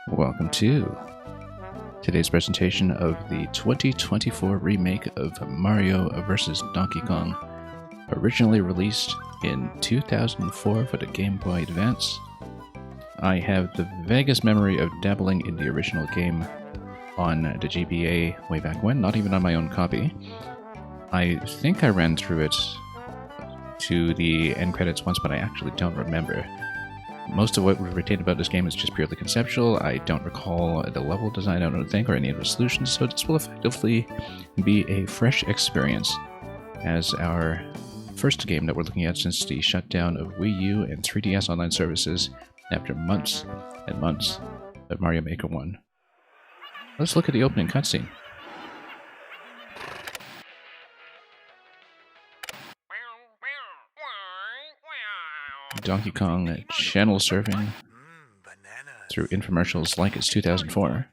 Welcome to today's presentation of the 2024 remake of Mario vs. Donkey Kong, originally released in 2004 for the Game Boy Advance. I have the vaguest memory of dabbling in the original game on the GBA way back when, not even on my own copy. I think I ran through it to the end credits once, but I actually don't remember. Most of what we've retained about this game is just purely conceptual. I don't recall the level design, I don't think, or any of the solutions, so this will effectively be a fresh experience as our first game that we're looking at since the shutdown of Wii U and 3DS online services after months and months of Mario Maker 1. Let's look at the opening cutscene. Donkey Kong channel surfing through infomercials like it's 2004.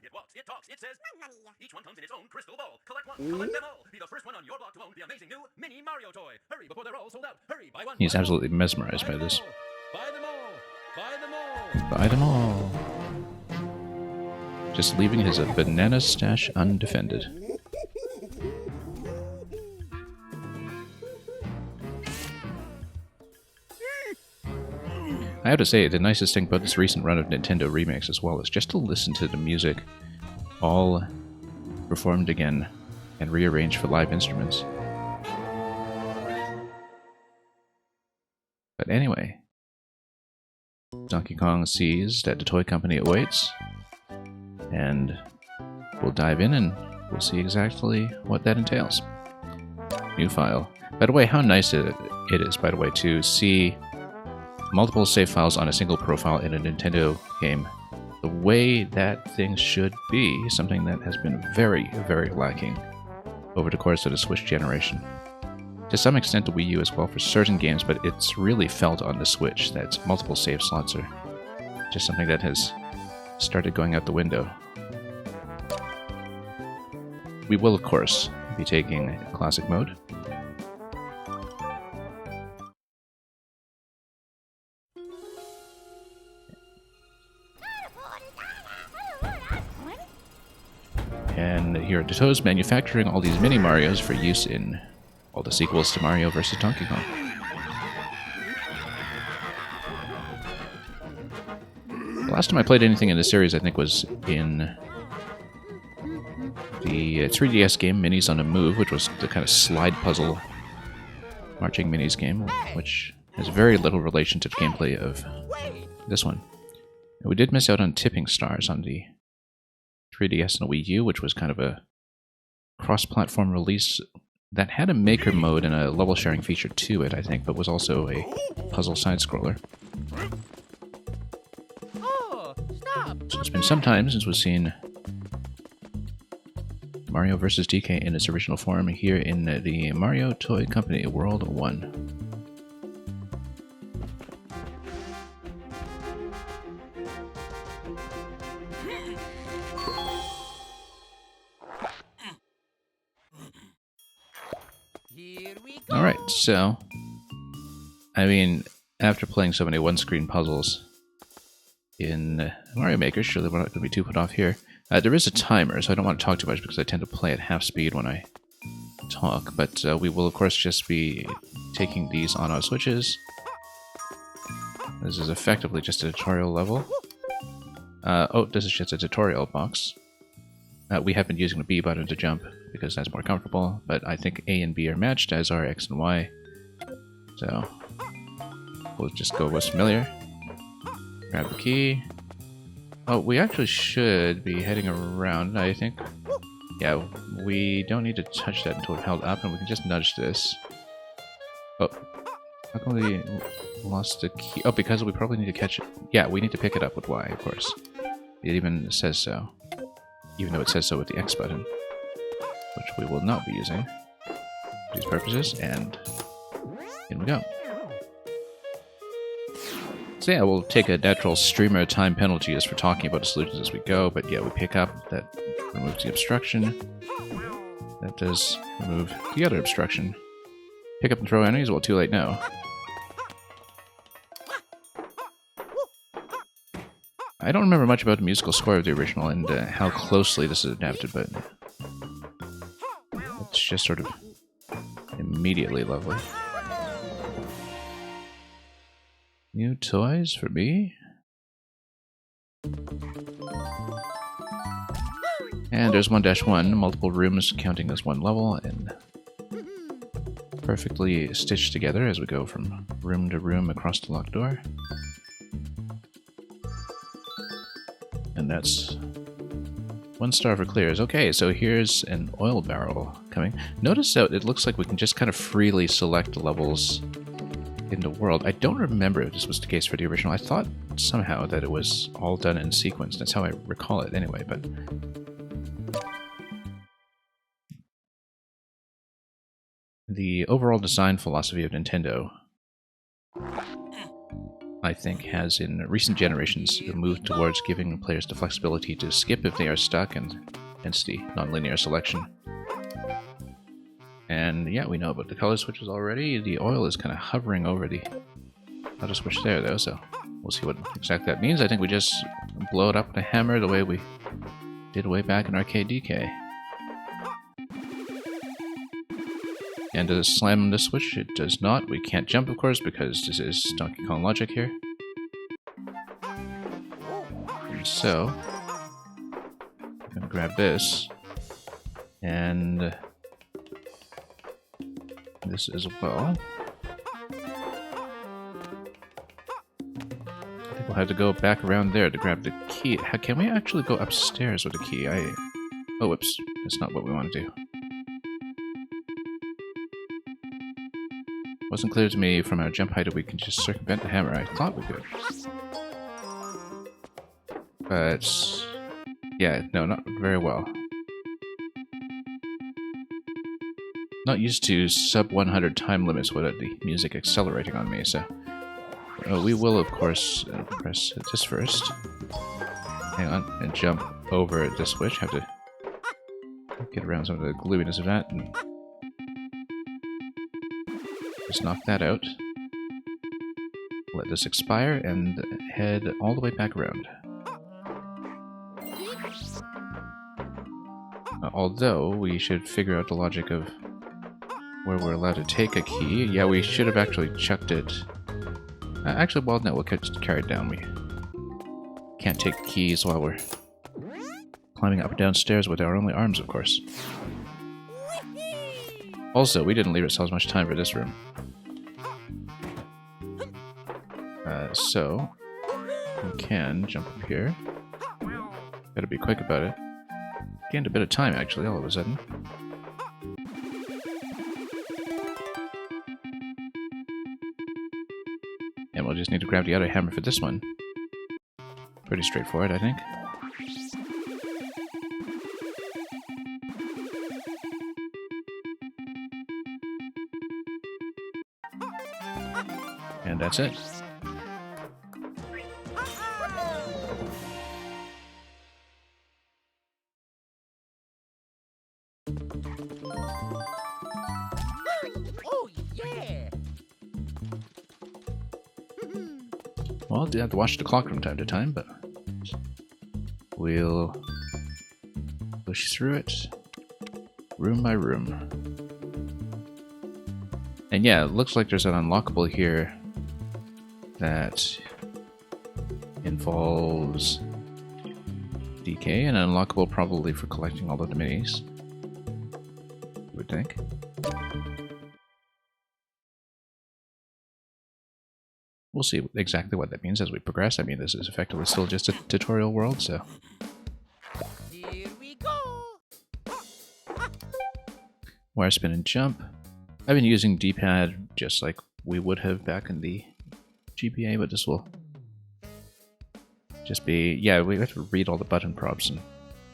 He's absolutely mesmerized by this. Buy them all. Just leaving his banana stash undefended. I have to say, the nicest thing about this recent run of Nintendo remakes as well is just to listen to the music all performed again and rearranged for live instruments. But anyway, Donkey Kong sees that the toy company awaits, and we'll dive in and we'll see exactly what that entails. New file. By the way, how nice it is, by the way, to see multiple save files on a single profile in a Nintendo game. The way that thing should be, something that has been very, very lacking over the course of the Switch generation. To some extent the Wii U as well for certain games, but it's really felt on the Switch that multiple save slots are just something that has started going out the window. We will, of course, be taking Classic Mode. And here at DeToes, manufacturing all these mini Marios for use in all the sequels to Mario vs. Donkey Kong. The last time I played anything in this series, I think, was in the 3DS game Minis on a Move, which was the kind of slide puzzle marching minis game, which has very little relation to the gameplay of this one. And we did miss out on Tipping Stars on the 3DS and Wii U, which was kind of a cross-platform release that had a maker mode and a level-sharing feature to it, I think, but was also a puzzle side-scroller. So it's been some time since we've seen Mario vs. DK in its original form here in the Mario Toy Company World 1. Alright, so, I mean, after playing so many one-screen puzzles in Mario Maker, surely we're not going to be too put off here. There is a timer, so I don't want to talk too much because I tend to play at half speed when I talk, but we will of course just be taking these on-off switches. This is effectively just a tutorial level. Oh, this is just a tutorial box. We have been using the B button to jump because that's more comfortable, but I think A and B are matched, as are X and Y. So, we'll just go what's familiar. Grab the key. Oh, we actually should be heading around, I think. Yeah, we don't need to touch that until it's held up, and we can just nudge this. Oh, how come we lost the key? Oh, because we probably need to catch it. Yeah, we need to pick it up with Y, of course. It even says so. Even though it says so with the X button, which we will not be using for these purposes, and in we go. So yeah, we'll take a natural streamer time penalty just for talking about the solutions as we go, but yeah, we pick up, that removes the obstruction. That does remove the other obstruction. Pick up and throw enemies? Well, too late now. I don't remember much about the musical score of the original and how closely this is adapted, but it's just sort of immediately lovely. New toys for me. And there's 1-1, multiple rooms counting as one level, and perfectly stitched together as we go from room to room across the locked door. And that's 1 star for clears. Okay, so here's an oil barrel coming. Notice that it looks like we can just kind of freely select levels in the world. I don't remember if this was the case for the original. I thought somehow that it was all done in sequence. That's how I recall it anyway, but... The overall design philosophy of Nintendo, I think, has in recent generations moved towards giving players the flexibility to skip if they are stuck, and hence the non-linear selection. And yeah, we know about the color switches already. The oil is kind of hovering over the auto switch there, though, so we'll see what exactly that means. I think we just blow it up with a hammer the way we did way back in Arcade DK. And does it slam this switch? It does not. We can't jump, of course, because this is Donkey Kong logic here. And so, I'm going to grab this, and this as well. I think we'll have to go back around there to grab the key. Can we actually go upstairs with the key? Oh, whoops. That's not what we want to do. Wasn't clear to me from our jump height that we can just circumvent the hammer. I thought we could. But... yeah, no, not very well. Not used to sub 100 time limits without the music accelerating on me, so... we will, of course, press this first. Hang on, and jump over this switch. Have to get around some of the gluiness of that, and... just knock that out. Let this expire and head all the way back around. Although, we should figure out the logic of where we're allowed to take a key. Yeah, we should have actually chucked it. Actually, well, no, we'll carry it down. We can't take keys while we're climbing up and down stairs with our only arms, of course. Also, we didn't leave ourselves much time for this room. So, we can jump up here. Gotta be quick about it. Gained a bit of time, actually, all of a sudden. And we'll just need to grab the other hammer for this one. Pretty straightforward, I think. And that's it. Oh, yeah. Well, you have to watch the clock from time to time, but we'll push through it room by room. And yeah, it looks like there's an unlockable here that involves DK, and an unlockable probably for collecting all of the minis, I would think. We'll see exactly what that means as we progress. I mean, this is effectively still just a tutorial world, so... Here we go. Wire spin and jump. I've been using D-pad just like we would have back in the GBA, but this will just be... yeah, we have to read all the button prompts and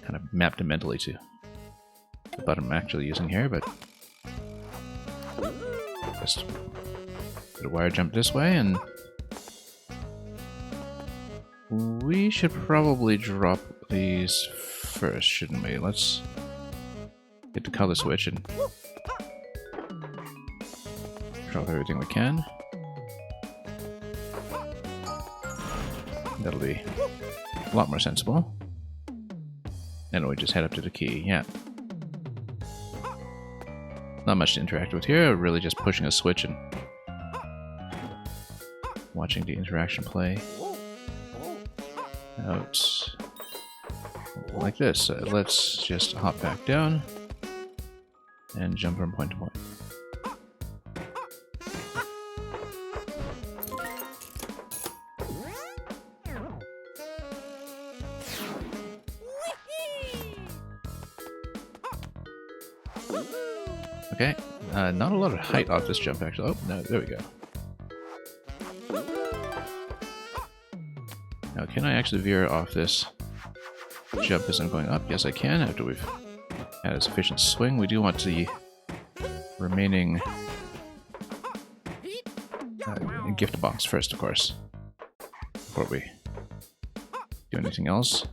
kind of map them mentally to the button I'm actually using here, but... just put a wire jump this way, and... we should probably drop these first, shouldn't we? Let's hit the color switch and drop everything we can. That'll be a lot more sensible. And we just head up to the key, yeah. Not much to interact with here, really just pushing a switch and watching the interaction play out like this. Let's just hop back down and jump from point to point. Okay, not a lot of height off this jump actually. Oh, no, there we go. Now, can I actually veer off this jump as I'm going up? Yes, I can, after we've had a sufficient swing. We do want the remaining gift box first, of course, before we do anything else.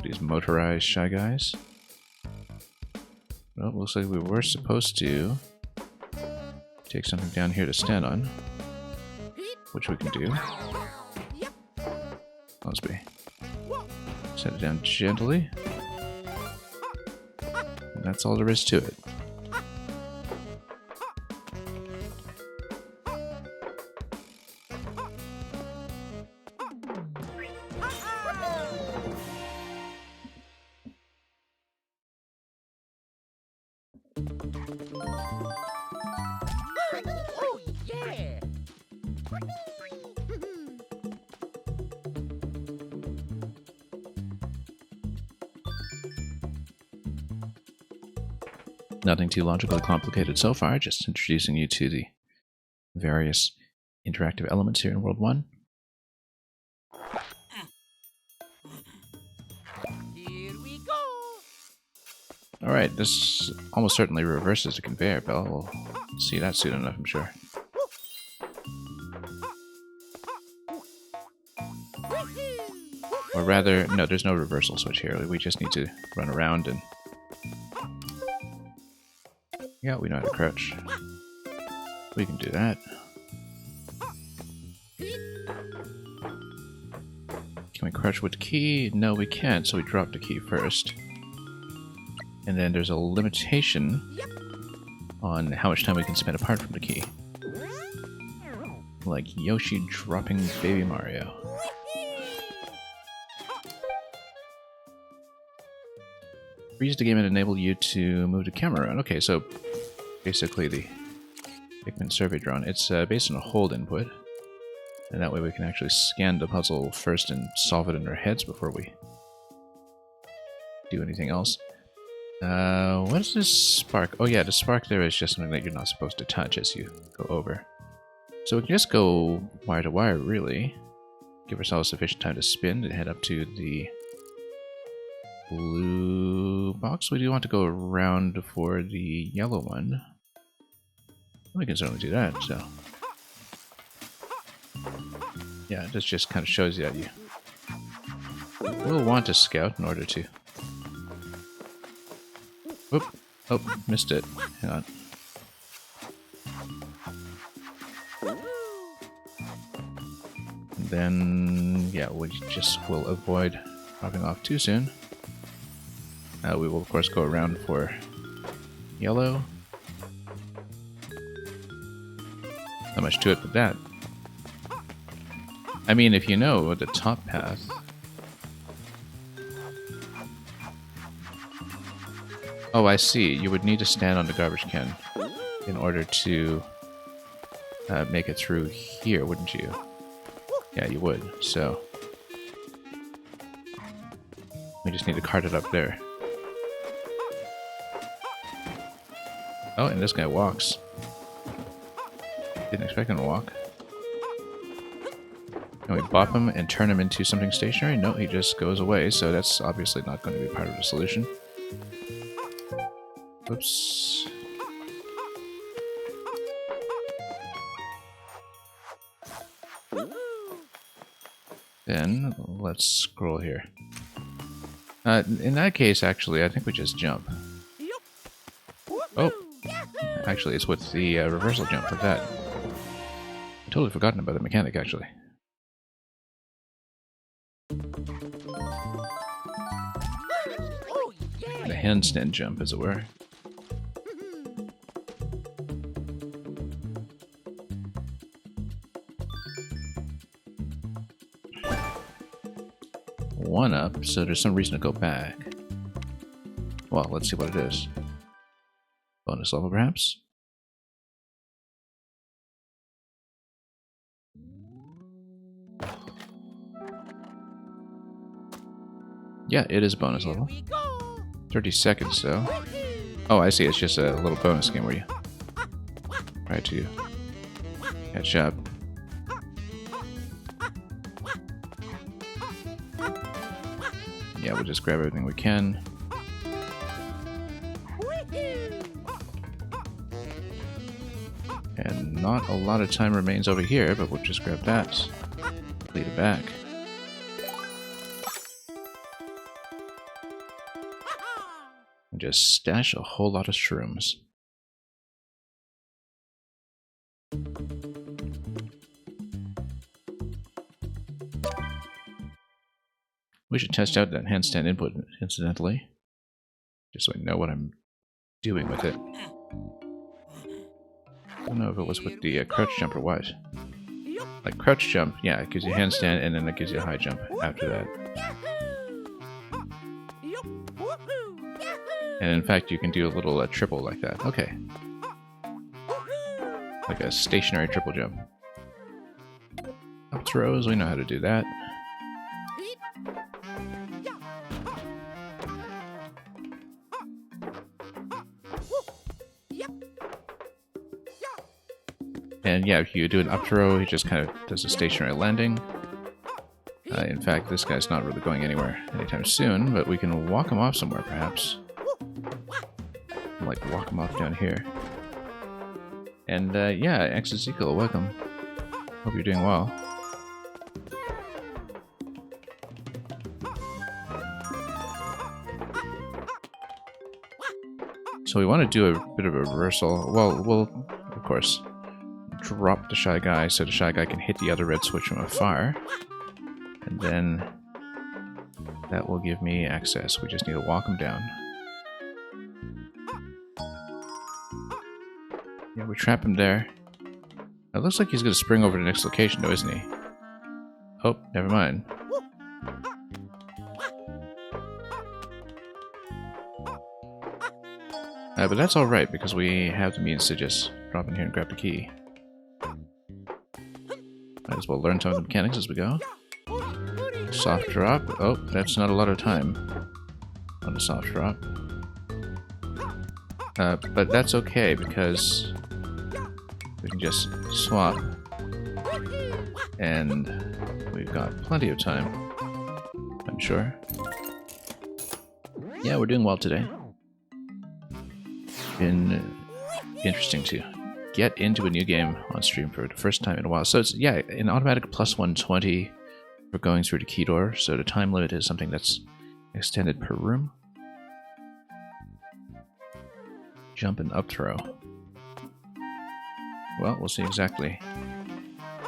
These motorized Shy Guys. Well, looks like we were supposed to take something down here to stand on, which we can do. Must be. Set it down gently. And that's all there is to it. Oh, yeah. Nothing too logically complicated so far, just introducing you to the various interactive elements here in World 1. Here we go. Alright, this almost certainly reverses the conveyor belt. We'll see that soon enough, I'm sure. Or rather, no, there's no reversal switch here. We just need to run around and... Yeah, we know how to crouch. We can do that. Can we crouch with the key? No, we can't, so we drop the key first. And then there's a limitation on how much time we can spend apart from the key. Like Yoshi dropping Baby Mario. Freeze the game and enable you to move the camera around. Okay, so basically the Pikmin survey drone. It's based on a hold input. And that way we can actually scan the puzzle first and solve it in our heads before we do anything else. What is this spark? Oh yeah, the spark there is just something that you're not supposed to touch as you go over. So we can just go wire to wire, really. Give ourselves sufficient time to spin and head up to the blue box. We do want to go around for the yellow one. We can certainly do that, so... Yeah, this just kind of shows you that you will want to scout in order to... Oop! Oh, missed it. Hang on. And then, yeah, we just will avoid dropping off too soon. We will, of course, go around for yellow. Not much to it but that. I mean, if you know the top path... Oh, I see. You would need to stand on the garbage can in order to make it through here, wouldn't you? Yeah, you would. So we just need to cart it up there. Oh, and this guy walks. Didn't expect him to walk. Can we bop him and turn him into something stationary? No, he just goes away, so that's obviously not going to be part of the solution. Oops. Then, let's scroll here. In that case, actually, I think we just jump. Oh! Actually, it's with the reversal jump for that. I've totally forgotten about the mechanic, actually. handstand jump, as it were. One up, so there's some reason to go back. Well, let's see what it is. Bonus level, perhaps? Yeah, it is a bonus level. 30 seconds, though. Oh, I see. It's just a little bonus game where you try to catch up. Yeah, we'll just grab everything we can. And not a lot of time remains over here, but we'll just grab that. Lead it back. And just stash a whole lot of shrooms. We should test out that handstand input, incidentally. Just so I know what I'm doing with it. I don't know if it was with the crouch jump or what. Like crouch jump, yeah, it gives you a handstand and then it gives you a high jump after that. And in fact, you can do a little triple like that. Okay. Like a stationary triple jump. Up throws, we know how to do that. And yeah, if you do an up throw, he just kind of does a stationary landing. In fact, this guy's not really going anywhere anytime soon, but we can walk him off somewhere, perhaps. Like, walk him off down here. And yeah, Ezekiel, welcome. Hope you're doing well. So we want to do a bit of a reversal. Well, we'll, of course, drop the Shy Guy so the Shy Guy can hit the other red switch from afar. And then that will give me access. We just need to walk him down. Yeah, we trap him there. It looks like he's going to spring over to the next location though, isn't he? Oh, never mind. But that's alright, because we have the means to just drop in here and grab the key. Might as well learn some of the mechanics as we go. Soft drop. Oh, that's not a lot of time on a soft drop. But that's okay, because we can just swap. And we've got plenty of time, I'm sure. Yeah, we're doing well today. Been interesting to get into a new game on stream for the first time in a while. So it's, yeah, an automatic plus 120 for going through the key door. So the time limit is something that's extended per room. Jump and up throw. Well, we'll see exactly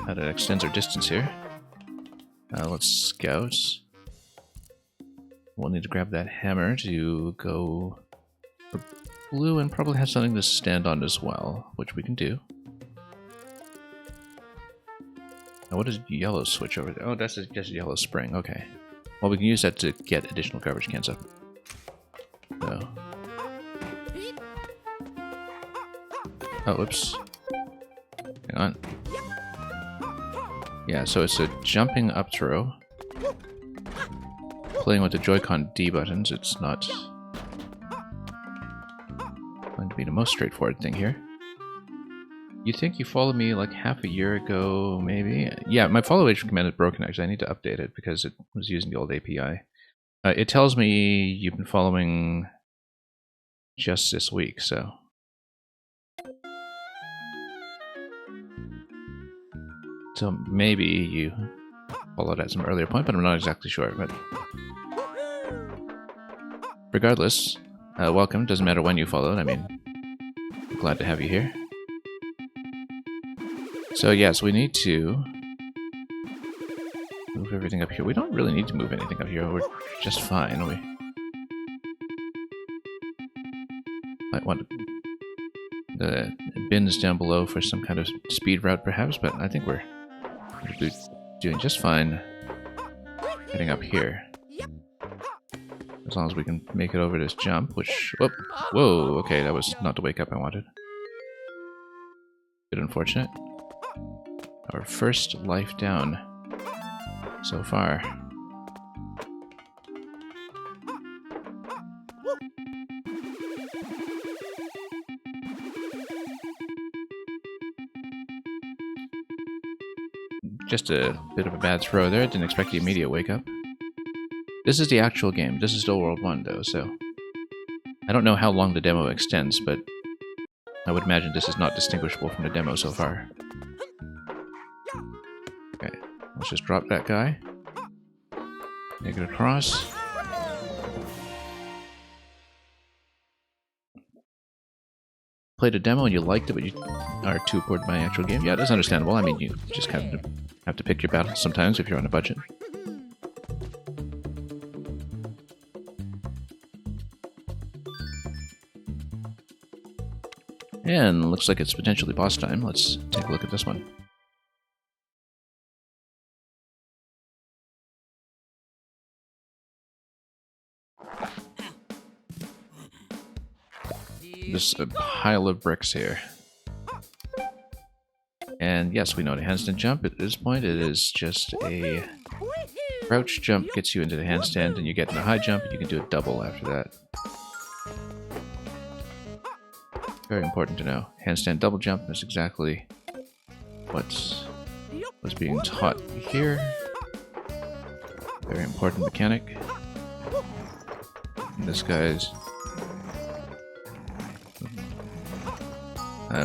how that extends our distance here. Let's scout. We'll need to grab that hammer to go for blue and probably have something to stand on as well, which we can do. Now what is yellow switch over there? Oh, that's just a yellow spring, okay. Well, we can use that to get additional garbage cans up. So. Oh, whoops. Hang on. Yeah, so it's a jumping up throw. Playing with the Joy-Con D buttons, it's not going to be the most straightforward thing here. You think you followed me like half a year ago, maybe? Yeah, my follow age command is broken actually. I need to update it because it was using the old API. It tells me you've been following just this week, so. So maybe you followed at some earlier point, but I'm not exactly sure. But regardless, welcome. Doesn't matter when you followed. I mean, I'm glad to have you here. So yes, we need to move everything up here. We don't really need to move anything up here. We're just fine. Might want the bins down below for some kind of speed route, perhaps, but I think we're doing just fine heading up here. As long as we can make it over this jump, which... Whoop, whoa, okay, that was not the wake up I wanted. Bit unfortunate. Our first life down so far. Just a bit of a bad throw there. Didn't expect the immediate wake up. This is the actual game. This is still World 1 though, so... I don't know how long the demo extends, but I would imagine this is not distinguishable from the demo so far. Okay, let's just drop that guy. Make it across. Played a demo and you liked it, but you are too bored by an actual game. Yeah, that's understandable. I mean, you just kind of have to pick your battles sometimes if you're on a budget. And looks like it's potentially boss time. Let's take a look at this one. There's a pile of bricks here. And yes, we know the handstand jump. At this point, it is just a crouch jump gets you into the handstand, and you get in a high jump, and you can do a double after that. Very important to know. Handstand double jump is exactly what was being taught here. Very important mechanic. And this guy's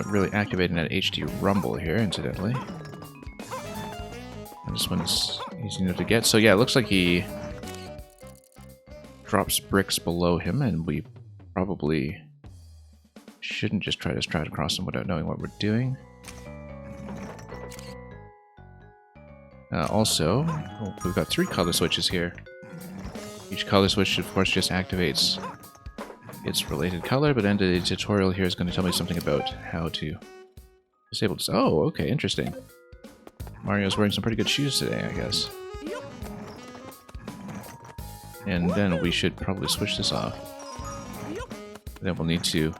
really activating that HD rumble here, incidentally. And this one's easy enough to get. So yeah, it looks like he drops bricks below him, and we probably shouldn't just try to stride across them without knowing what we're doing. Also, we've got 3 color switches here. Each color switch, of course, just activates its related color, but then the tutorial here is going to tell me something about how to disable this. Oh, okay, interesting. Mario's wearing some pretty good shoes today, I guess. And then we should probably switch this off. Then we'll need to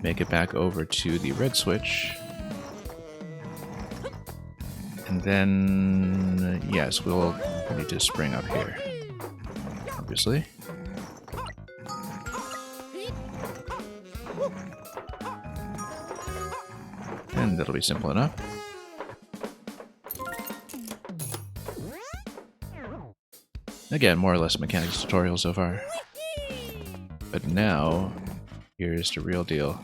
make it back over to the red switch. And then, yes, we'll need to spring up here, obviously. And that'll be simple enough. Again, more or less a mechanics tutorial so far. But now, here's the real deal.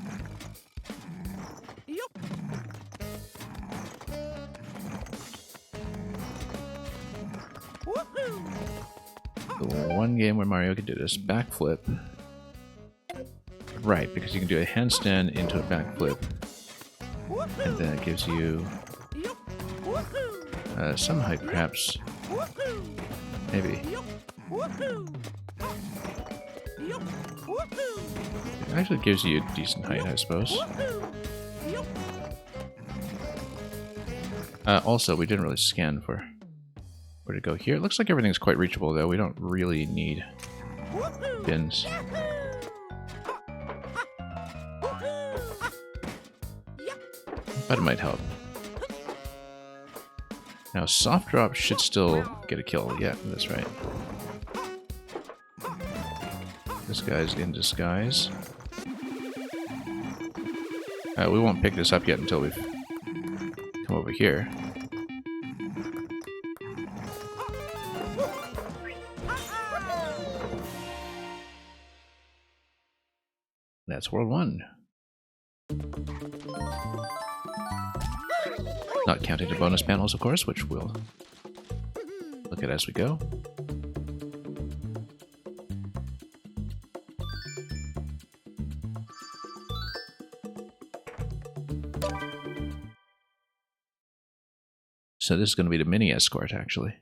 The one game where Mario can do this backflip. Right, because you can do a handstand into a backflip. And then it gives you some height, perhaps. Maybe. It actually gives you a decent height, I suppose. Also, we didn't really scan for where to go here. It looks like everything's quite reachable, though. We don't really need bins. But it might help. Now, soft drop should still get a kill. Yeah, that's right. This guy's in disguise. We won't pick this up yet until we've come over here. That's World 1. Not counting the bonus panels, of course, which we'll look at as we go. So this is going to be the mini escort, actually.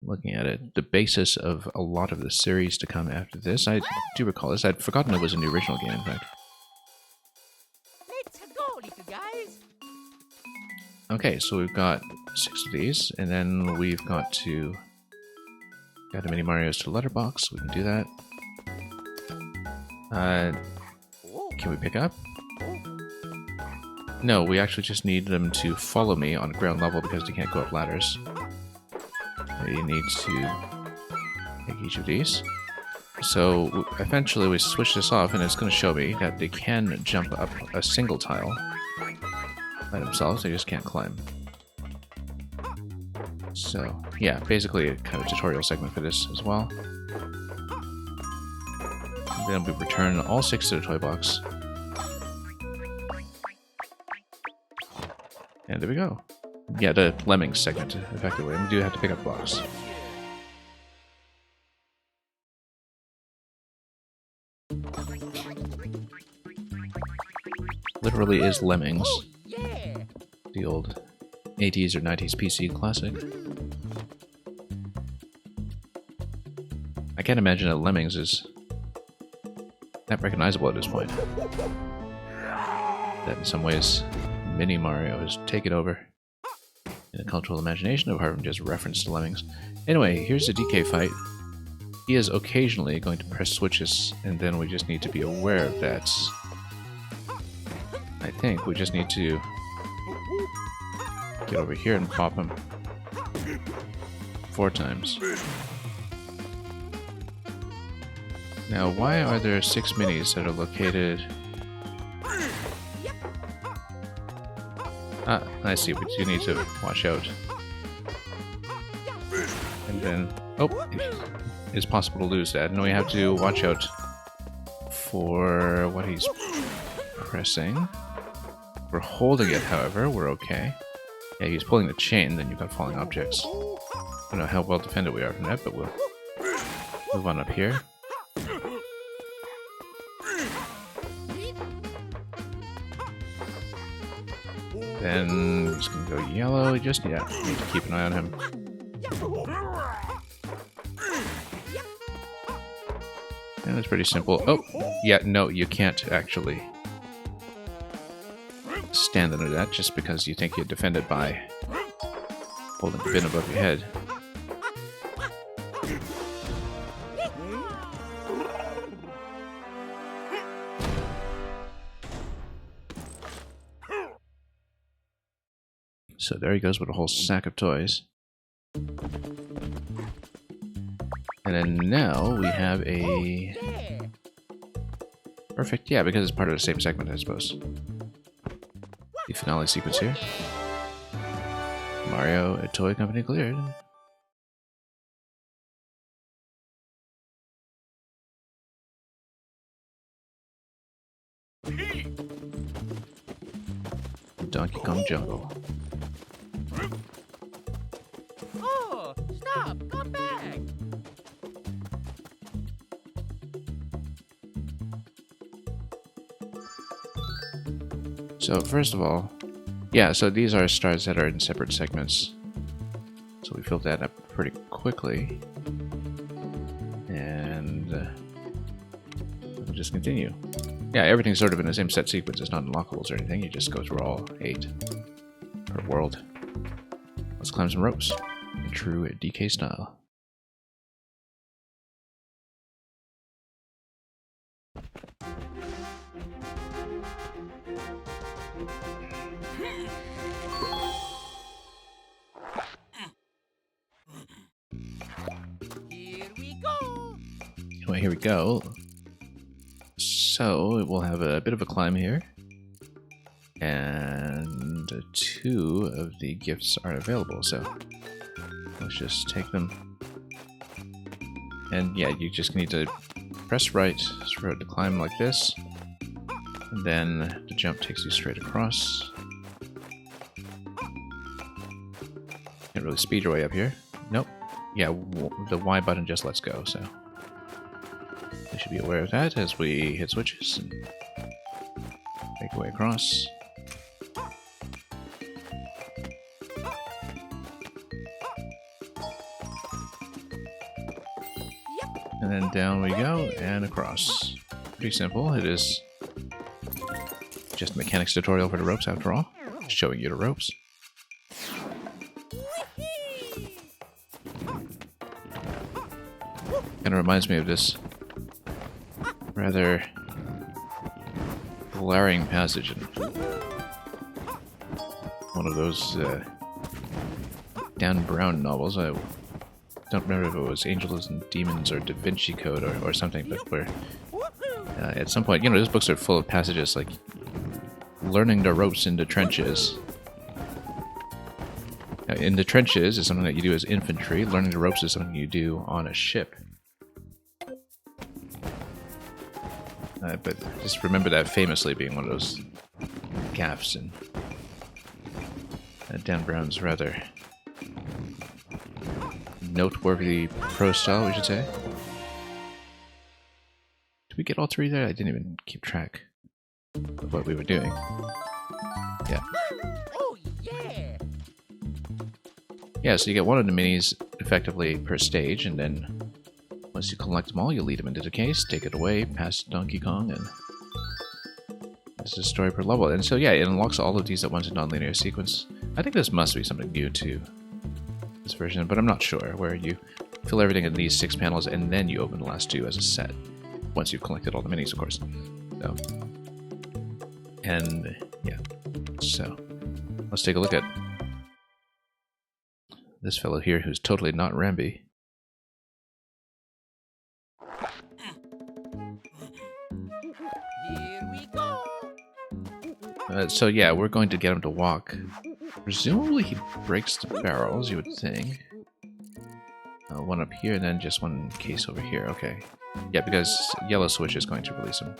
looking at it, the basis of a lot of the series to come after this. I do recall this. I'd forgotten it was in the original game, in fact. Let's go, little guys. Okay, so we've got 6 of these, and then we've got to add the Mini Marios to Letterbox. We can do that. Can we pick up? No, we actually just need them to follow me on ground level because they can't go up ladders. You need to take each of these. So eventually we switch this off and it's going to show me that they can jump up a single tile by themselves, they just can't climb. So yeah, basically a kind of tutorial segment for this as well. And then we return all 6 to the toy box. And there we go. Yeah, the Lemmings segment, effectively. And we do have to pick up the box. Literally is Lemmings. Oh, yeah. The old 80s or 90s PC classic. I can't imagine that Lemmings is that recognizable at this point. That in some ways, Mini Mario has taken over in the cultural imagination of Harvard just referenced to Lemmings. Anyway, here's the DK fight. He is occasionally going to press switches, and then we just need to be aware of that. I think we just need to get over here and pop him 4 times. Now, why are there 6 minis that are located... Ah, I see, we do need to watch out. And then... Oh! It's possible to lose that, and we have to watch out for what he's pressing. If we're holding it, however, we're okay. Yeah, he's pulling the chain, then you've got falling objects. I don't know how well defended we are from that, but we'll move on up here. Then he's gonna go yellow. Just need to keep an eye on him. And it's pretty simple. Oh, yeah, no, you can't actually stand under that just because you think you're defended by holding the bin above your head. So there he goes with a whole sack of toys. And then now we have a... Perfect, yeah, because it's part of the same segment, I suppose. The finale sequence here. Mario, a toy company cleared. Donkey Kong Jungle. Oh, stop! Come back! So first of all, yeah, so these are stars that are in separate segments. So we filled that up pretty quickly. And we'll just continue. Yeah, everything's sort of in the same set sequence. It's not unlockables or anything. You just go through all 8 per world. Let's climb some ropes in true DK style. Here we go! Anyway, here we go. So we'll have a bit of a climb here. And 2 of the gifts are available, so let's just take them. And yeah, you just need to press right to climb like this. And then the jump takes you straight across. Can't really speed your way up here. Nope. Yeah, the Y button just lets go, so we should be aware of that as we hit switches and make our way across. And then down we go, and across. Pretty simple. It is just a mechanics tutorial for the ropes after all. Showing you the ropes. Kind of reminds me of this rather glaring passage in one of those Dan Brown novels. I don't remember if it was Angels and Demons or Da Vinci Code or something, but where at some point, you know, those books are full of passages like learning the ropes in the trenches. Now, in the trenches is something that you do as infantry. Learning the ropes is something you do on a ship. But just remember that famously being one of those gaffes in Dan Brown's rather noteworthy prose style, we should say. Did we get all three there? I didn't even keep track of what we were doing. Yeah. Oh, yeah. Yeah, so you get one of the minis effectively per stage, and then once you collect them all, you lead them into the case, take it away, past Donkey Kong, and this is a story per level. And so yeah, it unlocks all of these at once in non-linear sequence. I think this must be something new to this version, but I'm not sure, where you fill everything in these 6 panels and then you open the last 2 as a set. Once you've collected all the minis, of course. So, and yeah, so let's take a look at this fellow here who's totally not Rambi. Here we go. So yeah, we're going to get him to walk. Presumably he breaks the barrels, you would think. One up here and then just one case over here. Okay. Yeah, because yellow switch is going to release him.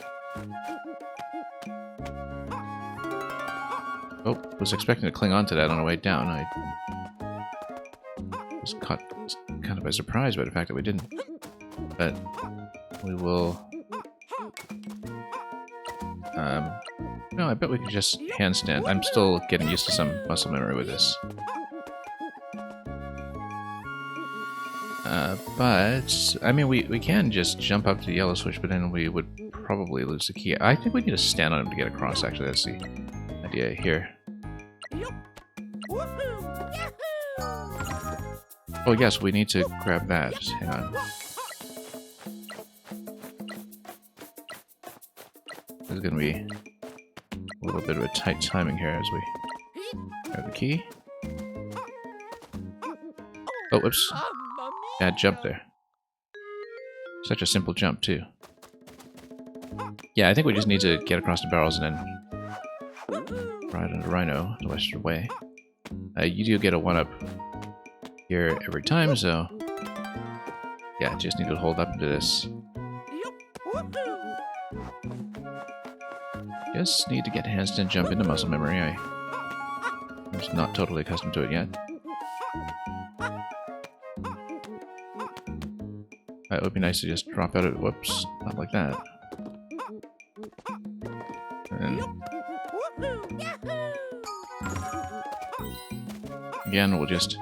Oh, was expecting to cling on to that on the way down. I was caught kind of by surprise by the fact that we didn't. But we will... no, I bet we can just handstand. I'm still getting used to some muscle memory with this. But, I mean, we can just jump up to the yellow switch, but then we would probably lose the key. I think we need to stand on him to get across, actually. That's the idea here. Oh, yes, we need to grab that. Just hang on. This is going to be a little bit of a tight timing here as we grab the key. Oh, whoops. Bad jump there. Such a simple jump, too. Yeah, I think we just need to get across the barrels and then ride on the Rhino the western way. You do get a 1-up here every time, so... yeah, just need to hold up into this. Just need to get handstand jump into muscle memory. I'm just not totally accustomed to it yet. It would be nice to just drop out of... whoops, not like that. And again, we'll just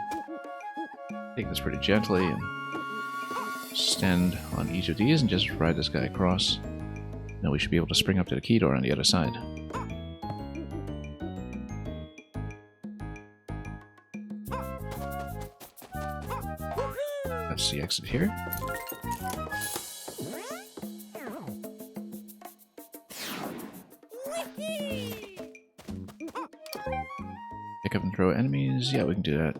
take this pretty gently and stand on each of these and just ride this guy across. Now we should be able to spring up to the key door on the other side. That's the exit here. Pick up and throw enemies. Yeah, we can do that.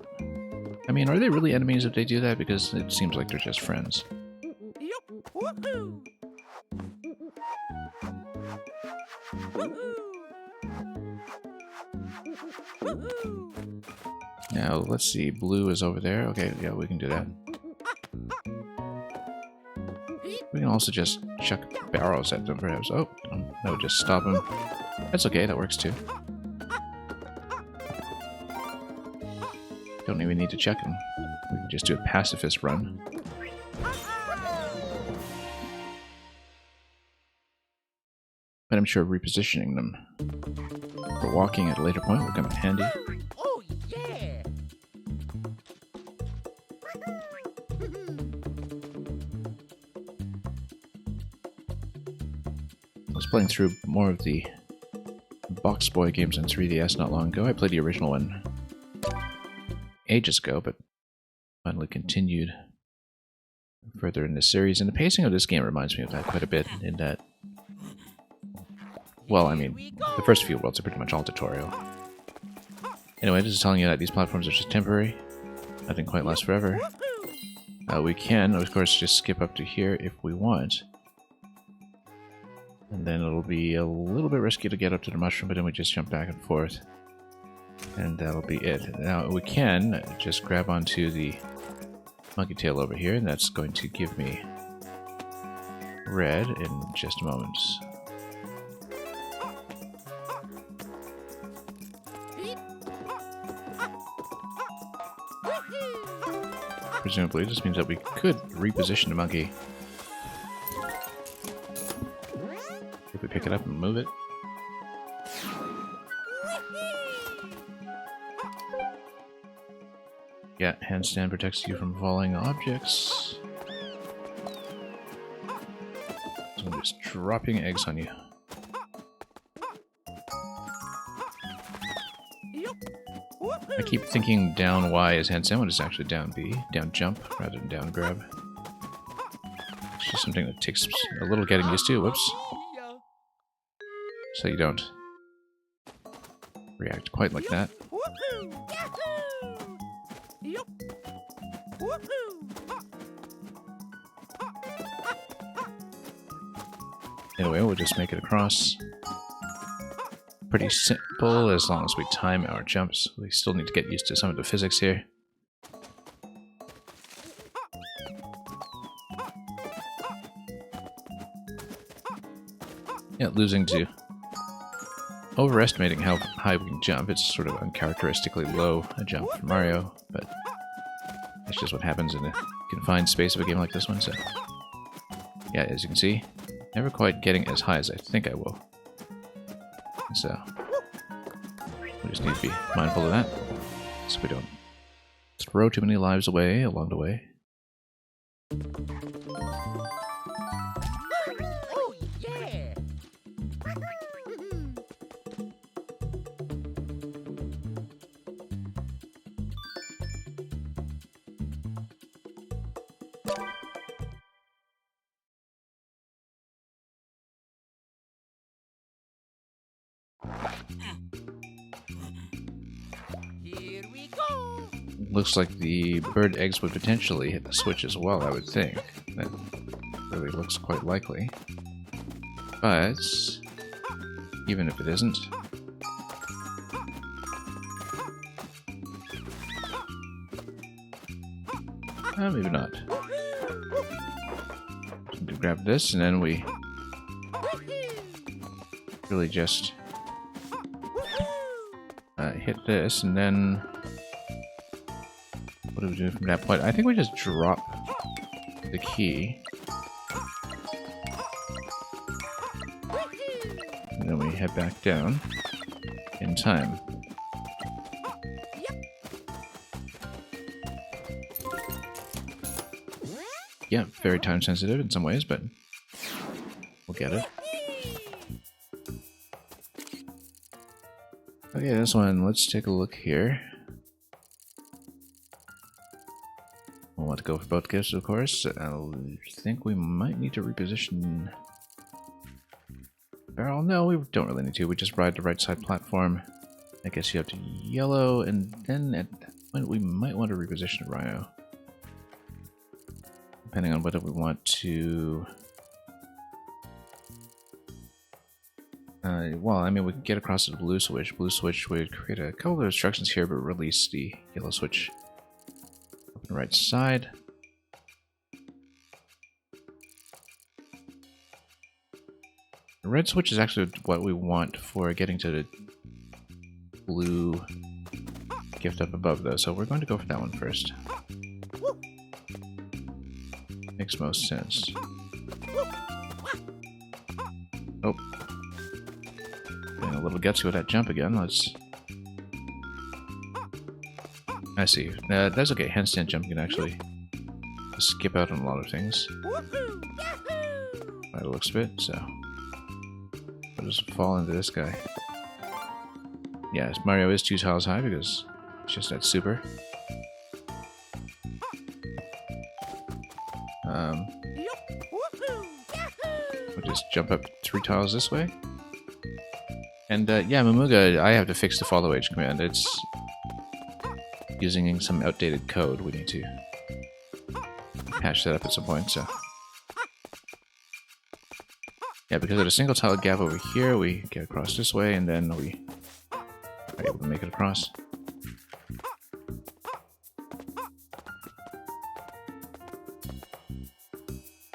I mean, are they really enemies if they do that? Because it seems like they're just friends. Now, let's see. Blue is over there. Okay, yeah, we can do that. We can also just chuck barrels at them, perhaps. Oh, no, just stop them. That's okay, that works too. Don't even need to check them. We can just do a pacifist run. But I'm sure repositioning them for walking at a later point will come in handy. Oh, yeah. was playing through more of the Box Boy games on 3DS not long ago. I played the original one ages ago, but finally continued further in this series. And the pacing of this game reminds me of that quite a bit, in that, well, I mean, the first few worlds are pretty much all tutorial. Anyway, this is telling you that these platforms are just temporary. Nothing quite lasts forever. We can, of course, just skip up to here if we want. And then it'll be a little bit risky to get up to the mushroom, but then we just jump back and forth. And that'll be it. Now, we can just grab onto the monkey tail over here, and that's going to give me red in just a moment. Presumably, this means that we could reposition the monkey. If we pick it up and move it. Yeah, handstand protects you from falling objects. So I'm just dropping eggs on you. I keep thinking down Y is handstand when it's actually down B, down jump rather than down grab. It's just something that takes a little getting used to. Whoops. So you don't react quite like that. Anyway, we'll just make it across. Pretty simple as long as we time our jumps. We still need to get used to some of the physics here. Yeah, losing to overestimating how high we can jump. It's sort of uncharacteristically low a jump for Mario, but that's just what happens in a confined space of a game like this one. So, yeah, as you can see, never quite getting as high as I think I will. So, we just need to be mindful of that, so we don't throw too many lives away along the way. Oh, yeah! Here we go! Looks like the bird eggs would potentially hit the switch as well, I would think. That really looks quite likely. But, even if it isn't, maybe not. To grab this, and then we really just hit this, and then what do we do from that point? I think we just drop the key, and then we head back down in time. Yeah, very time sensitive in some ways, but we'll get it. Okay, this one, let's take a look here. We'll want to go for both gifts, of course. I think we might need to reposition the barrel. No, we don't really need to. We just ride the right side platform. I guess you have to yellow, and then at that point we might want to reposition Rhino. Depending on whether we want to... well, I mean, we can get across to the blue switch. Blue switch would create a couple of instructions here, but release the yellow switch up on the right side. The red switch is actually what we want for getting to the blue gift up above, though, so we're going to go for that one first. Makes most sense. Oh. Getting a little gutsy with that jump again. Let's... I see. That's okay. Handstand jump can actually skip out on a lot of things. By the looks of it, so... I'll just fall into this guy. Yes, Mario is 2 tiles high because it's just that super. We'll just jump up 3 tiles this way. And yeah, Mamuga, I have to fix the follow age command. It's using some outdated code. We need to patch that up at some point, so. Yeah, because of a single tile gap over here, we get across this way, and then we are able to make it across.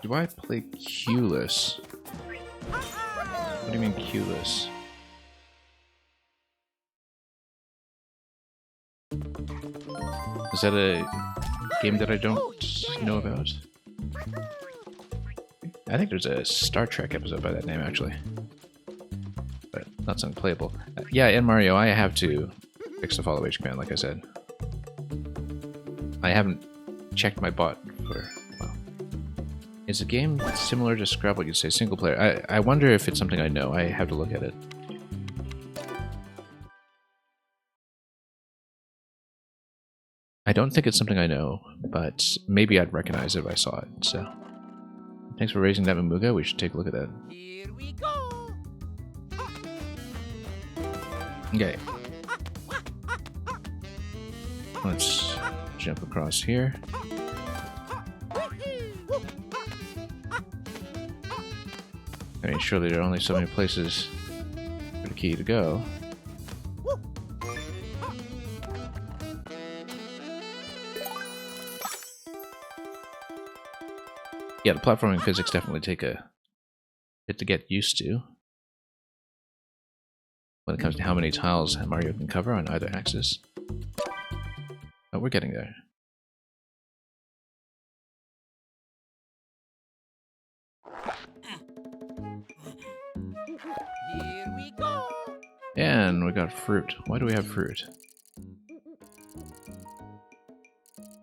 Do I play cueless? What do you mean cueless? Is that a game that I don't know about? I think there's a Star Trek episode by that name, actually. But not something playable. Yeah, in Mario, I have to fix the follow age command, like I said. I haven't checked my bot for... well. Is the game similar to Scrabble? You'd say single player. I wonder if it's something I know. I have to look at it. I don't think it's something I know, but maybe I'd recognize it if I saw it, so... Thanks for raising that, Mamuga. We should take a look at that. Here we go. Okay. Let's jump across here. I mean, surely there are only so many places for the key to go. Yeah, the platforming physics definitely take a bit to get used to when it comes to how many tiles Mario can cover on either axis. Oh, we're getting there. Here we go. And we got fruit. Why do we have fruit?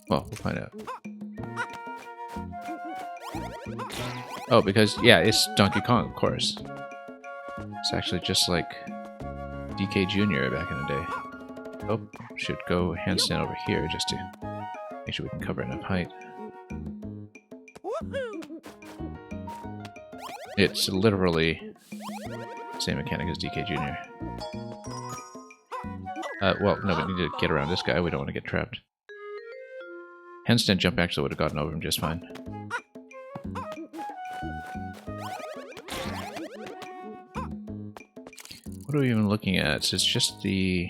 Well, we'll find out. Oh, because, yeah, it's Donkey Kong, of course. It's actually just like DK Jr. back in the day. Oh, should go handstand over here just to make sure we can cover enough height. It's literally the same mechanic as DK Jr. Well, no, we need to get around this guy. We don't want to get trapped. Handstand jump actually would have gotten over him just fine. What are we even looking at? It's just the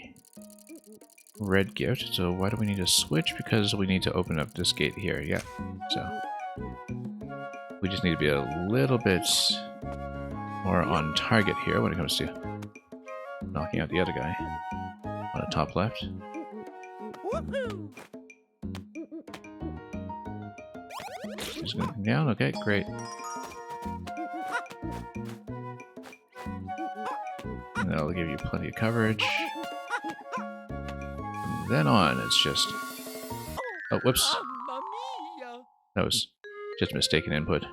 red gift, so why do we need to switch? Because we need to open up this gate here, yeah. So we just need to be a little bit more on target here when it comes to knocking out the other guy on the top left. Just gonna come down, okay, great. And that'll give you plenty of coverage. From then on, it's just... oh, whoops. Mamma mia. That was just mistaken input.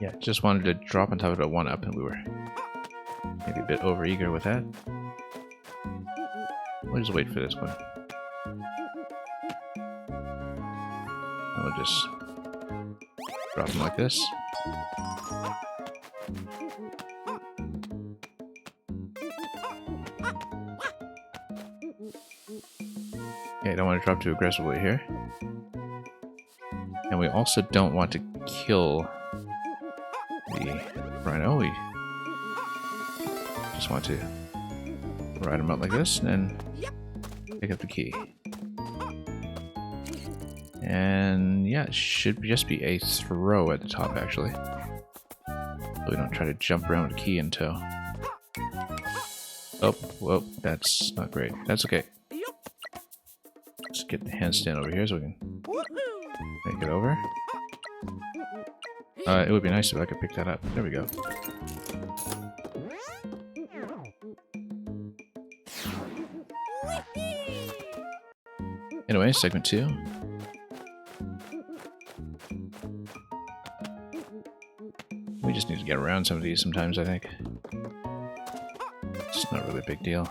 Yeah, just wanted to drop on top of a 1-up, and we were maybe a bit overeager with that. We'll just wait for this one. And we'll just drop him like this. Okay, don't want to drop too aggressively here. And we also don't want to kill the rhino. We just want to ride him out like this and then pick up the key. And yeah, it should just be a throw at the top actually. So we don't try to jump around with the key in tow. Oh, whoa, that's not great. That's okay. Let's get the handstand over here so we can make it over. It would be nice if I could pick that up. There we go. Anyway, segment 2. We just need to get around some of these sometimes, I think. It's not really a big deal.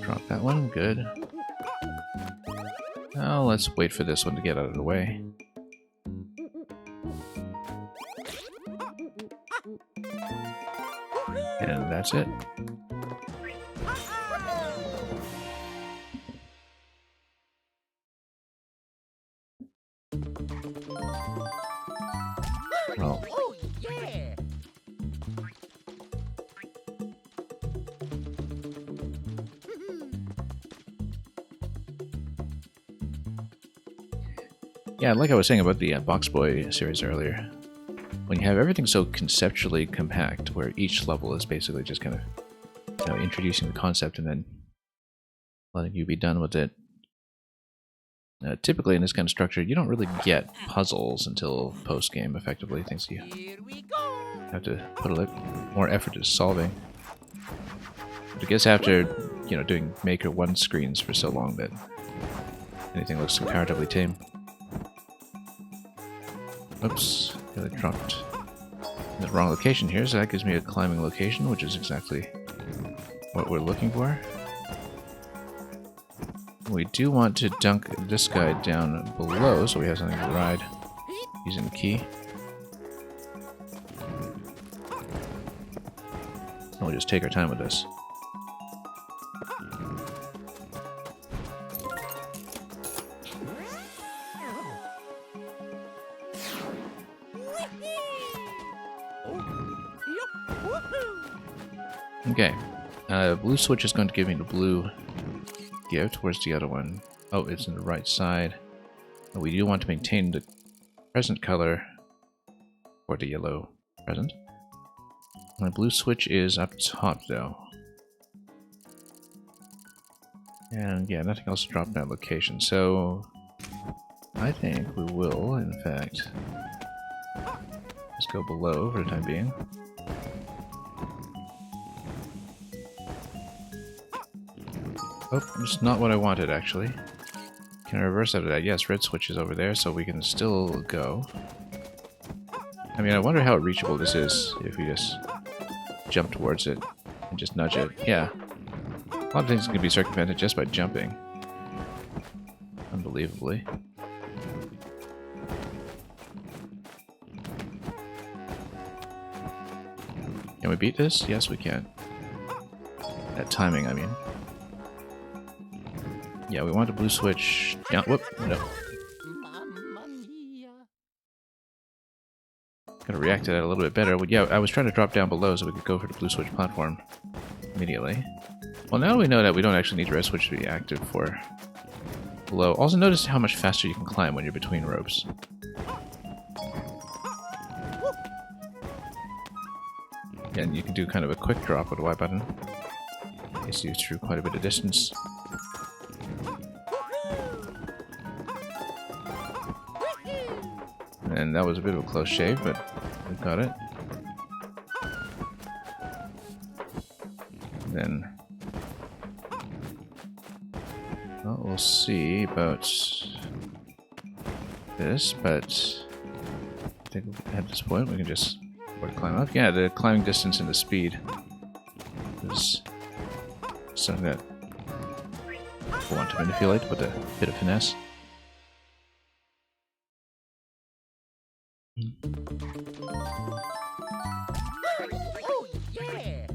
Drop that one, good. Now let's wait for this one to get out of the way. And that's it. Well, Oh, yeah. yeah, like I was saying about the Box Boy series earlier, when you have everything so conceptually compact, where each level is basically just kind of, introducing the concept and then letting you be done with it. Typically in this kind of structure, you don't really get puzzles until post-game, effectively. Things you Here we go. have to put a little more effort into solving. But I guess after, doing Maker 1 screens for so long that anything looks comparatively tame. Oops, really dropped in the wrong location here, so that gives me a climbing location, which is exactly what we're looking for. We do want to dunk this guy down below, so we have something to ride using the key. And we'll just take our time with this. Okay, blue switch is going to give me the blue gift. Where's the other one? Oh, it's on the right side. We do want to maintain the present color for the yellow present. My blue switch is up top, though. And yeah, nothing else dropped in that location, so I think we will, in fact, just go below for the time being. Oh, it's not what I wanted, actually. Can I reverse out of that? Yes, red switch is over there, so we can still go. I mean, I wonder how reachable this is if we just jump towards it and just nudge it. Yeah. A lot of things can be circumvented just by jumping. Unbelievably. Can we beat this? Yes, we can. That timing, I mean. Yeah, we want a blue switch. Yeah, whoop, no. Mamma mia. Gotta react to that a little bit better. Well, yeah, I was trying to drop down below so we could go for the blue switch platform immediately. Well, now we know that we don't actually need the red switch to be active for below. Also, notice how much faster you can climb when you're between ropes. And you can do kind of a quick drop with the Y button. Gets you through quite a bit of distance. And that was a bit of a close shave, but we got it. Then, well, we'll see about this, but I think at this point we can just climb up. Yeah, the climbing distance and the speed is something that I want to manipulate with a bit of finesse. Oh, yeah.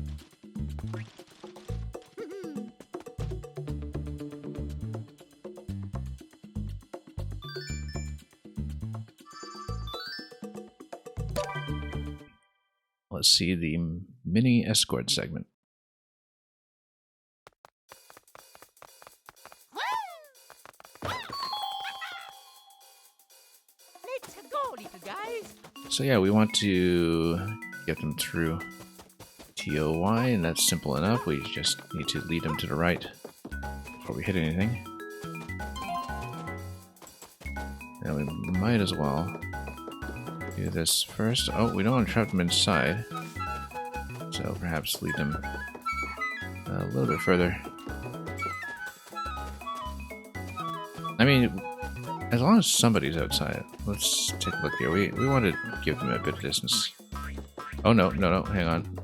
Let's see the mini escort segment. Let's go, little guys. So yeah, we want to get them through TOY, and that's simple enough. We just need to lead them to the right before we hit anything. And we might as well do this first. Oh, we don't want to trap them inside. So perhaps lead them a little bit further. I mean, as long as somebody's outside. Let's take a look here. We want to give them a bit of distance. Oh no, hang on.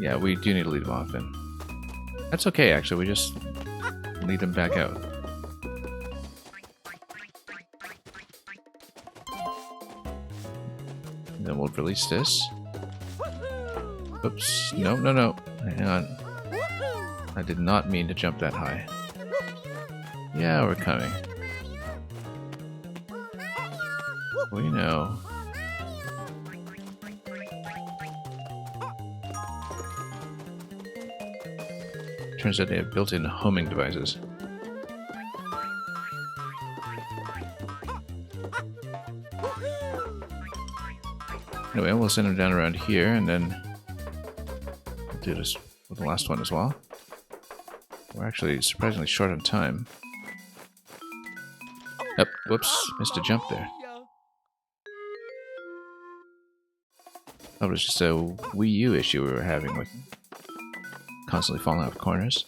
Yeah, we do need to lead them off then. That's okay, actually. We just lead them back out. And then we'll release this. Oops. No. Hang on. I did not mean to jump that high. Yeah, we're coming. We know. Turns out they have built-in homing devices. Anyway, we'll send them down around here, and then we'll do this with the last one as well. We're actually surprisingly short on time. Yep, whoops, missed a jump there. That was just a Wii U issue we were having with constantly falling out of corners.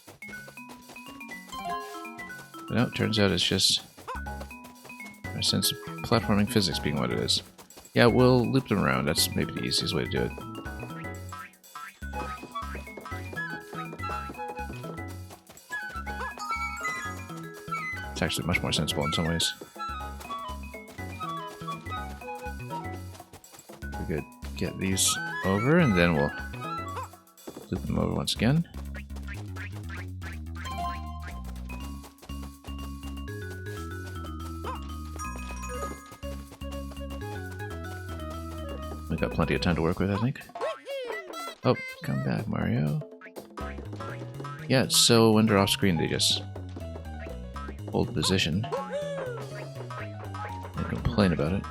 But no, it turns out it's just our sense of platforming physics being what it is. Yeah, we'll loop them around. That's maybe the easiest way to do it. It's actually much more sensible in some ways. We could get these over, and then we'll loop them over once again. We've got plenty of time to work with, I think. Oh, come back, Mario. Yeah, it's so when they're off screen, they just hold position and complain about it.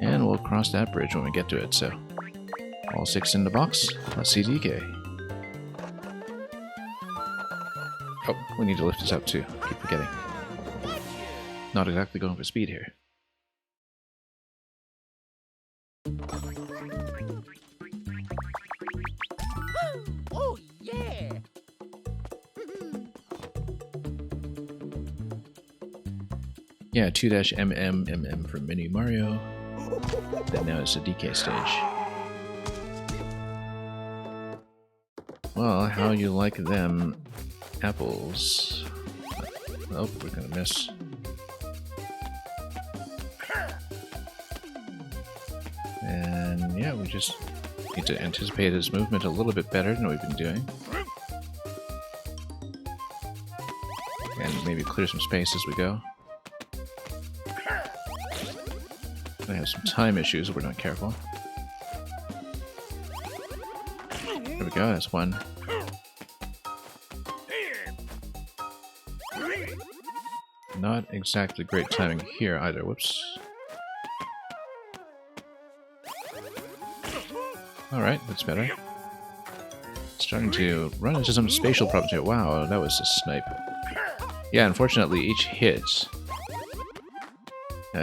And we'll cross that bridge when we get to it, so all 6 in the box. Let's see DK. Oh, we need to lift this up too. Keep forgetting. Not exactly going for speed here. Oh, yeah! Yeah, 2-MM for Mini Mario. And now it's a DK stage. Well, how you like them apples? Oh, we're gonna miss. And yeah, we just need to anticipate his movement a little bit better than we've been doing. And maybe clear some space as we go. I have some time issues if we're not careful. There we go, that's one. Not exactly great timing here either. Whoops. Alright, that's better. Starting to run into some spatial problems here. Wow, that was a snipe. Yeah, unfortunately, each hit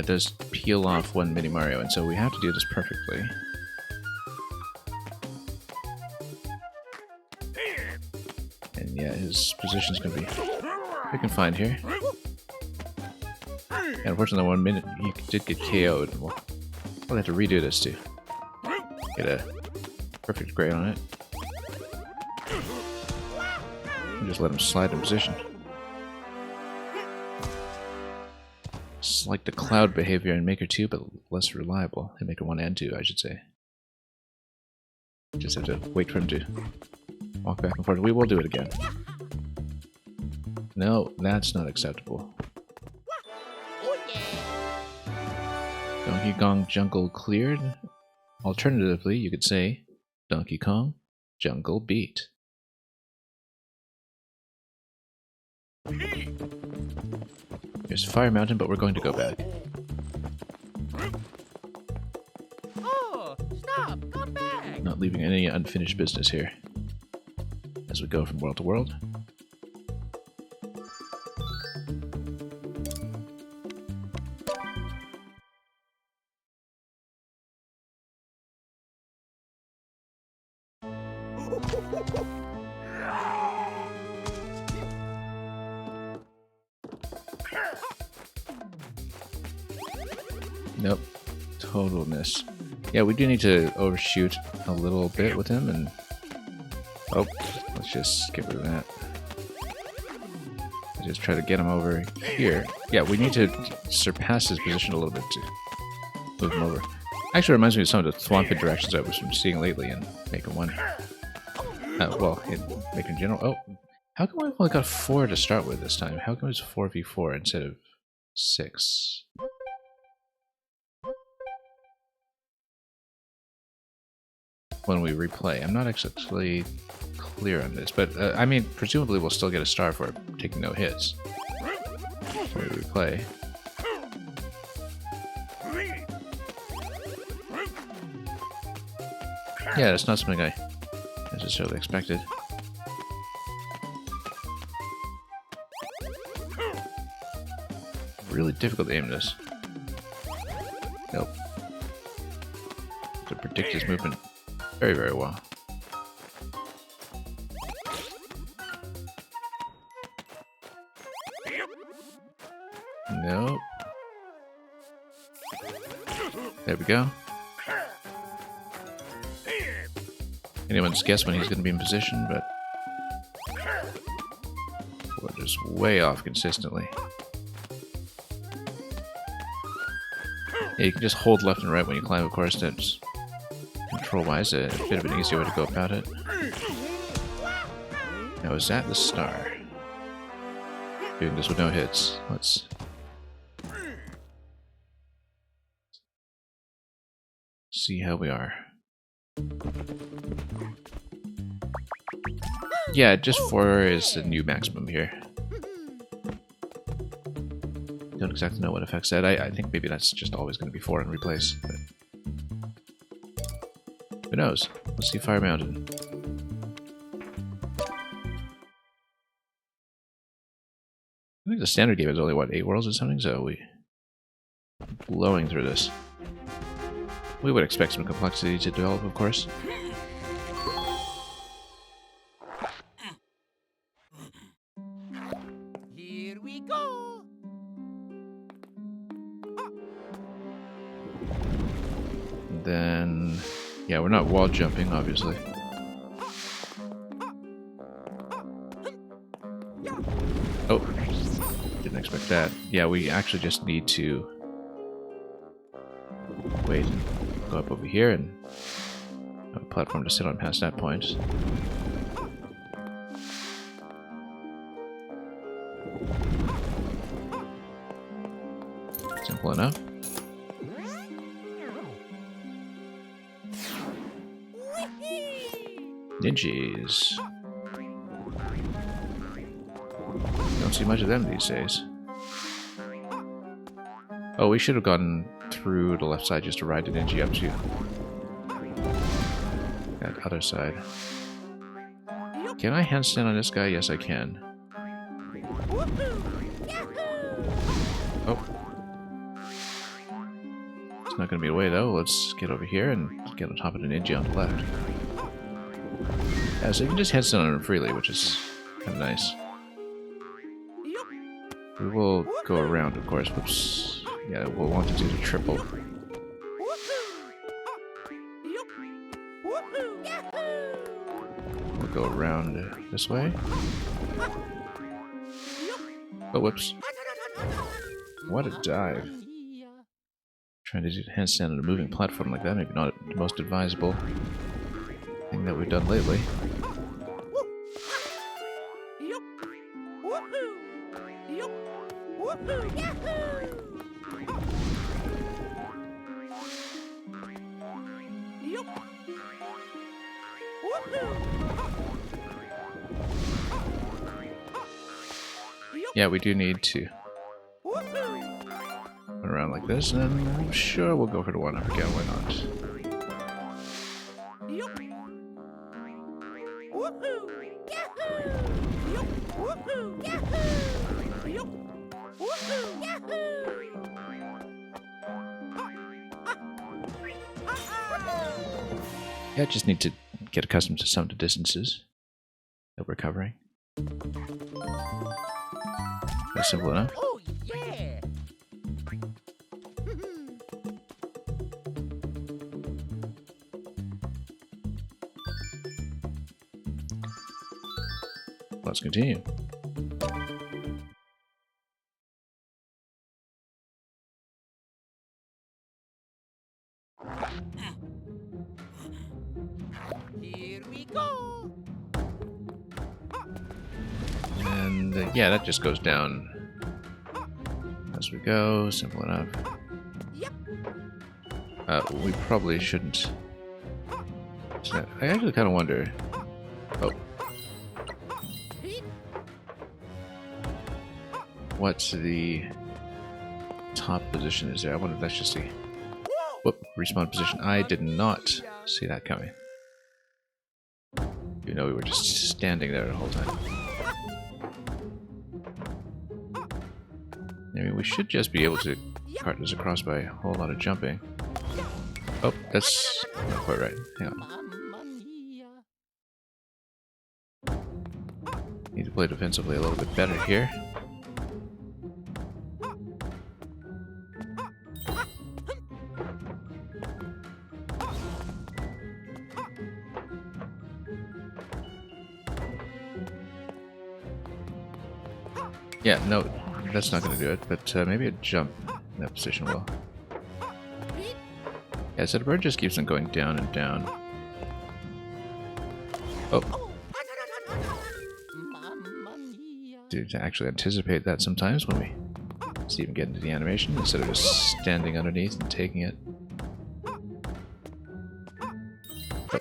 does peel off one Mini Mario, and so we have to do this perfectly. And yeah, his position's gonna be we can find here. And unfortunately, 1 minute he did get KO'd. And we'll have to redo this to get a perfect grade on it. And just let him slide in position. It's like the cloud behavior in Maker 2, but less reliable. In Maker 1 and 2, I should say. Just have to wait for him to walk back and forth. We will do it again. No, that's not acceptable. Donkey Kong Jungle cleared. Alternatively, you could say Donkey Kong Jungle beat. There's Fire Mountain, but we're going to go back. Oh, stop! Come back! Not leaving any unfinished business here. as we go from world to world. Nope. Total miss. Yeah, we do need to overshoot a little bit with him, and... Oh, let's just get rid of that. Just try to get him over here. Yeah, we need to surpass his position a little bit to move him over. Actually, reminds me of some of the Thwompid directions I was seeing lately in Maker 1. Well, in Maker in general. Oh, how come we've only got 4 to start with this time? How come it's 4v4 instead of 6? When we replay. I'm not actually clear on this, but I mean, presumably we'll still get a star for taking no hits when we replay. Yeah, that's not something I necessarily expected. Really difficult to aim this. Nope. To predict his movement very, very well. Nope. There we go. Anyone's guess when he's going to be in position, but we're just way off consistently. Yeah, you can just hold left and right when you climb, of course. That's control-wise a bit of an easier way to go about it. Now, is that the star? Doing this with no hits. Let's see how we are. Yeah, just 4 is the new maximum here. Don't exactly know what affects that. I think maybe that's just always going to be 4 in replace. But who knows? Let's see Fire Mountain. I think the standard game is only, what, 8 worlds or something? So we're blowing through this. We would expect some complexity to develop, of course. Here we go. And then, yeah, we're not wall jumping, obviously. Oh, didn't expect that. Yeah, we actually just need to wait and go up over here and have a platform to sit on past that point. Simple enough. Ninjas. Don't see much of them these days. Oh, we should have gone through the left side just to ride the Ninja up to that other side. Can I handstand on this guy? Yes, I can. Oh. It's not going to be a way, though. Let's get over here and get on top of the Ninja on the left. Yeah, so you can just handstand on him freely, which is kind of nice. We will go around, of course. Whoops. Yeah, we'll want to do the triple. We'll go around this way. Oh, whoops. What a dive. Trying to do a handstand on a moving platform like that, maybe not the most advisable thing that we've done lately. Yeah, we do need to run around like this, and then I'm sure we'll go for the one. I forget, why not? Yeah, I just need to get accustomed to some of the distances that we're covering. That's simple enough. Oh, yeah. Let's continue. Here we go. And yeah, that just goes down as we go. Simple enough. Yep. We probably shouldn't. So I actually kind of wonder. Oh, what the top position is there? I wonder if that's just the respawn position. I did not see that coming. You know, we were just standing there the whole time. I mean, we should just be able to cart this across by a whole lot of jumping. Oh, that's not quite right. Hang on. Mamma mia. Need to play defensively a little bit better here. Yeah, no, that's not going to do it, but maybe a jump in that position will. Yeah, so the bird just keeps on going down and down. Oh, Mamma mia. to actually anticipate that sometimes when we see him get into the animation instead of just standing underneath and taking it. Oh,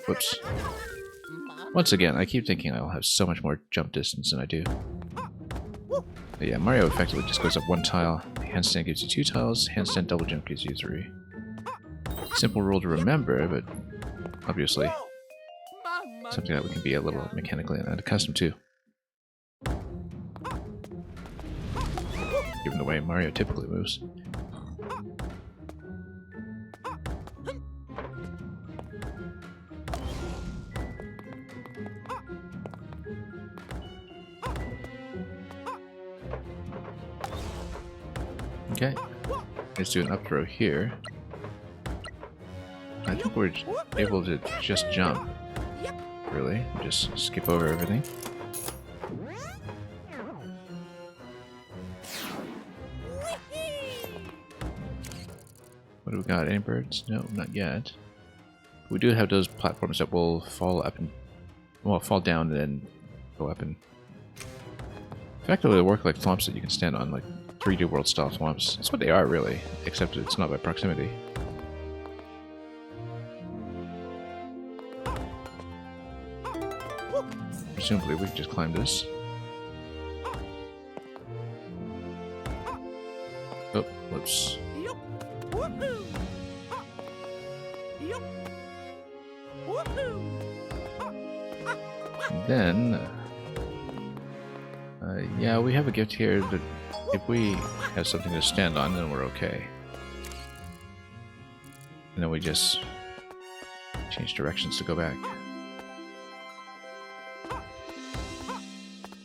whoops. Once again, I keep thinking I'll have so much more jump distance than I do. But yeah, Mario effectively just goes up one tile. Handstand gives you 2 tiles. Handstand double jump gives you 3. Simple rule to remember, but obviously something that we can be a little mechanically unaccustomed to. Given the way Mario typically moves. Okay, let's do an up throw here. I think we're able to just jump, really. Just skip over everything. What do we got? Any birds? No, not yet. We do have those platforms that will fall up and, well, fall down and then go up and effectively work like thwomps that you can stand on, like 3D World style thwomps. That's what they are, really, except it's not by proximity. Presumably we can just climb this. Oh, whoops. And then, yeah, we have a gift here that if we have something to stand on, then we're okay. And then we just change directions to go back.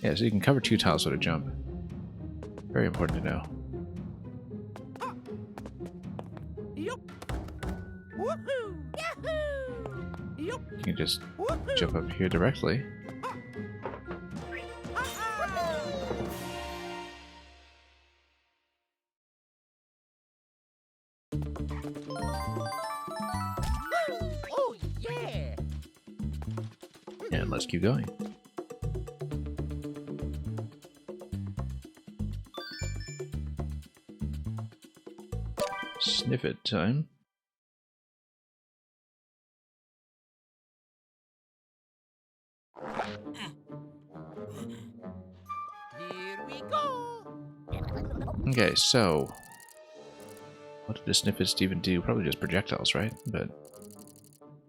Yeah, so you can cover 2 tiles with a jump. Very important to know. You can just jump up here directly. Oh, yeah. And let's keep going. Sniff it time. Here we go. Okay, so what did the sniffets even do? Probably just projectiles, right? But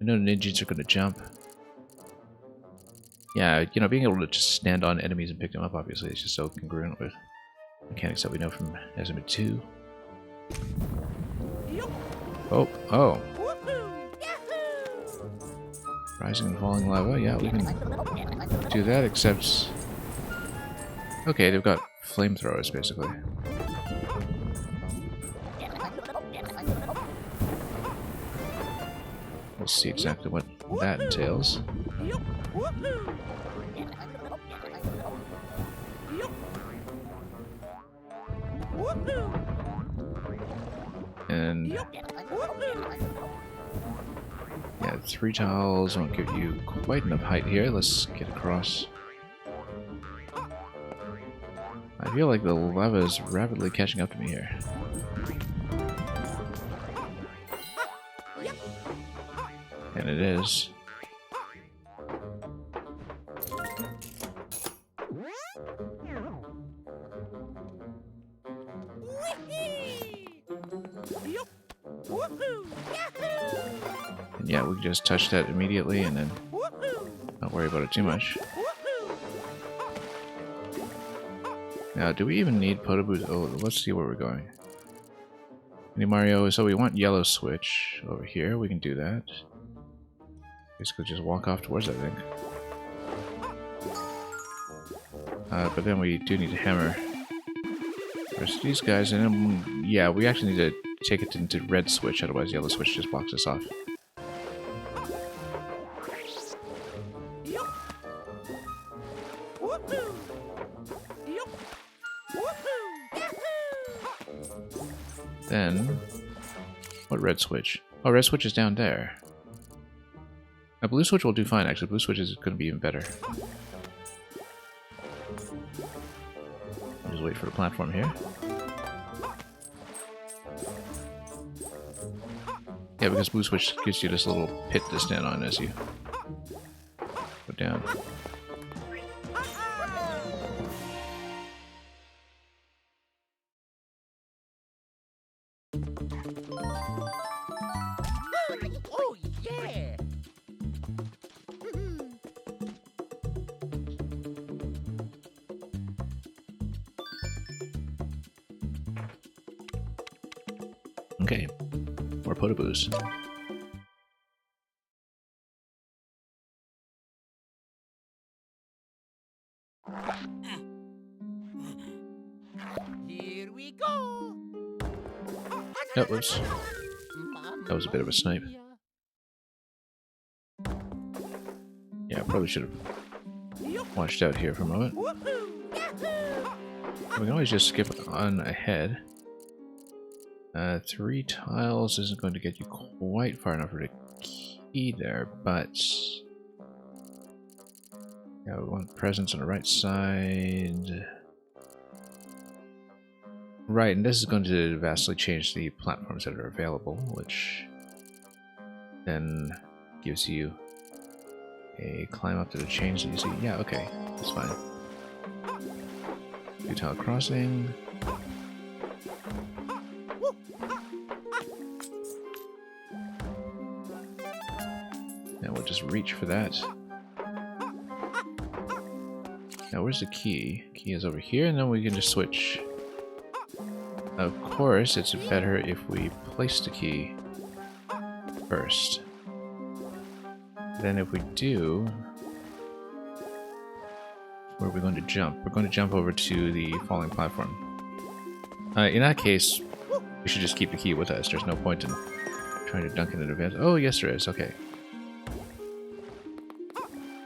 I know ninjas are going to jump. Yeah, you know, being able to just stand on enemies and pick them up, obviously, is just so congruent with mechanics that we know from Esmond 2. Oh, oh. Rising and falling lava. Yeah, we can do that, except... Okay, they've got flamethrowers, basically. We'll see exactly what that entails. And... yeah, 3 tiles won't give you quite enough height here. Let's get across. I feel like the lava is rapidly catching up to me here. And it is. And yeah, we can just touch that immediately and then not worry about it too much. Now, do we even need Podoboos? Oh, let's see where we're going. Mini Mario, so we want yellow switch over here. We can do that. Basically just walk off towards that thing. But then we do need to hammer the rest of these guys, and then, yeah, we actually need to take it into red switch, otherwise yellow switch just blocks us off. Then, what red switch? Oh, red switch is down there. Now, blue switch will do fine, actually. Blue switch is going to be even better. I'll just wait for the platform here. Yeah, because blue switch gives you this little pit to stand on as you go down. Oh, yeah. Okay, more Podoboos. Here we go. Oh, whoops. That was a bit of a snipe. Yeah, I probably should have watched out here for a moment. We can always just skip on ahead. 3 tiles isn't going to get you quite far enough for the key there, but... yeah, we want presents on the right side. Right, and this is going to vastly change the platforms that are available, which then gives you a climb up to the chains that you see. Yeah, okay, that's fine. 2 tile crossing. Now we'll just reach for that. Now where's the key? Key is over here, and then we can just switch. Of course, it's better if we place the key first. Then if we do, where are we going to jump? We're going to jump over to the falling platform. In that case, we should just keep the key with us. There's no point in trying to dunk it in advance. Oh, yes there is. Okay.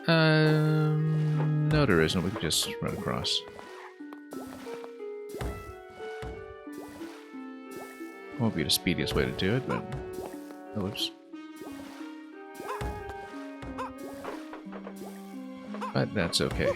No there isn't. We can just run across. Won't be the speediest way to do it, but... oh, whoops. But that's okay.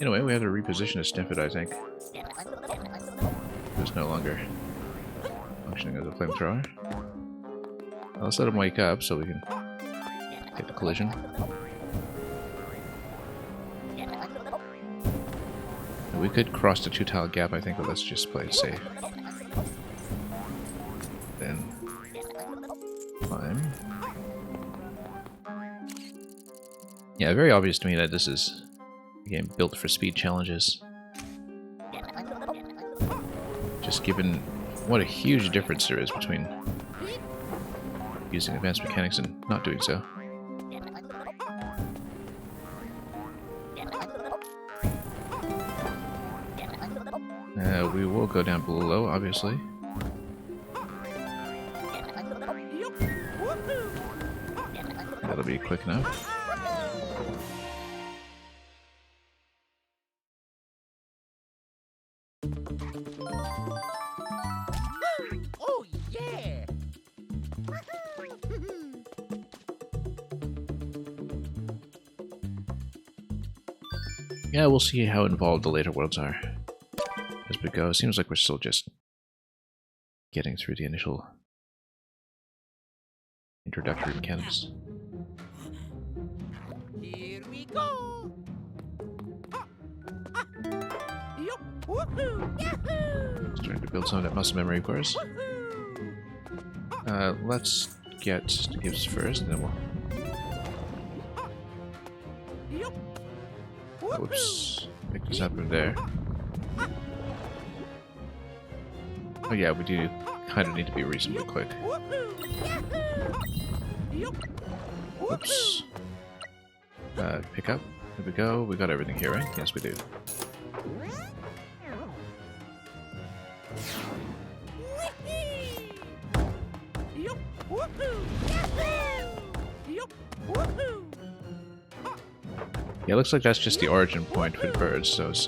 Anyway, we have to reposition a Sniffit, I think. It's no longer functioning as a flamethrower. Let's let him wake up so we can get the collision. And we could cross the 2-tile gap, I think, but let's just play it safe. Then climb. Yeah, very obvious to me that this is a game built for speed challenges. Just given what a huge difference there is between using advanced mechanics and not doing so. We will go down below, obviously. That'll be quick enough. Oh, yeah. Yeah, we'll see how involved the later worlds are as we go. It seems like we're still just getting through the initial introductory mechanics. Here we go. Yup. Woohoo. Yahoo. Starting to build some of that muscle memory, of course. Let's get the gifts first, and then we'll... Yup. Whoops. Pick this up from there. Oh yeah, we do kind of need to be reasonably quick. Whoops. Pick up. Here we go. We got everything here, right? Yes, we do. Yeah, it looks like that's just the origin point for the birds, those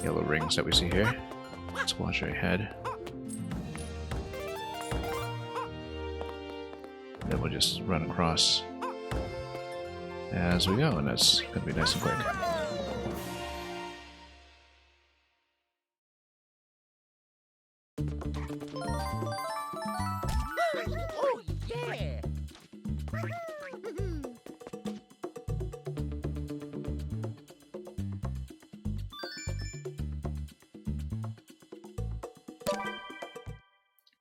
yellow rings that we see here. Let's watch our head. Then we'll just run across as we go, and that's going to be nice and quick. Oh, yeah.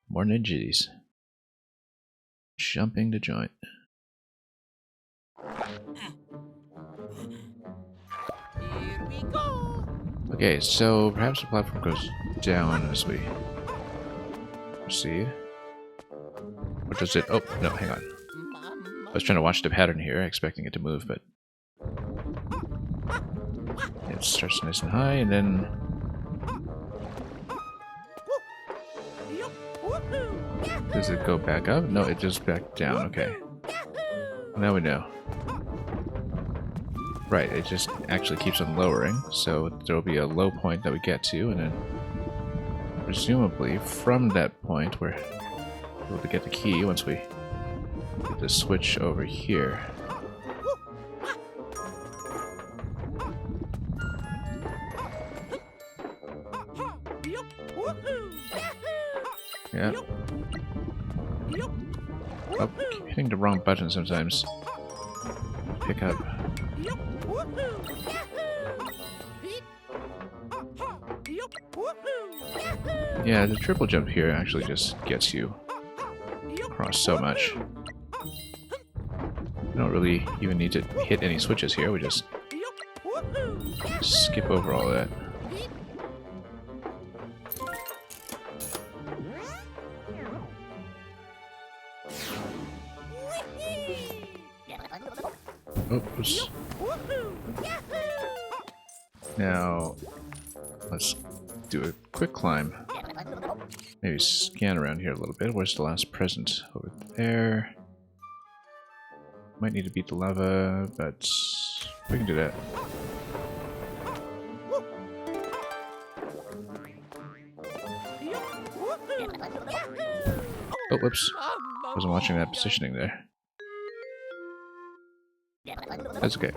More ninjas. Jumping the joint. Here we go. Okay, so perhaps the platform goes down as we proceed. Or does it? Oh, no, hang on. I was trying to watch the pattern here, expecting it to move, but it starts nice and high, and then does it go back up? No, it just back down. Okay, now we know. Right, it just actually keeps on lowering, so there will be a low point that we get to, and then presumably from that point we're able to get the key once we get the switch over here. Yeah. Oh, keep hitting the wrong button sometimes. Pick up. Yeah, the triple jump here actually just gets you across so much. We don't really even need to hit any switches here, we just skip over all that. Oops. Now, let's do a quick climb. Maybe scan around here a little bit. Where's the last present? Over there. Might need to beat the lava, but we can do that. Oh, whoops. Wasn't watching that positioning there. That's okay.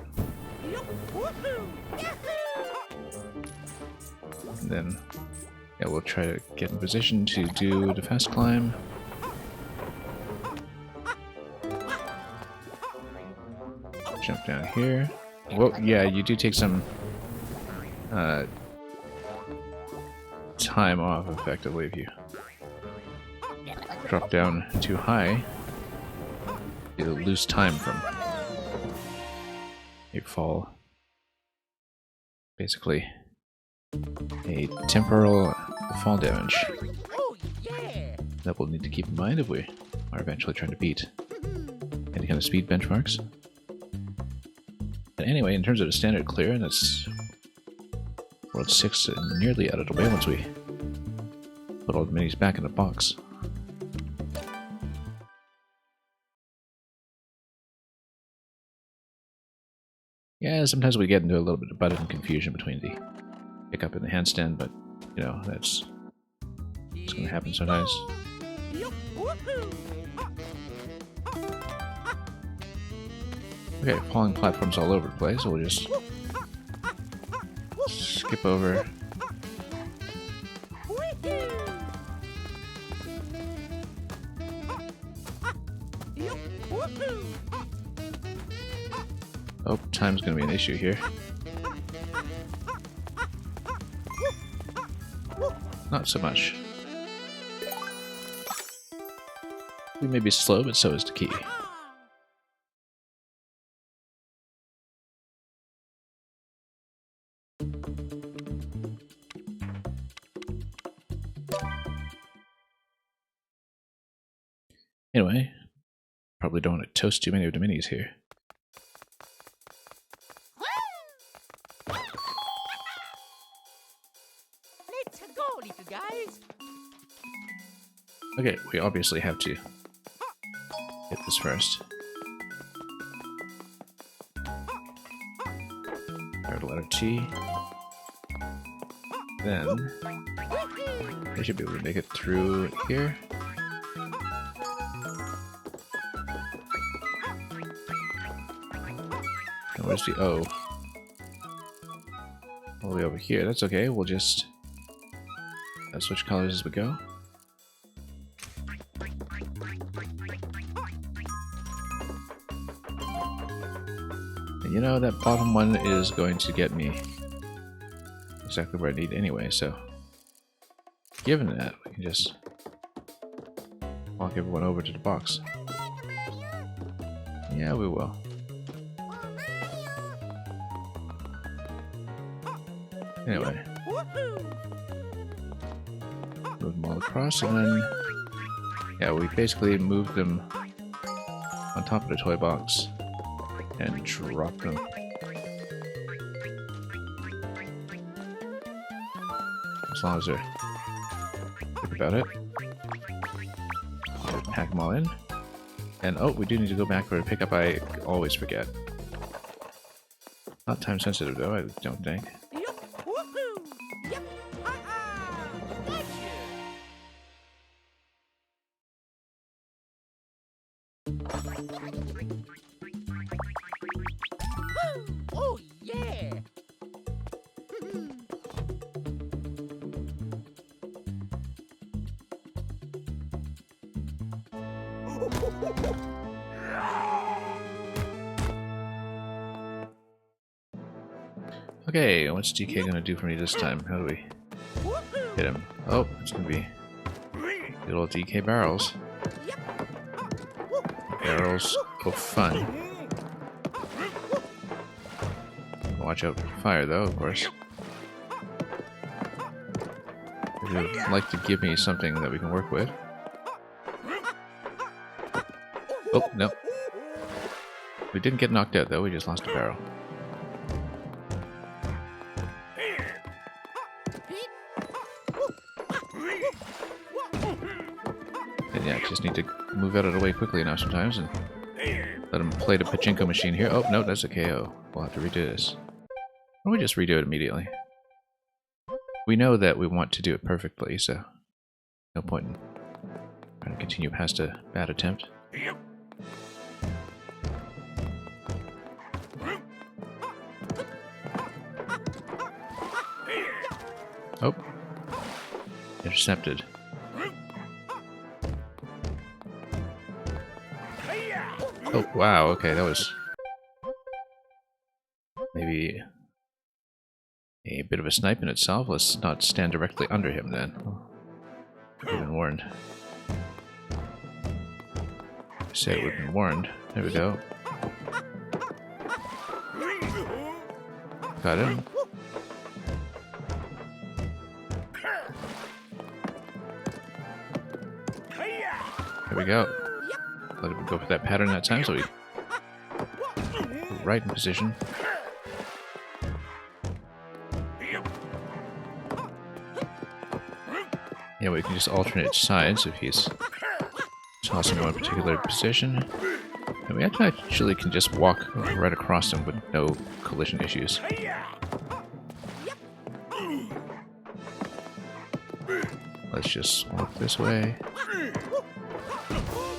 And then, yeah, we'll try to get in position to do the fast climb. Jump down here. Well, yeah, you do take some time off, effectively, if you drop down too high. to lose time from a fall. Basically, a temporal fall damage Oh, yeah. that we'll need to keep in mind if we are eventually trying to beat any kind of speed benchmarks. But anyway, in terms of the standard clear, that's World 6 nearly out of the way once we put all the minis back in the box. Yeah, sometimes we get into a little bit of button confusion between the pickup and the handstand, but, you know, that's going to happen sometimes. Yup, woohoo. Okay, falling platforms all over the place, so we'll just skip over. Yup, woohoo. Oh, time's going to be an issue here. Not so much. We may be slow, but so is the key. Anyway, probably don't want to toast too many of the minis here. Let's go, little guys. Okay, we obviously have to hit this first. Start the letter T. Then I should be able to make it through here. And where's the O? All the way over here. That's okay. We'll just switch colors as we go. And you know, that bottom one is going to get me exactly where I need anyway, so given that, we can just walk everyone over to the box. Yeah, we will. Anyway, move them all across, and then, yeah, we basically moved them on top of the toy box and dropped them. As long as they're quick about it. Pack them all in. And oh, we do need to go back for a pickup. I always forget. Not time sensitive though, I don't think. Yup, woohoo. Yup, gotcha. Oh, yeah. Okay, what's DK gonna do for me this time? How do we hit him? Oh, it's gonna be good old DK barrels. Barrels of fun. Watch out for fire though, of course. If you'd like to give me something that we can work with. Oh, no. We didn't get knocked out though, we just lost a barrel. And yeah, just need to move out of the way quickly enough sometimes and let him play the pachinko machine here. Oh, no, that's a KO. We'll have to redo this. Or we just redo it immediately. We know that we want to do it perfectly, so no point in trying to continue past a bad attempt. Oh. Intercepted. Oh, wow, okay, that was maybe a bit of a snipe in itself. Let's not stand directly under him then. I've been warned. Say we've been warned. There we go. Got him. There we go. Let him go for that pattern that time, so we right in position. Yeah, we can just alternate sides if he's tossing one particular position. And we actually can just walk right across him with no collision issues. Let's just walk this way.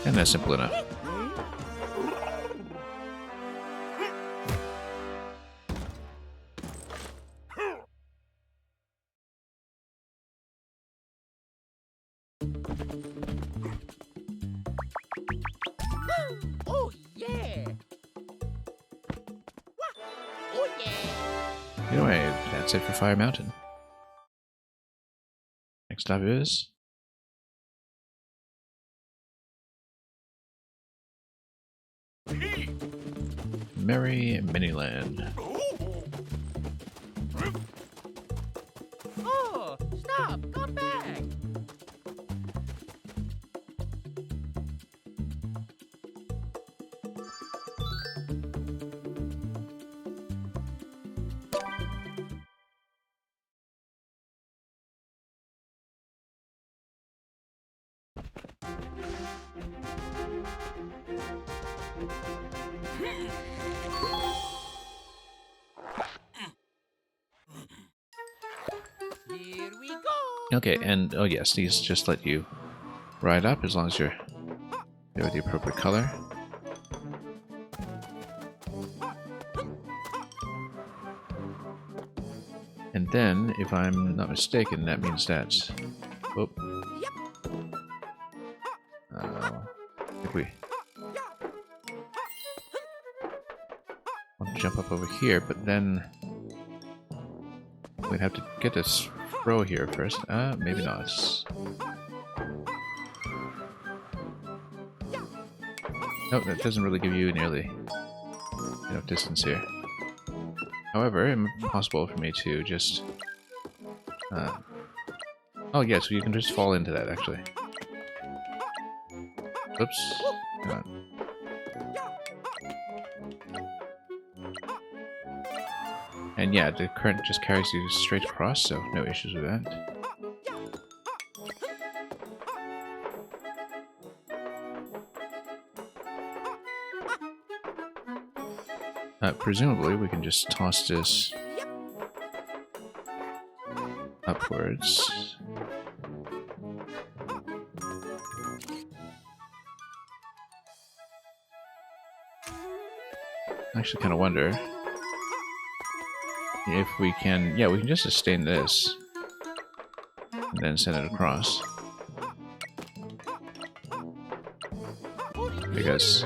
And that's simple enough. Oh yeah. Oh yeah. Anyway, that's it for Fire Mountain. Next up is Merry Miniland. Oh, stop! Come back! Here we go! Okay, and oh yes, these just let you ride up as long as you're there with the appropriate color. And then, if I'm not mistaken, that means that... Oh. If we want to jump up over here, but then we'd have to get this row here first. Maybe not. No, that doesn't really give you nearly enough distance here. However, it's possible for me to just... Oh yeah, so you can just fall into that, actually. Oops. Come on. And yeah, the current just carries you straight across, so no issues with that. Presumably, we can just toss this upwards. I actually kind of wonder if we can... Yeah, we can just sustain this and then send it across. Because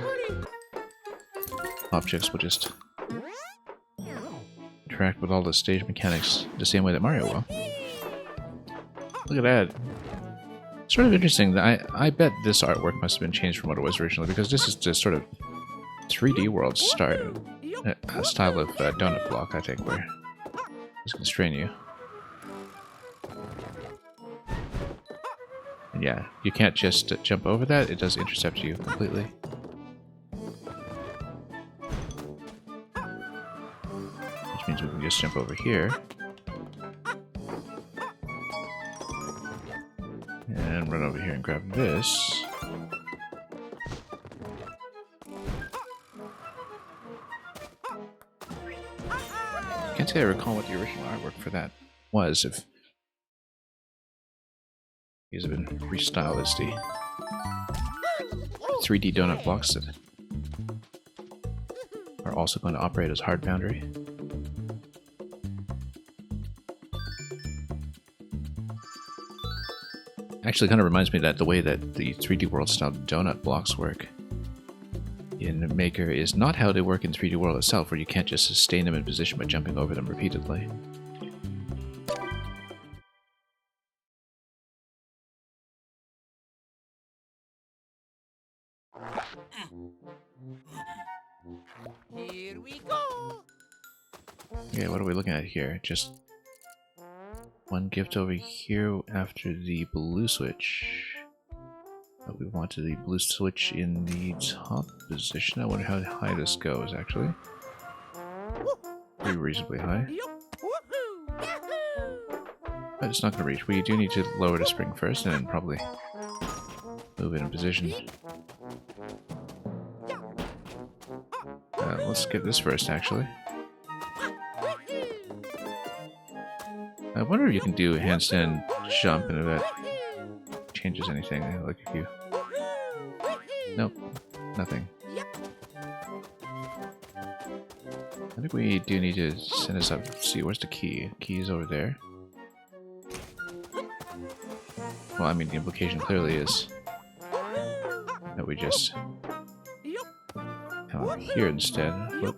objects will just interact with all the stage mechanics the same way that Mario will. Look at that. Sort of interesting. I bet this artwork must have been changed from what it was originally, because this is just sort of 3D world style of donut block, I think, where this can strain you. And yeah, you can't just jump over that, it does intercept you completely. Which means we can just jump over here. And run over here and grab this. I can't say I recall what the original artwork for that was, if these have been restyled as the 3D donut blocks that are also going to operate as hard boundary. Actually, kind of reminds me that the way that the 3D World style donut blocks work in Maker is not how they work in 3D World itself, where you can't just sustain them in position by jumping over them repeatedly. Here we go. Okay, what are we looking at here? Just one gift over here after the blue switch. But we wanted the blue switch in the top position. I wonder how high this goes, actually. Pretty reasonably high. Woohoo! Yahoo! But it's not going to reach. We do need to lower the spring first and then probably move it in position. Let's get this first, actually. I wonder if you can do a handstand jump and if that changes anything. Like if you... Nope, nothing. I think we do need to send this up. See, where's the key? Key's over there. Well, I mean, the implication clearly is that we just come up here instead. Whoop.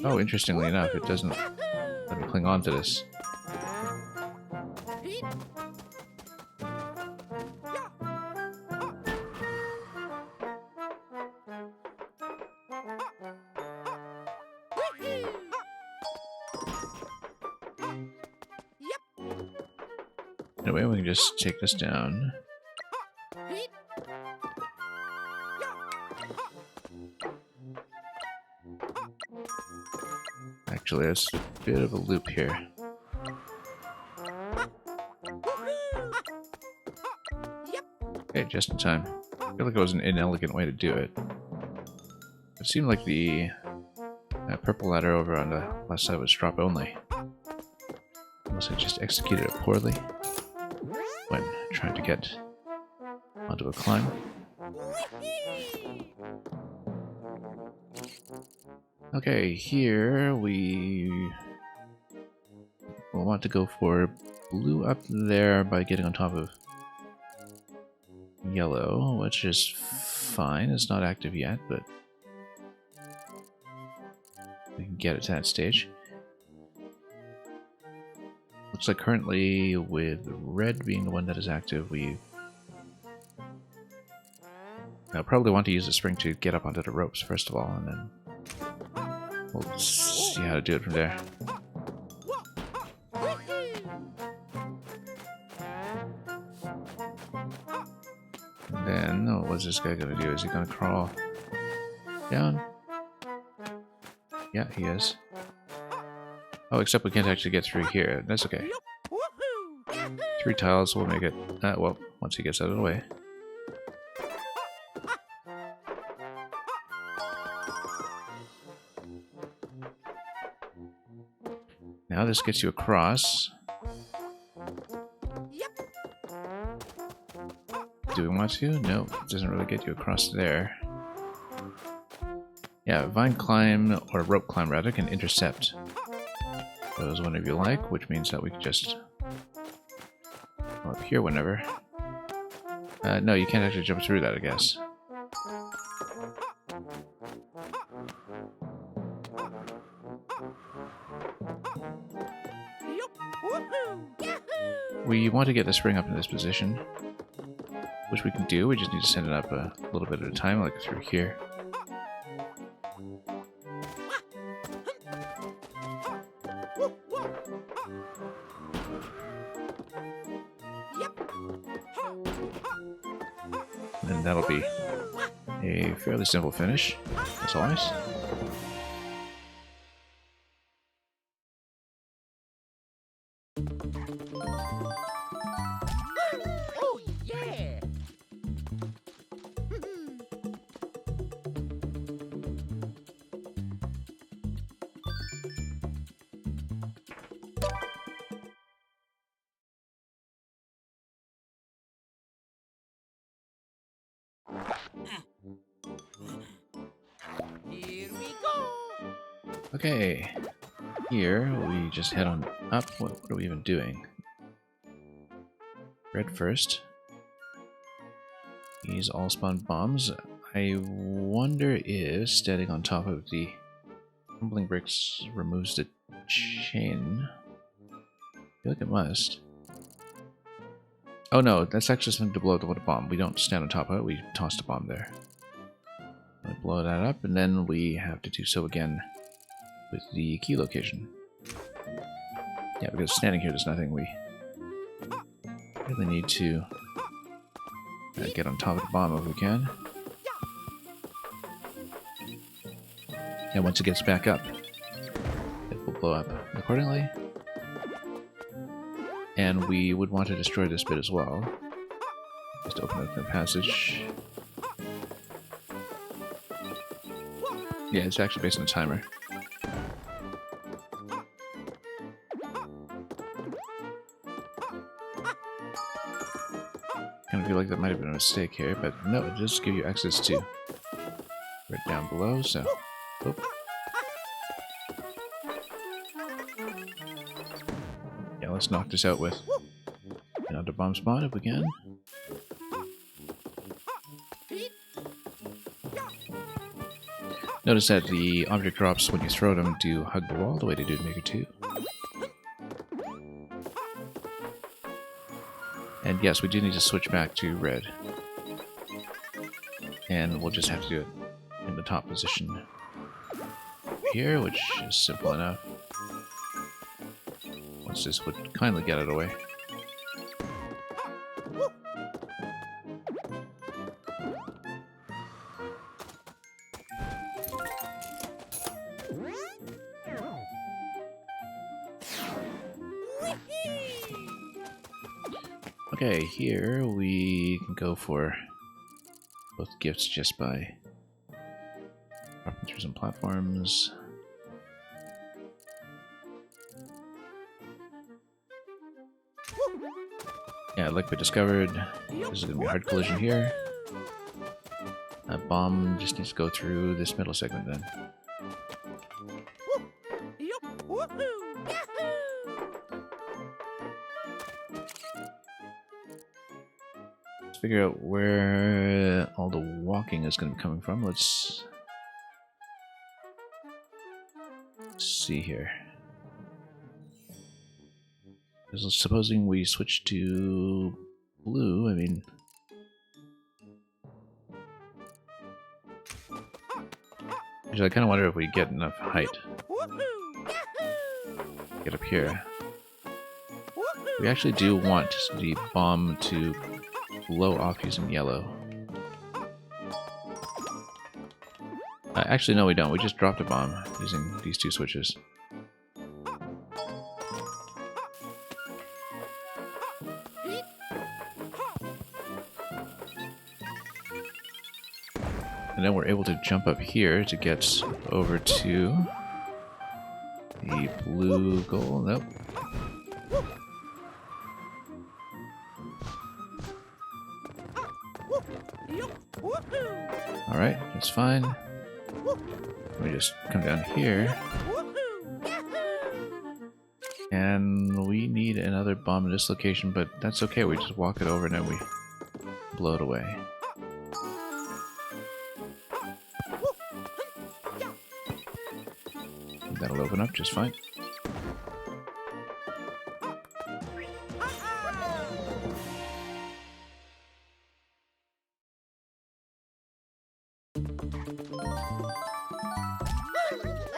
Oh, interestingly enough, it doesn't let me cling on to this. Anyway, we can just take this down. Actually, that's a bit of a loop here. Okay, just in time. I feel like it was an inelegant way to do it. It seemed like the purple ladder over on the left side was drop only. Unless I just executed it poorly when trying to get onto a climb. Okay, here we will want to go for blue up there by getting on top of yellow, which is fine. It's not active yet, but we can get it to that stage. Looks like currently, with red being the one that is active, we probably want to use the spring to get up onto the ropes first of all, and then we'll see how to do it from there. And then, oh, what's this guy gonna do? Is he gonna crawl down? Yeah, he is. Oh, except we can't actually get through here. That's okay. 3 tiles will make it... well, once he gets out of the way. Now this gets you across. Do we want to? No, it doesn't really get you across there. Yeah, vine climb, or rope climb rather, can intercept those whenever you like, which means that we can just go up here whenever. No, you can't actually jump through that, I guess. We want to get the spring up in this position, which we can do. We just need to send it up a little bit at a time, like through here. And that'll be a fairly simple finish, as always. Oh, yeah! Here we go! Okay, here we just head on up. What are we even doing? Red first. These all spawn bombs. I wonder if standing on top of the crumbling bricks removes the chain. I feel like it must. Oh no, that's actually something to blow up with a bomb. We don't stand on top of it, we toss the bomb there. We blow that up, and then we have to do so again with the key location. Yeah, because standing here does nothing. We really need to get on top of the bomb if we can. And once it gets back up, it will blow up accordingly. And we would want to destroy this bit as well. Just open up the passage. Yeah, it's actually based on a timer. Kind of feel like that might have been a mistake here, but no, it does give you access to right down below, so... Oop. Yeah, let's knock this out with another bomb spawn if we can. Notice that the object drops when you throw them to hug the wall, the way they do in Maker 2. And yes, we do need to switch back to red. And we'll just have to do it in the top position here, which is simple enough. Once this would kindly get out of the way. Okay, here we can go for both gifts just by dropping through some platforms. Yeah, like we discovered, this is going to be a hard collision here. That bomb just needs to go through this middle segment then. Figure out where all the walking is going to be coming from. Let's see here. Supposing we switch to blue, I mean... Actually, I kind of wonder if we get enough height. Get up here. We actually do want the bomb to blow off using yellow. Actually, no, we don't. We just dropped a bomb using these two switches. And then we're able to jump up here to get over to the blue goal. Nope. Alright, that's fine. We just come down here. And we need another bomb in this location, but that's okay. We just walk it over and then we blow it away. That'll open up just fine.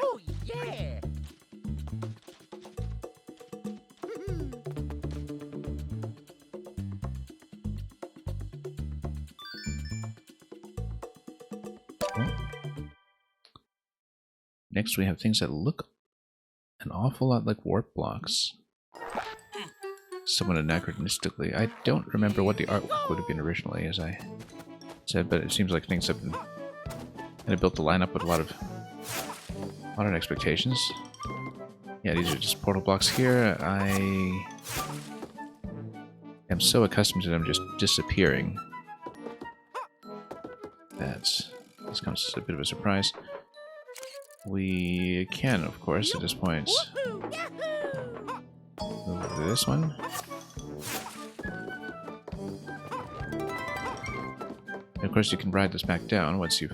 Oh, yeah! Next we have things that look an awful lot like warp blocks. Somewhat anachronistically. I don't remember what the artwork would have been originally, as I said, but it seems like things have been kind of built to line up with a lot of modern expectations. Yeah, these are just portal blocks here. I am so accustomed to them just disappearing that this comes as a bit of a surprise. We can, of course, at this point, move over to this one. And of course, you can ride this back down once you've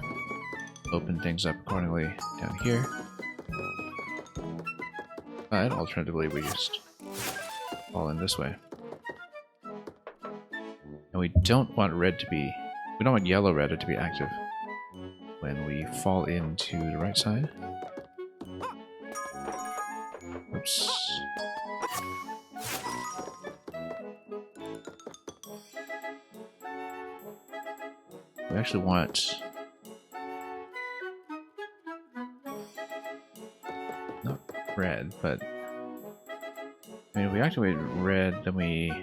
opened things up accordingly down here. But alternatively, we just fall in this way. And we don't want red to be... We don't want yellow rather to be active when we fall into the right side. Oops. We actually want... not red, but... I mean, if we activate red, then we...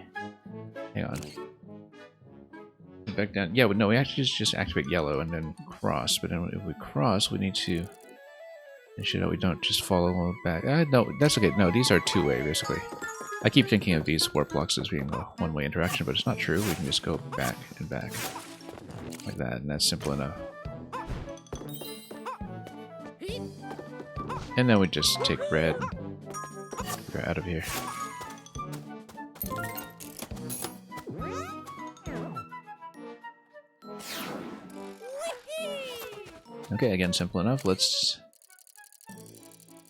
Hang on. Back down. Yeah, no, we actually just activate yellow and then cross. But then if we cross, we need to ensure that we don't just follow back. No, that's okay. No, these are two-way, basically. I keep thinking of these warp blocks as being a one-way interaction, but it's not true. We can just go back and back. Like that, and that's simple enough. And then we just take red and we're out of here. Okay, again, simple enough. Let's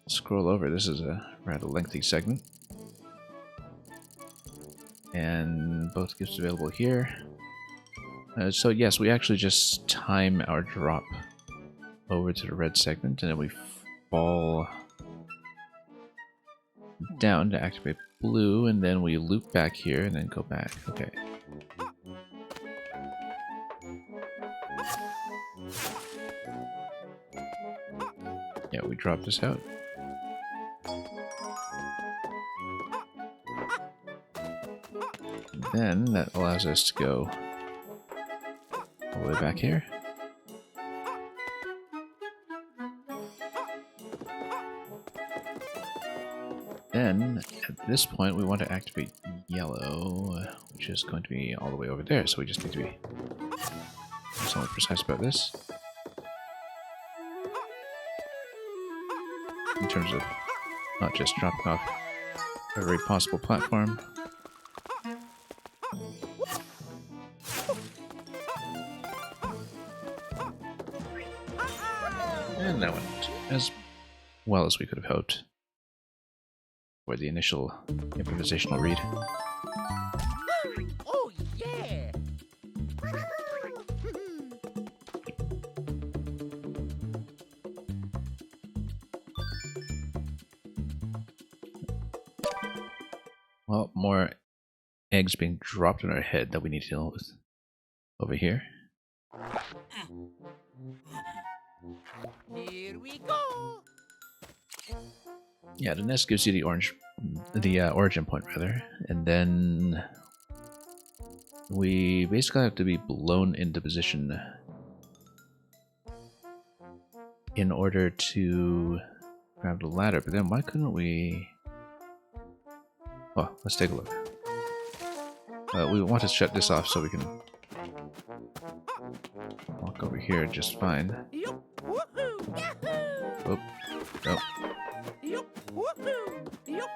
scroll over. This is a rather lengthy segment. And both gifts available here. So yes, we actually just time our drop over to the red segment, and then we fall down to activate blue, and then we loop back here and then go back. Okay. Yeah, we drop this out. And then that allows us to go all the way back here. Then, at this point, we want to activate yellow, which is going to be all the way over there, so we just need to be somewhat precise about this. In terms of not just dropping off every possible platform. And that went as well as we could have hoped for the initial improvisational read. Oh, yeah! Well, more eggs being dropped on our head that we need to deal with over here. Here we go! Yeah, the nest gives you the origin point rather, and then we basically have to be blown into position in order to grab the ladder. But then why couldn't we? Well, let's take a look. We want to shut this off so we can walk over here just fine. Yup! Woohoo! Yahoo! Oh, nope. Yup! Woohoo! Yup!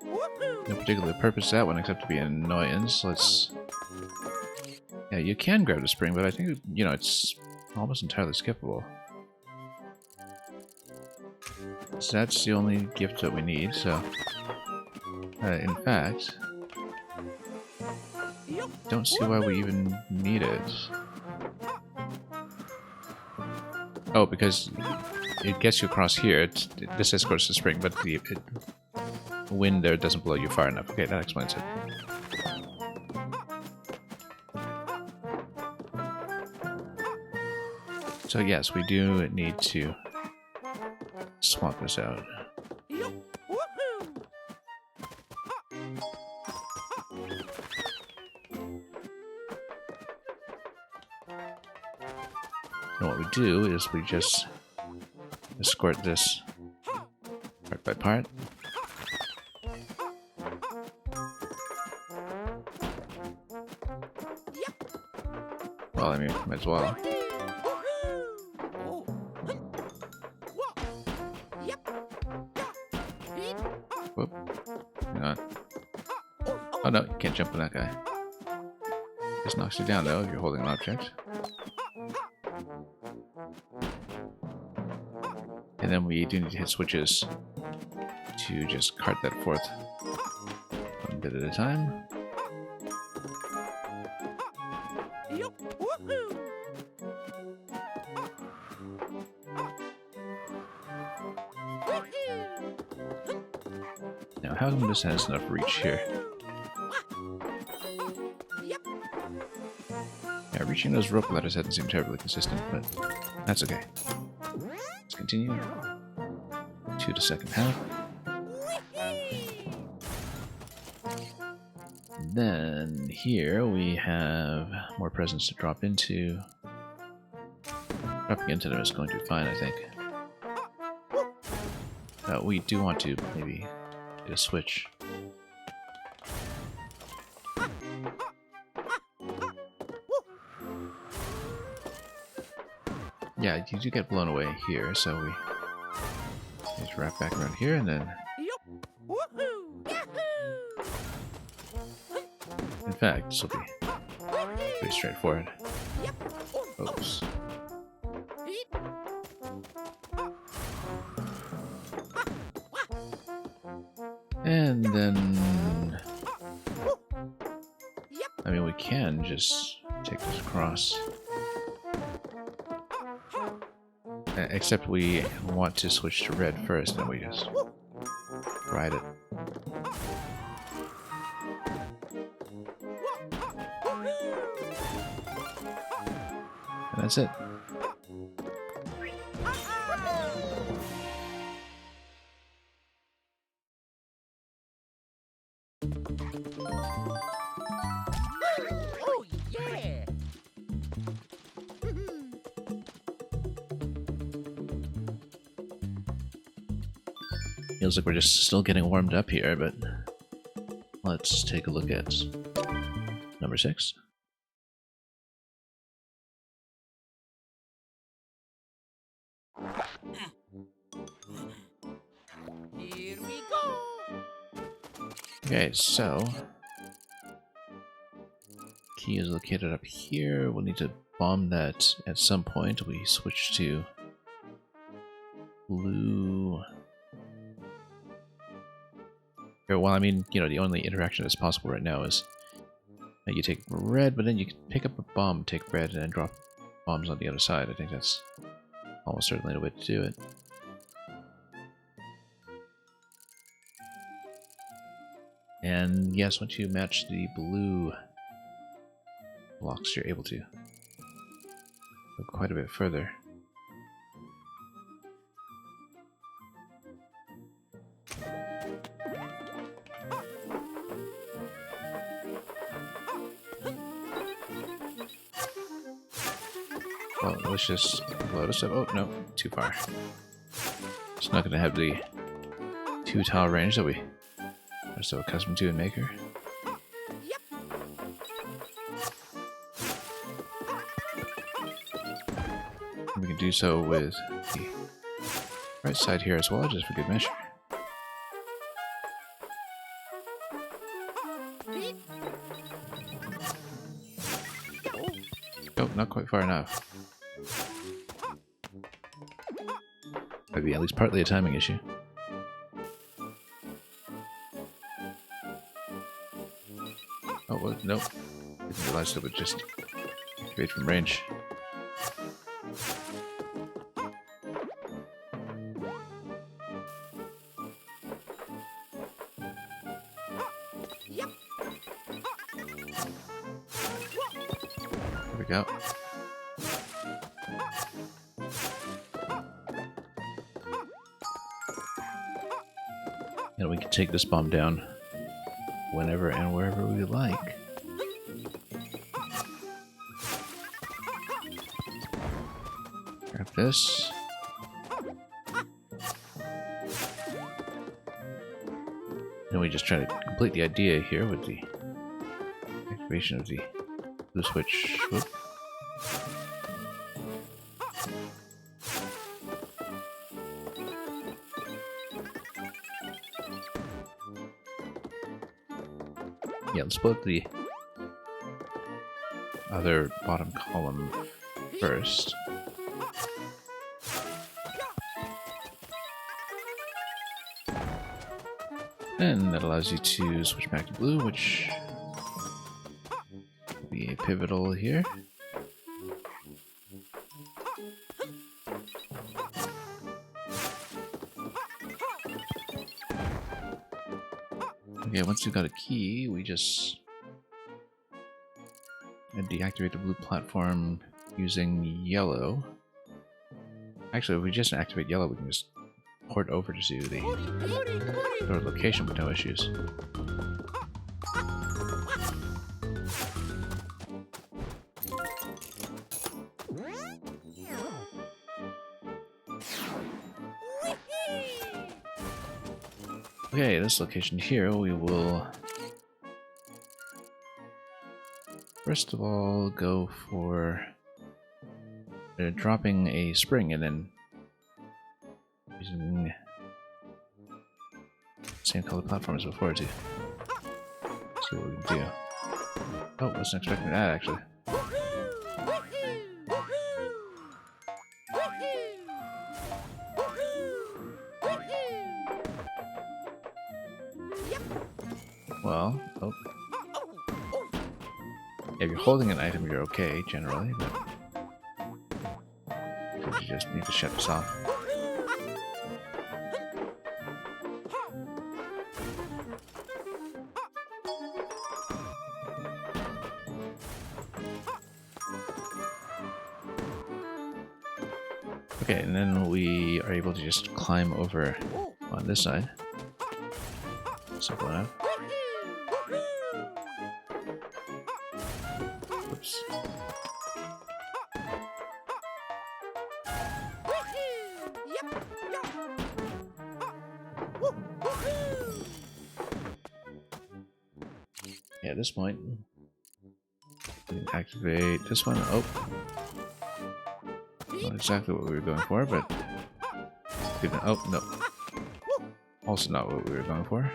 Woohoo! No particular purpose to that one except to be an annoyance. Let's... Yeah, you can grab the spring, but I think, you know, it's almost entirely skippable. So that's the only gift that we need, so... in fact... don't see why we even need it. Oh, because it gets you across here. This escorts the spring, but the wind there doesn't blow you far enough. Okay, that explains it. So yes, we do need to swap this out. And what we do is we just escort this part by part. Well, I mean, might as well. Whoop. Hang on. Oh no, you can't jump on that guy. Just knocks you down though if you're holding an object. And then we do need to hit switches to just cart that forth one bit at a time. how come this has enough reach here? Yep. Yeah, reaching those rope ladders hasn't seemed terribly consistent, but that's okay. Let's continue to the second half. Then here we have more presents to drop into. Dropping into them is going to be fine, I think. We do want to maybe get a switch. Yeah, you do get blown away here, so we just wrap back around here and then... Yup. Woohoo! Yahoo! In fact, this will be pretty straightforward. Yep. Oops. And then... I mean, we can just take this across. Except we want to switch to red first, and we just ride it. And that's it. Oh yeah. Feels like we're just still getting warmed up here, but let's take a look at number 6. Here we go. Okay, so key is located up here. We'll need to bomb that at some point. We switch to blue. Well, I mean, you know, the only interaction that's possible right now is that you take red, but then you can pick up a bomb, take red, and then drop bombs on the other side. I think that's almost certainly the way to do it. And yes, once you match the blue blocks, you're able to go quite a bit further. Well, let's just load us up. Oh, no, too far. It's not going to have the 2-tile range that we are so accustomed to in Maker. We can do so with the right side here as well, just for good measure. Oh, not quite far enough. Maybe at least partly a timing issue. Oh, well, nope. Didn't realize it would just activate from range. There we go. And we can take this bomb down whenever and wherever we like. Grab this. And we just try to complete the idea here with the activation of the blue switch. Whoop. Yeah, let's split the other bottom column first. And that allows you to switch back to blue, which will be a pivotal here. Okay, once we got a key, we just deactivate the blue platform using yellow. Actually, if we just activate yellow, we can just port over to the door location with no issues. Okay, this location here, we will first of all go for dropping a spring and then using same color platform as before to see what we can do. Oh, wasn't expecting that actually. Well, oh. If you're holding an item, you're okay generally, but you just need to shut this off. Okay, and then we are able to just climb over on this side. Simple enough. Oops. Yeah, at this point, we can activate this one. Oh. Not exactly what we were going for, but oh no, also not what we were going for.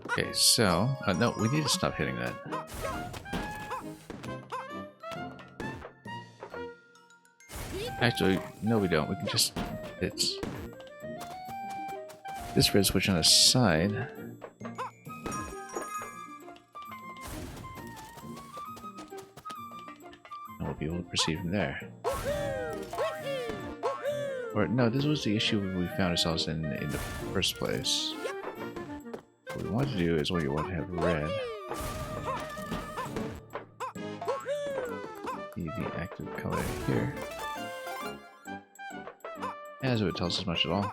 Okay, so no, we need to stop hitting that. Actually, no we don't. We can just... it's... this red switch on the side. And we'll be able to proceed from there. Or, no, this was the issue we found ourselves in the first place. What we want to do is we want to have red. The active color here. As if it tells us much at all.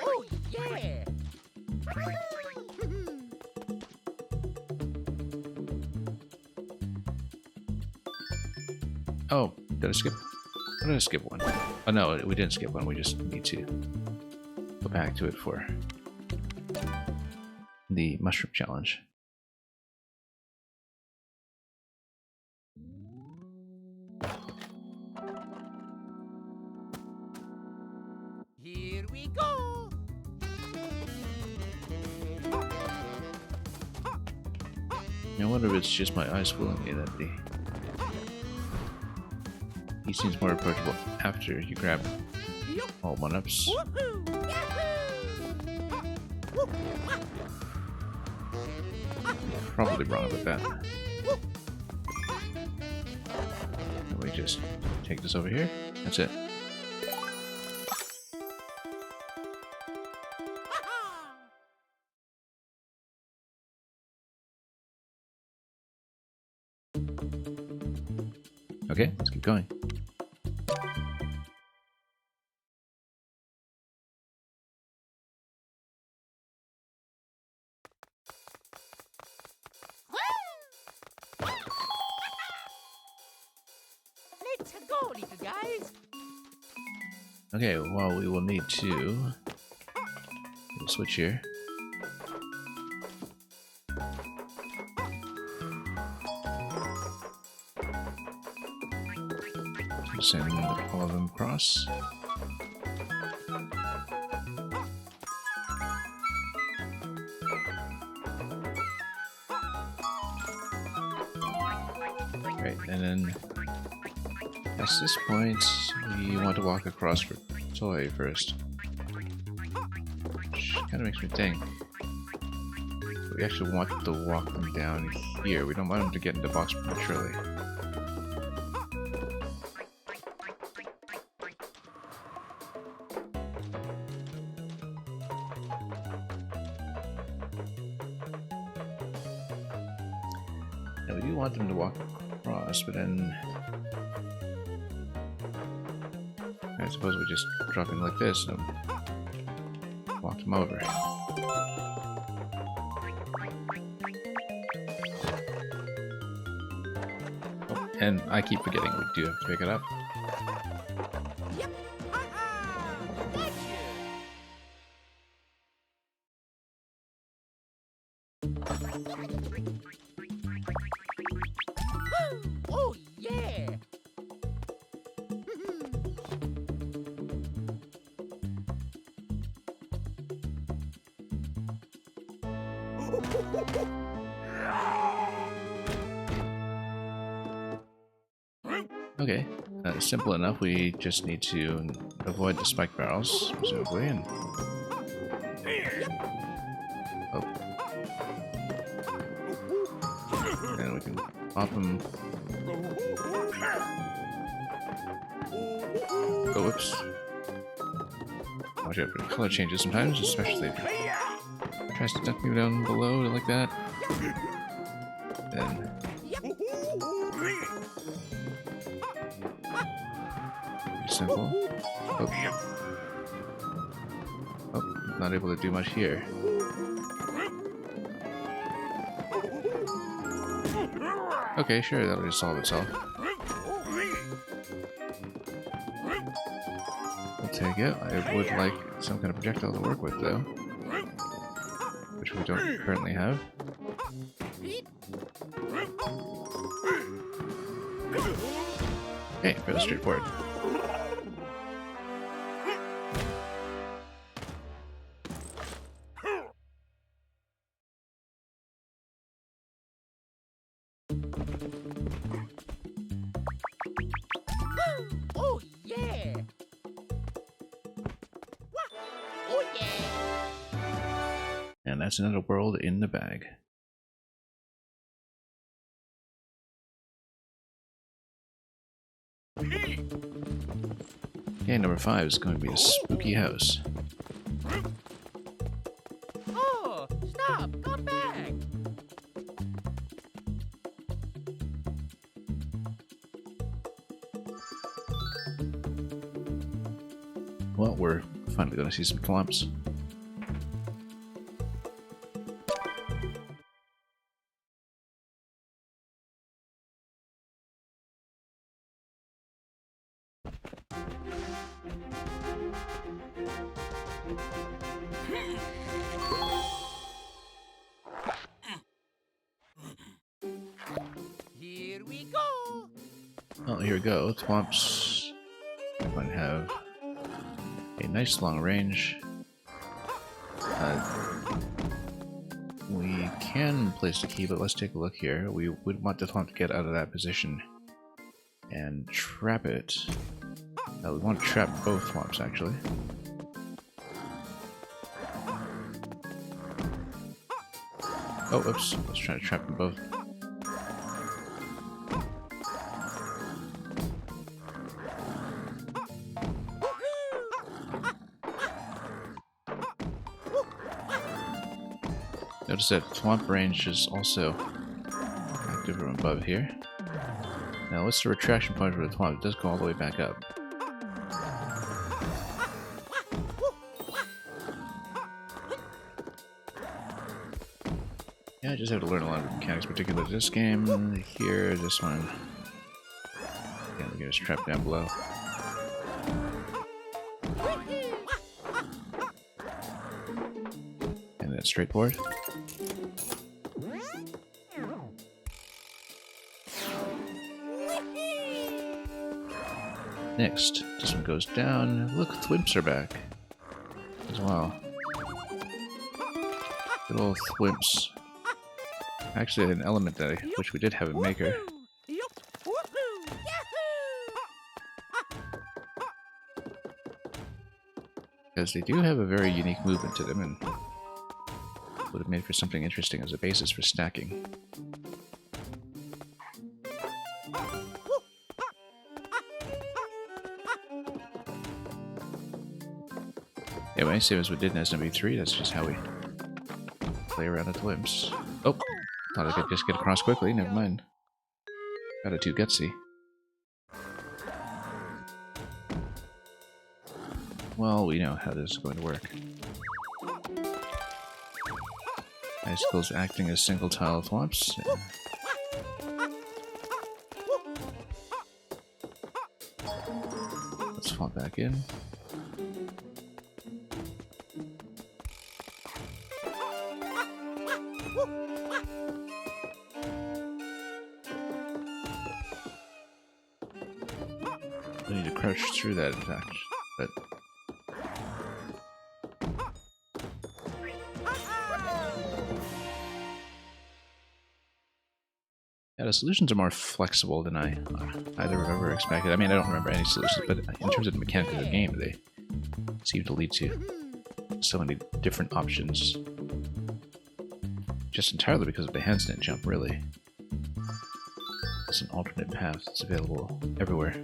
Oh, yeah! Oh, did I skip? Or did I skip one? Oh no, we didn't skip one. We just need to go back to it for the mushroom challenge. Here we go! I wonder if it's just my eyes fooling me that he seems more approachable after you grab all 1-ups. Woohoo! Yahoo! Probably wrong about that. And we just take this over here. That's it. Okay, let's keep going. Let's go, little guys! Okay, well, we will need to switch here. Send all of them across. Right, and then Past this point, we want to walk across for Toy first. Which kind of makes me think. We actually want to walk them down here. We don't want them to get into the box prematurely. Now we do want them to walk across, but then I suppose we just drop in like this and walk them over. Oh, and I keep forgetting we do have to pick it up. Yep. Gotcha. Oh yeah. Okay, simple enough. We just need to avoid the spike barrels, presumably, and oh, and we can pop them. Oh, whoops! Watch out for the color changes sometimes, especially if it tries to duck me down below like that. Then. Simple. Oh. Oh, not able to do much here. Okay, sure, that'll just solve itself. I'll take it. I would like some kind of projectile to work with, though. Which we don't currently have. Okay, fairly straightforward. Oh yeah. Oh yeah. And that's another world in the bag. Okay, number 5 is going to be a spooky house. Oh, stop! Come back! Well, we're finally going to see some clumps. Here we go! Well, here we go. Thwomps going to have a nice long range. We can place the key, but let's take a look here. We would want the Thwomp to get out of that position and trap it. We want to trap both Thwomps, actually. Oh, oops. Let's try to trap them both. Notice that Thwomp range is also active from above here. Now what's the retraction point for the Thwomp? It does go all the way back up. Yeah, I just have to learn a lot of mechanics, particularly this game. Here, this one. Yeah, we get us trapped down below. And that's straightforward. Next, this one goes down. Look, Thwimps are back as well. Good old Thwimps. Actually, an element that which we did have in Maker. because they do have a very unique movement to them and would have made for something interesting as a basis for stacking. Anyway, same as we did in SMB3, that's just how we play around at the limbs. Oh, thought I could just get across quickly, never mind. Got it too gutsy. Well, we know how this is going to work. Icicles acting as single tile thwomps. Let's fall back in. I need to crouch through that, in fact, but yeah, the solutions are more flexible than I either have ever expected. I mean, I don't remember any solutions, but in terms of the mechanics of the game, they seem to lead to so many different options. Just entirely because of the handstand jump, really. It's an alternate path that's available everywhere.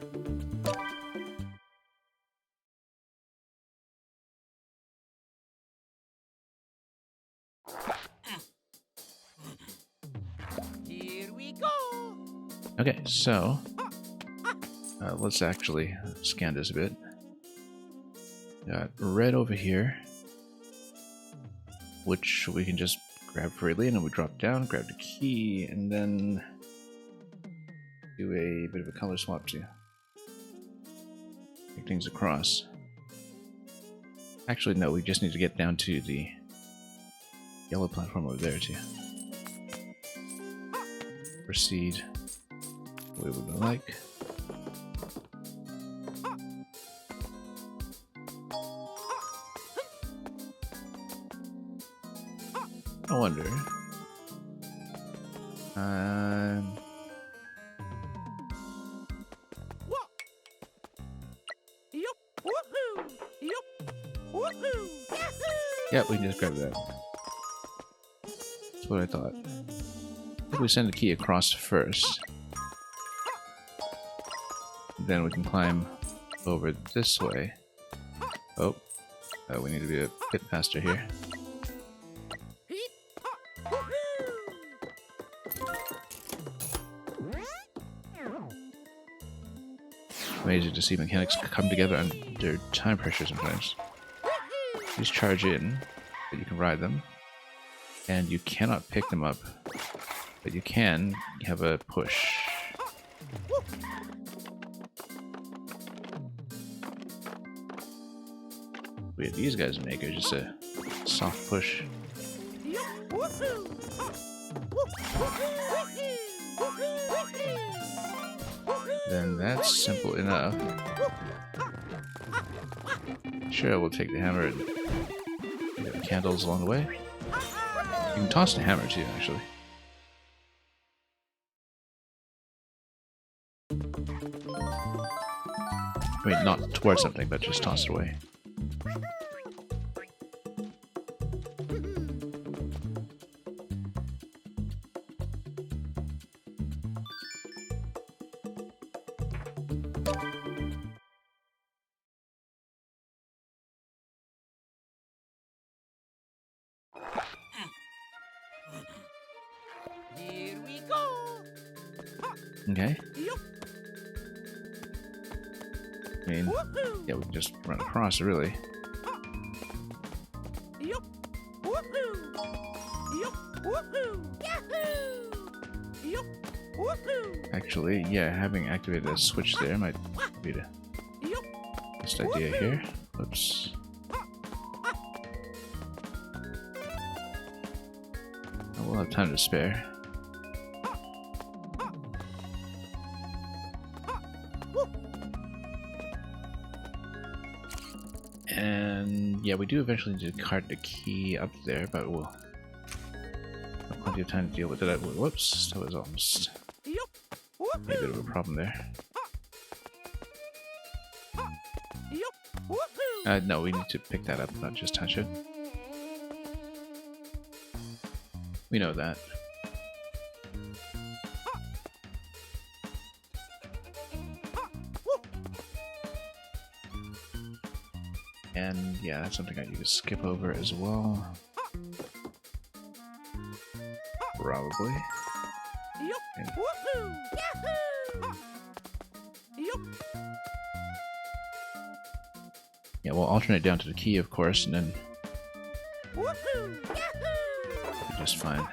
Here we go. Okay, so let's actually scan this a bit. Got red over here, which we can just grab freely, and then we drop down, grab the key, and then do a bit of a color swap to take things across. Actually, no, we just need to get down to the yellow platform over there to proceed the way we would like. I wonder. Yeah, we can just grab that. That's what I thought. I think we send the key across first. Then we can climb over this way. Oh, we need to be a bit faster here. Amazing to see mechanics come together under time pressure sometimes. These charge in, but you can ride them. And you cannot pick them up, but you can have a push. We have these guys make it just a soft push. Then that's simple enough. Sure, we'll take the hammer and get the candles along the way. You can toss the hammer too, actually. I mean, not towards something, but just toss it away. Here we go. Okay. I mean, yeah, we can just run across, really. Actually, yeah, having activated a switch there might be the best idea here. Oops. We'll have time to spare. And yeah, we do eventually need to cart the key up there, but we'll have plenty of time to deal with it. Whoops, that was almost a bit of a problem there. No, we need to pick that up, not just touch it. We know that. And yeah, that's something I need to skip over as well. Probably. Okay. Yeah, we'll alternate down to the key, of course, and then we'll be just fine.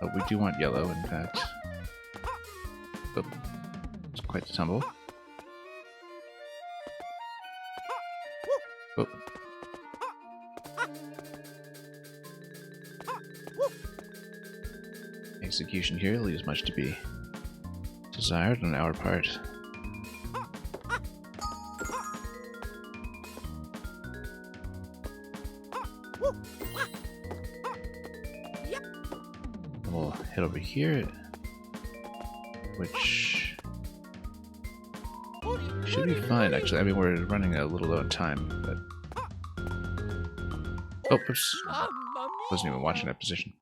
But we do want yellow, in fact. Oh, it's quite the tumble. Oh. Execution here leaves much to be desired on our part. We'll head over here, which should be fine, actually. I mean, we're running a little low on time, but... Oh, oops. Wasn't even watching that position.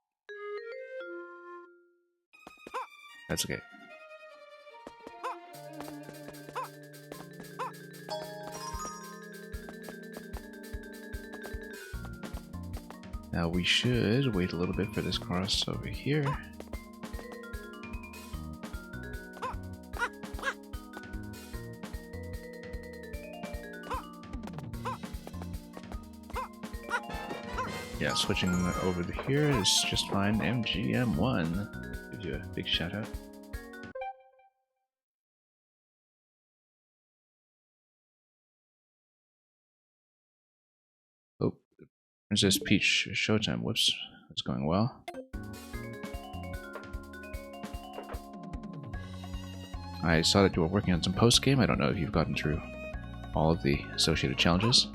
That's okay. Now we should wait a little bit for this cross over here. Yeah, switching over to here is just fine. MGM1 gives you a big shout out. Oh, Princess Peach Showtime. Whoops, that's going well. I saw that you were working on some post game. I don't know if you've gotten through all of the associated challenges.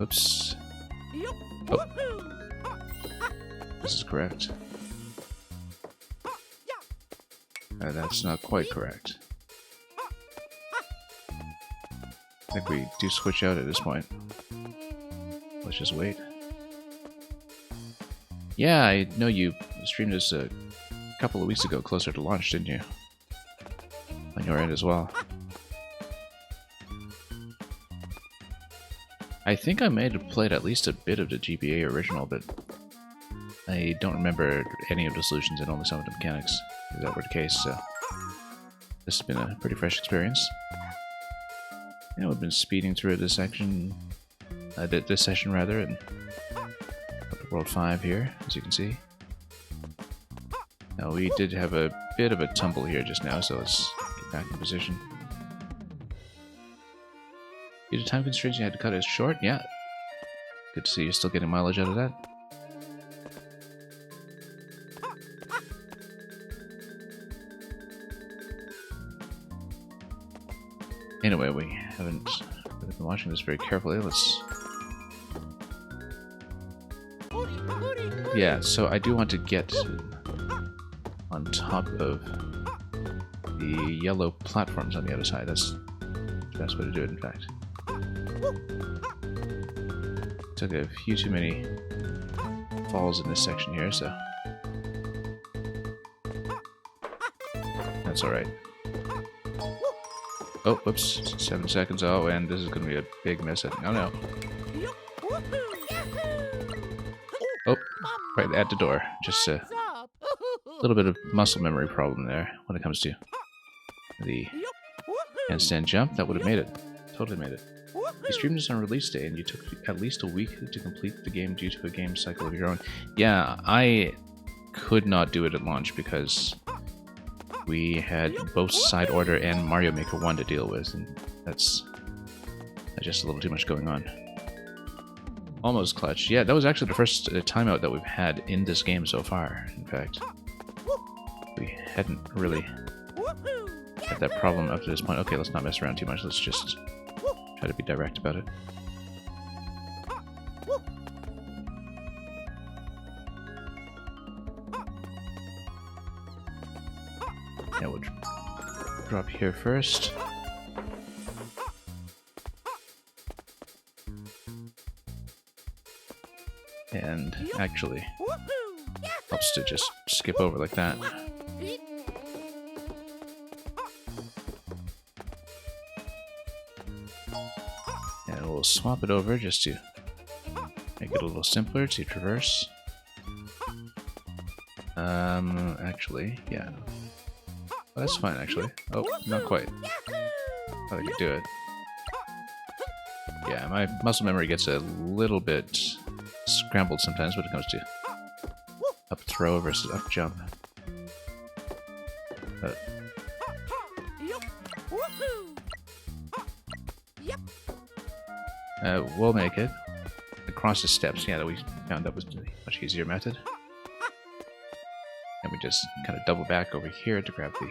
Oops. Oh. This is correct. That's not quite correct. I think we do switch out at this point. Let's just wait. Yeah, I know you streamed this a couple of weeks ago, closer to launch, didn't you? On your end as well. I think I may have played at least a bit of the GBA original, but I don't remember any of the solutions and only some of the mechanics, if that were the case, so this has been a pretty fresh experience. You know, we've been speeding through this section, this session rather, and up to World 5 here, as you can see. Now we did have a bit of a tumble here just now, so let's get back in position. Due to time constraints, you had to cut it short? Yeah. Good to see you're still getting mileage out of that. Anyway, we haven't been watching this very carefully. Let's... Yeah, so I do want to get on top of the yellow platforms on the other side. That's the best way to do it, in fact. Took a few too many falls in this section here, so that's alright. Oh, whoops, 7 seconds. Oh, and this is going to be a big miss. Oh no. Oh, right at the door. Just a little bit of muscle memory problem there when it comes to the handstand jump. That would have made it. Totally made it. You streamed this on release day and you took at least a week to complete the game due to a game cycle of your own. Yeah, I could not do it at launch because we had both Side Order and Mario Maker 1 to deal with, and that's just a little too much going on. Almost clutch. Yeah, that was actually the first timeout that we've had in this game so far, in fact. We hadn't really had that problem up to this point. Okay, let's not mess around too much. Let's just try to be direct about it. Yeah, we'll drop here first. And actually helps to just skip over like that. And we'll swap it over just to make it a little simpler to traverse. Actually, yeah. Oh, that's fine, actually. Oh, not quite. Thought I could do it. Yeah, my muscle memory gets a little bit scrambled sometimes when it comes to up throw versus up jump. But we'll make it. Across the steps, yeah, that we found that was a much easier method. And we just kind of double back over here to grab the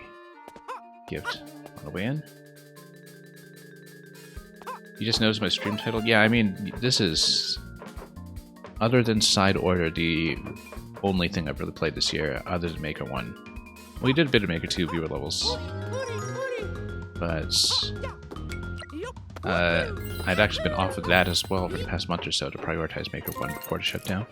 gift on the way in. You just noticed my stream title? Yeah, I mean, this is, other than Side Order, the only thing I've really played this year, other than Maker 1. We did a bit of Maker 2 viewer levels, but I'd actually been off of that as well for the past month or so to prioritize Maker 1 before it shut down.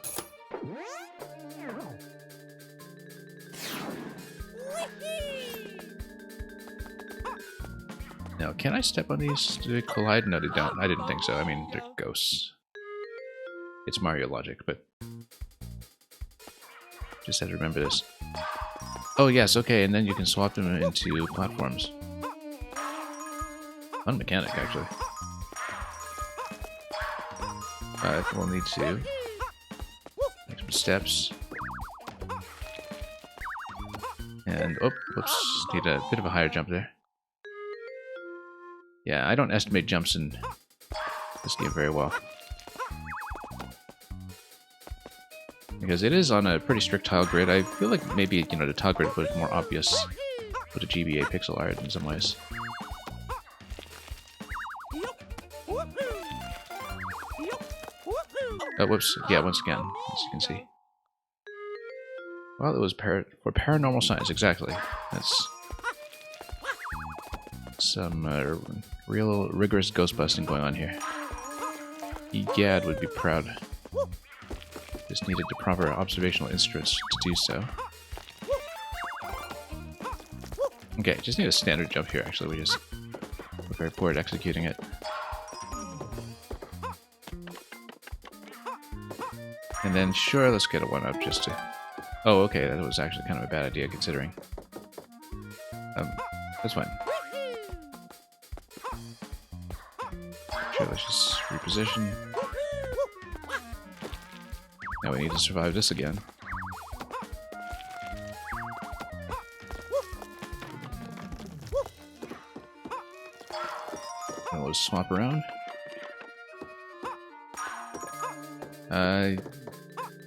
Now, can I step on these? Do they collide? No, they don't. I didn't think so. I mean, they're ghosts. It's Mario logic, but just had to remember this. Oh, yes, okay, and then you can swap them into platforms. Fun mechanic, actually. We'll need to make some steps. And, oh, whoops, need a bit of a higher jump there. Yeah, I don't estimate jumps in this game very well. Because it is on a pretty strict tile grid. I feel like maybe, you know, the tile grid was more obvious with the GBA pixel art in some ways. Oh, whoops. Yeah, once again, as you can see. Well, it was for paranormal science, exactly. That's some real rigorous ghost busting going on here. Egad would be proud. Just needed the proper observational instruments to do so. Okay, just need a standard jump here, actually. We're very poor at executing it. And then, sure, let's get a 1-up just to... Oh, okay, that was actually kind of a bad idea, considering. That's fine. Sure, let's just reposition. Now we need to survive this again. And we'll swap around.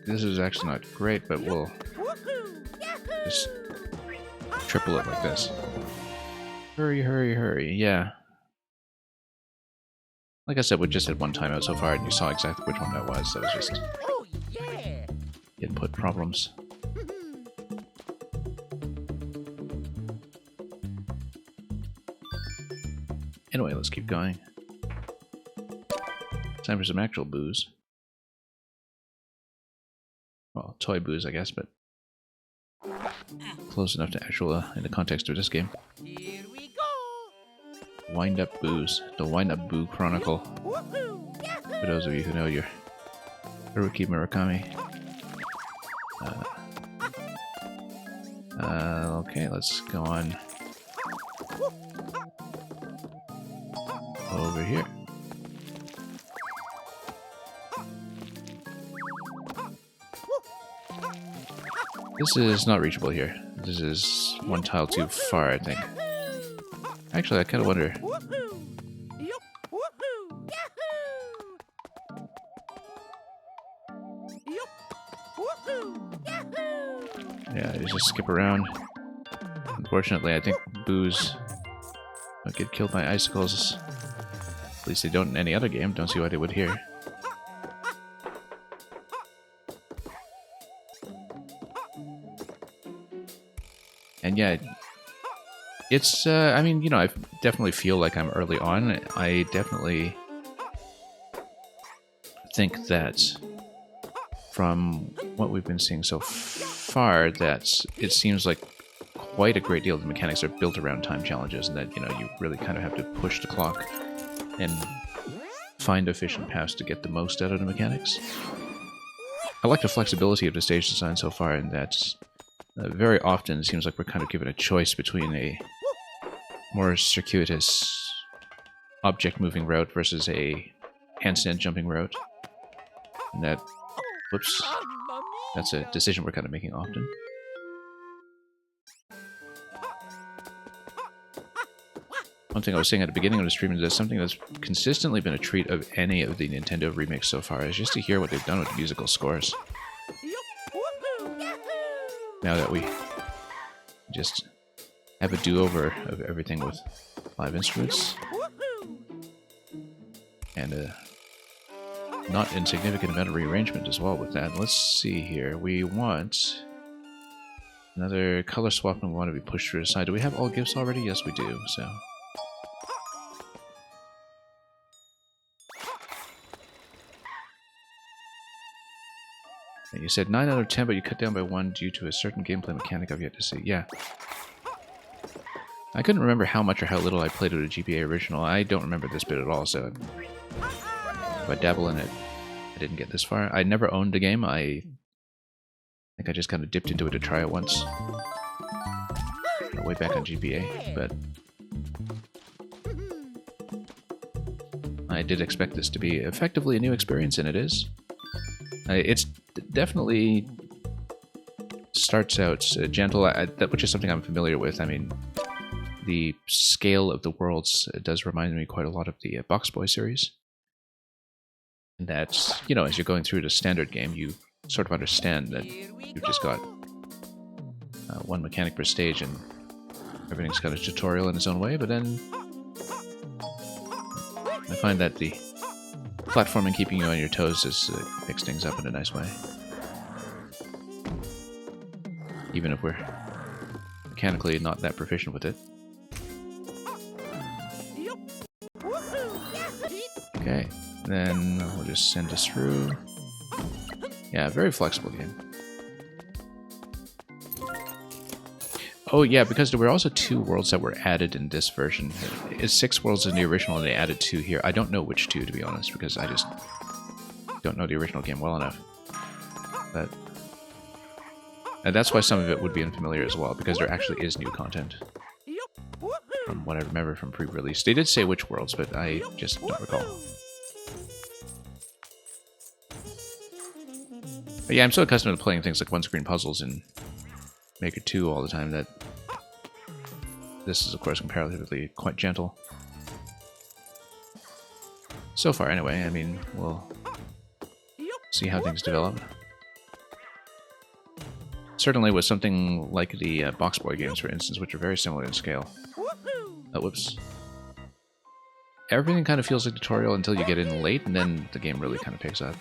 This is actually not great, but we'll just triple it like this. Hurry, hurry, hurry, yeah. Like I said, we just had one timeout so far, and you saw exactly which one that was. That was just input problems. Anyway, let's keep going. Time for some actual booze. Well, toy booze, I guess, but close enough to actual in the context of this game. Here we go. Wind Up Booze, the Wind Up Boo Chronicle. For those of you who know your Haruki Murakami. Okay, let's go on over here. This is not reachable here. This is one tile too far, I think. Actually, I kind of wonder. Yeah, you just skip around. Unfortunately, I think boos might get killed by icicles. At least they don't in any other game. Don't see why they would here. And yeah, it's, I mean, you know, I definitely feel like I'm early on. I definitely think that from what we've been seeing so far, that it seems like quite a great deal of the mechanics are built around time challenges, and that, you know, you really kind of have to push the clock and find efficient paths to get the most out of the mechanics. I like the flexibility of the stage design so far, in that very often it seems like we're kind of given a choice between a more circuitous object moving route versus a handstand jumping route. And that, whoops, that's a decision we're kind of making often. One thing I was saying at the beginning of the stream is that something that's consistently been a treat of any of the Nintendo remakes so far is just to hear what they've done with the musical scores. Now that we just have a do-over of everything with live instruments and a not insignificant amount of rearrangement as well with that. Let's see here. We want another color swap, and we want to be pushed to the side. Do we have all gifts already? Yes, we do. So. You said 9 out of 10, but you cut down by 1 due to a certain gameplay mechanic I've yet to see. Yeah. I couldn't remember how much or how little I played with a GBA original. I don't remember this bit at all, so if I dabble in it, I didn't get this far. I never owned the game. I think I just kind of dipped into it to try it once. Way back on GBA, but I did expect this to be effectively a new experience, and it is. It's definitely starts out gentle, which is something I'm familiar with. I mean, the scale of the worlds does remind me quite a lot of the Box Boy series. And that, you know, as you're going through the standard game, you sort of understand that you've just got one mechanic per stage, and everything's got a tutorial in its own way, but then I find that the platforming keeping you on your toes has mixed things up in a nice way. Even if we're mechanically not that proficient with it. Okay, then we'll just send us through. Yeah, very flexible game. Oh yeah, because there were also 2 worlds that were added in this version. It's 6 worlds in the original, and they added 2 here. I don't know which 2, to be honest, because I just don't know the original game well enough. But and that's why some of it would be unfamiliar as well, because there actually is new content. From what I remember from pre-release. They did say which worlds, but I just don't recall. But yeah, I'm so accustomed to playing things like one-screen puzzles in Maker 2 all the time that this is, of course, comparatively quite gentle. So far, anyway. I mean, we'll see how things develop. Certainly with something like the Box Boy games, for instance, which are very similar in scale. Oh, whoops. Everything kind of feels like tutorial until you get in late, and then the game really kind of picks up.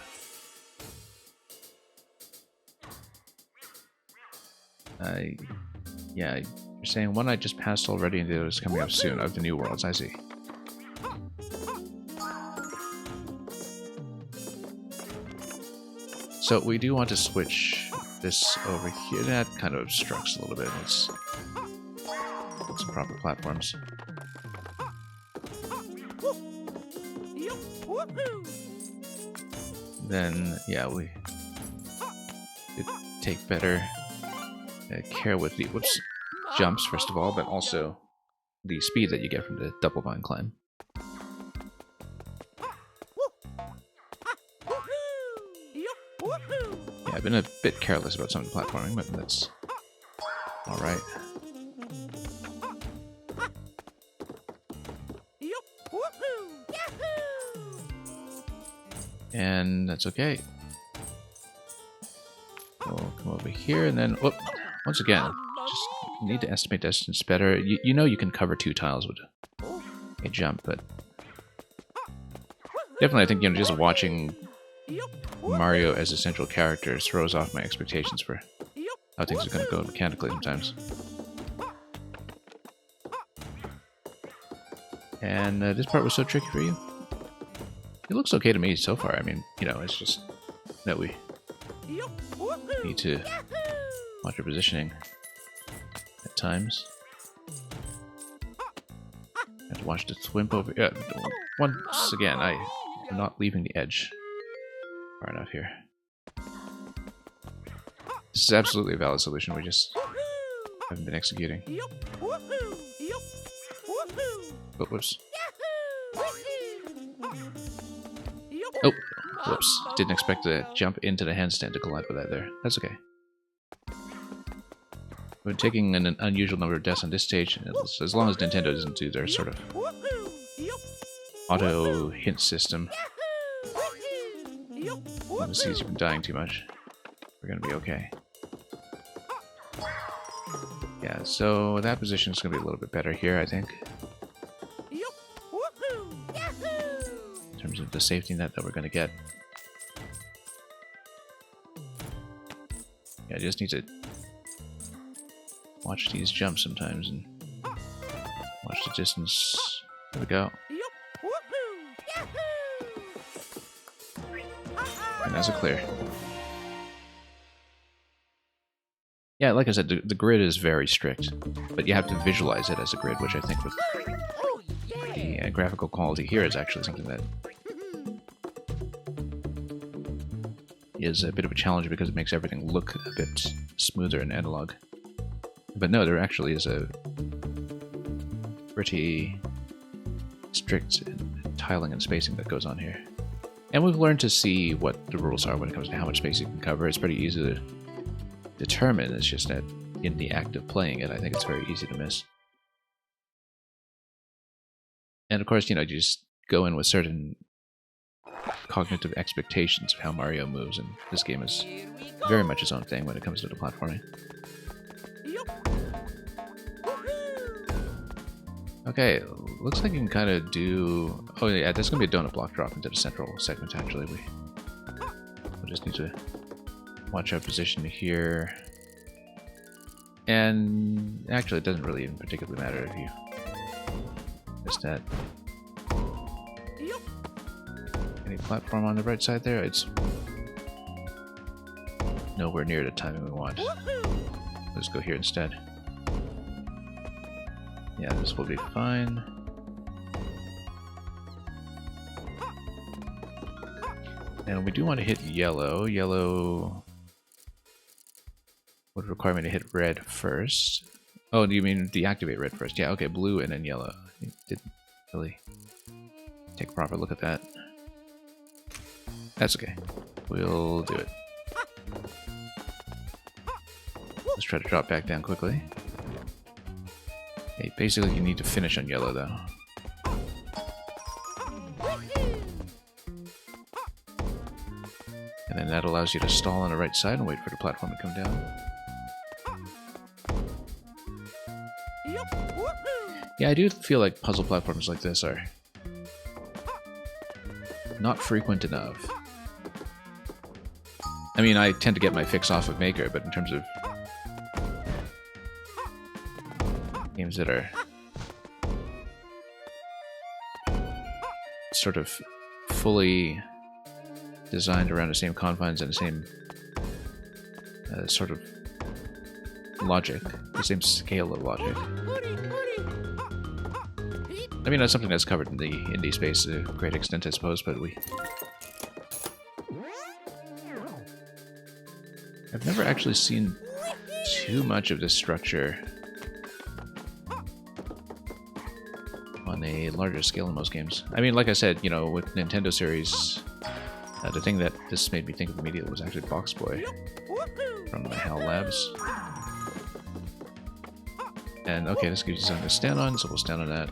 Yeah, you're saying one I just passed already and the other is coming up soon, of the new worlds, I see. So we do want to switch this over here. That kind of obstructs a little bit. Let's put some proper platforms. Then, yeah, we did take better care with the jumps, first of all, but also the speed that you get from the double vine climb. Yeah, I've been a bit careless about some of the platforming, but that's alright. And that's okay. We'll come over here and then, whoop, once again, just need to estimate distance better. You know you can cover 2 tiles with a jump, but definitely I think, you know, just watching Mario as a central character throws off my expectations for how things are going to go mechanically sometimes. And this part was so tricky for you. It looks okay to me so far. I mean, you know, it's just that we need to watch your positioning at times. Have to watch the swimp over. Once again, I'm not leaving the edge far enough here. This is absolutely a valid solution. We just haven't been executing. Oh, whoops. Oh, whoops. Didn't expect to jump into the handstand to collide with that there. That's okay. We're taking an unusual number of deaths on this stage, as long as Nintendo doesn't do their sort of auto hint system. Let me see if you've been dying too much. We're gonna be okay. Yeah, so that position is gonna be a little bit better here, I think. In terms of the safety net that we're gonna get. Yeah, I just need to watch these jumps sometimes and watch the distance. There we go. And that's a clear. Yeah, like I said, the grid is very strict, but you have to visualize it as a grid, which I think with the graphical quality here is actually something that is a bit of a challenge because it makes everything look a bit smoother and analog. But no, there actually is a pretty strict tiling and spacing that goes on here. And we've learned to see what the rules are when it comes to how much space you can cover. It's pretty easy to determine. It's just that in the act of playing it, I think it's very easy to miss. And of course, you know, you just go in with certain cognitive expectations of how Mario moves, and this game is very much its own thing when it comes to the platforming. Okay, looks like you can kind of do... Oh yeah, there's going to be a donut block drop into the central segment, actually. We'll just need to watch our position here. And actually, it doesn't really even particularly matter if you miss that. Any platform on the right side there? It's nowhere near the timing we want. Let's go here instead. Yeah, this will be fine. And we do want to hit yellow. Yellow would require me to hit red first. Oh, do you mean deactivate red first? Yeah, okay, blue and then yellow. I didn't really take a proper look at that. That's okay. We'll do it. Let's try to drop back down quickly. Okay, basically you need to finish on yellow though. And then that allows you to stall on the right side and wait for the platform to come down. Yeah, I do feel like puzzle platforms like this are not frequent enough. I mean, I tend to get my fix off of Maker, but in terms of games that are sort of fully designed around the same confines and the same sort of logic, the same scale of logic. I mean, that's something that's covered in the indie space to a great extent, I suppose, but I've never actually seen too much of this structure on a larger scale in most games. I mean, like I said, you know, with Nintendo series, the thing that this made me think of immediately was actually Box Boy from HAL Labs. And okay, this gives you something to stand on, so we'll stand on that.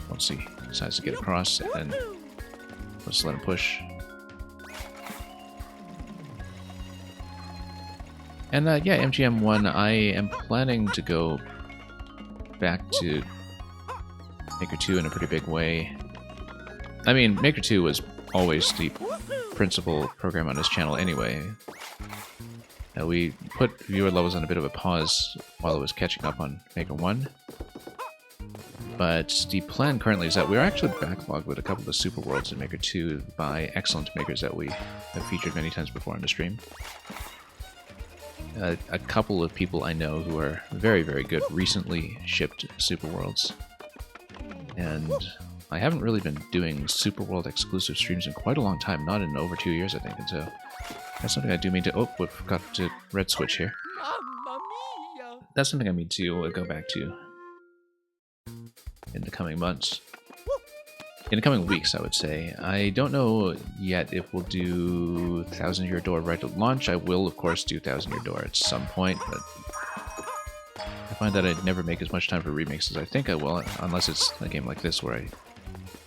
Once he decides to get across, and then let's let him push. And yeah, MGM1, I am planning to go back to Maker 2 in a pretty big way. I mean, Maker 2 was always the principal program on this channel anyway. We put viewer levels on a bit of a pause while it was catching up on Maker 1. But the plan currently is that we're actually backlogged with a couple of Super Worlds in Maker 2 by excellent makers that we have featured many times before on the stream. A couple of people I know who are very, very good recently shipped Super Worlds. And I haven't really been doing Super World exclusive streams in quite a long time, not in over 2 years, I think, and so that's something I do mean to... Oh, we've got to red switch here. Mamma mia! That's something I mean to go back to in the coming months. In the coming weeks, I would say. I don't know yet if we'll do 1,000 Year Door right at launch. I will, of course, do 1,000 Year Door at some point, but I find that I never make as much time for remakes as I think I will, unless it's a game like this where I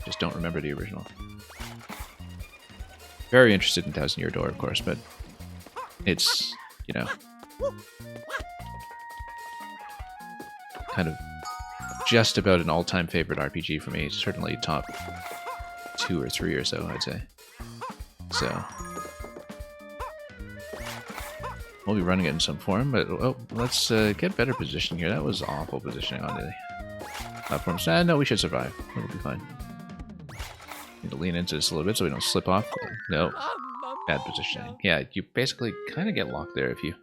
just don't remember the original. Very interested in 1,000 Year Door, of course, but it's, you know, kind of just about an all-time favorite RPG for me. Certainly top 2 or 3 or so, I'd say. So we'll be running it in some form, but oh, let's get better position here. That was awful positioning on the platforms. No, we should survive. It'll be fine. Need to lean into this a little bit so we don't slip off. No, bad positioning. Yeah, you basically kind of get locked there if you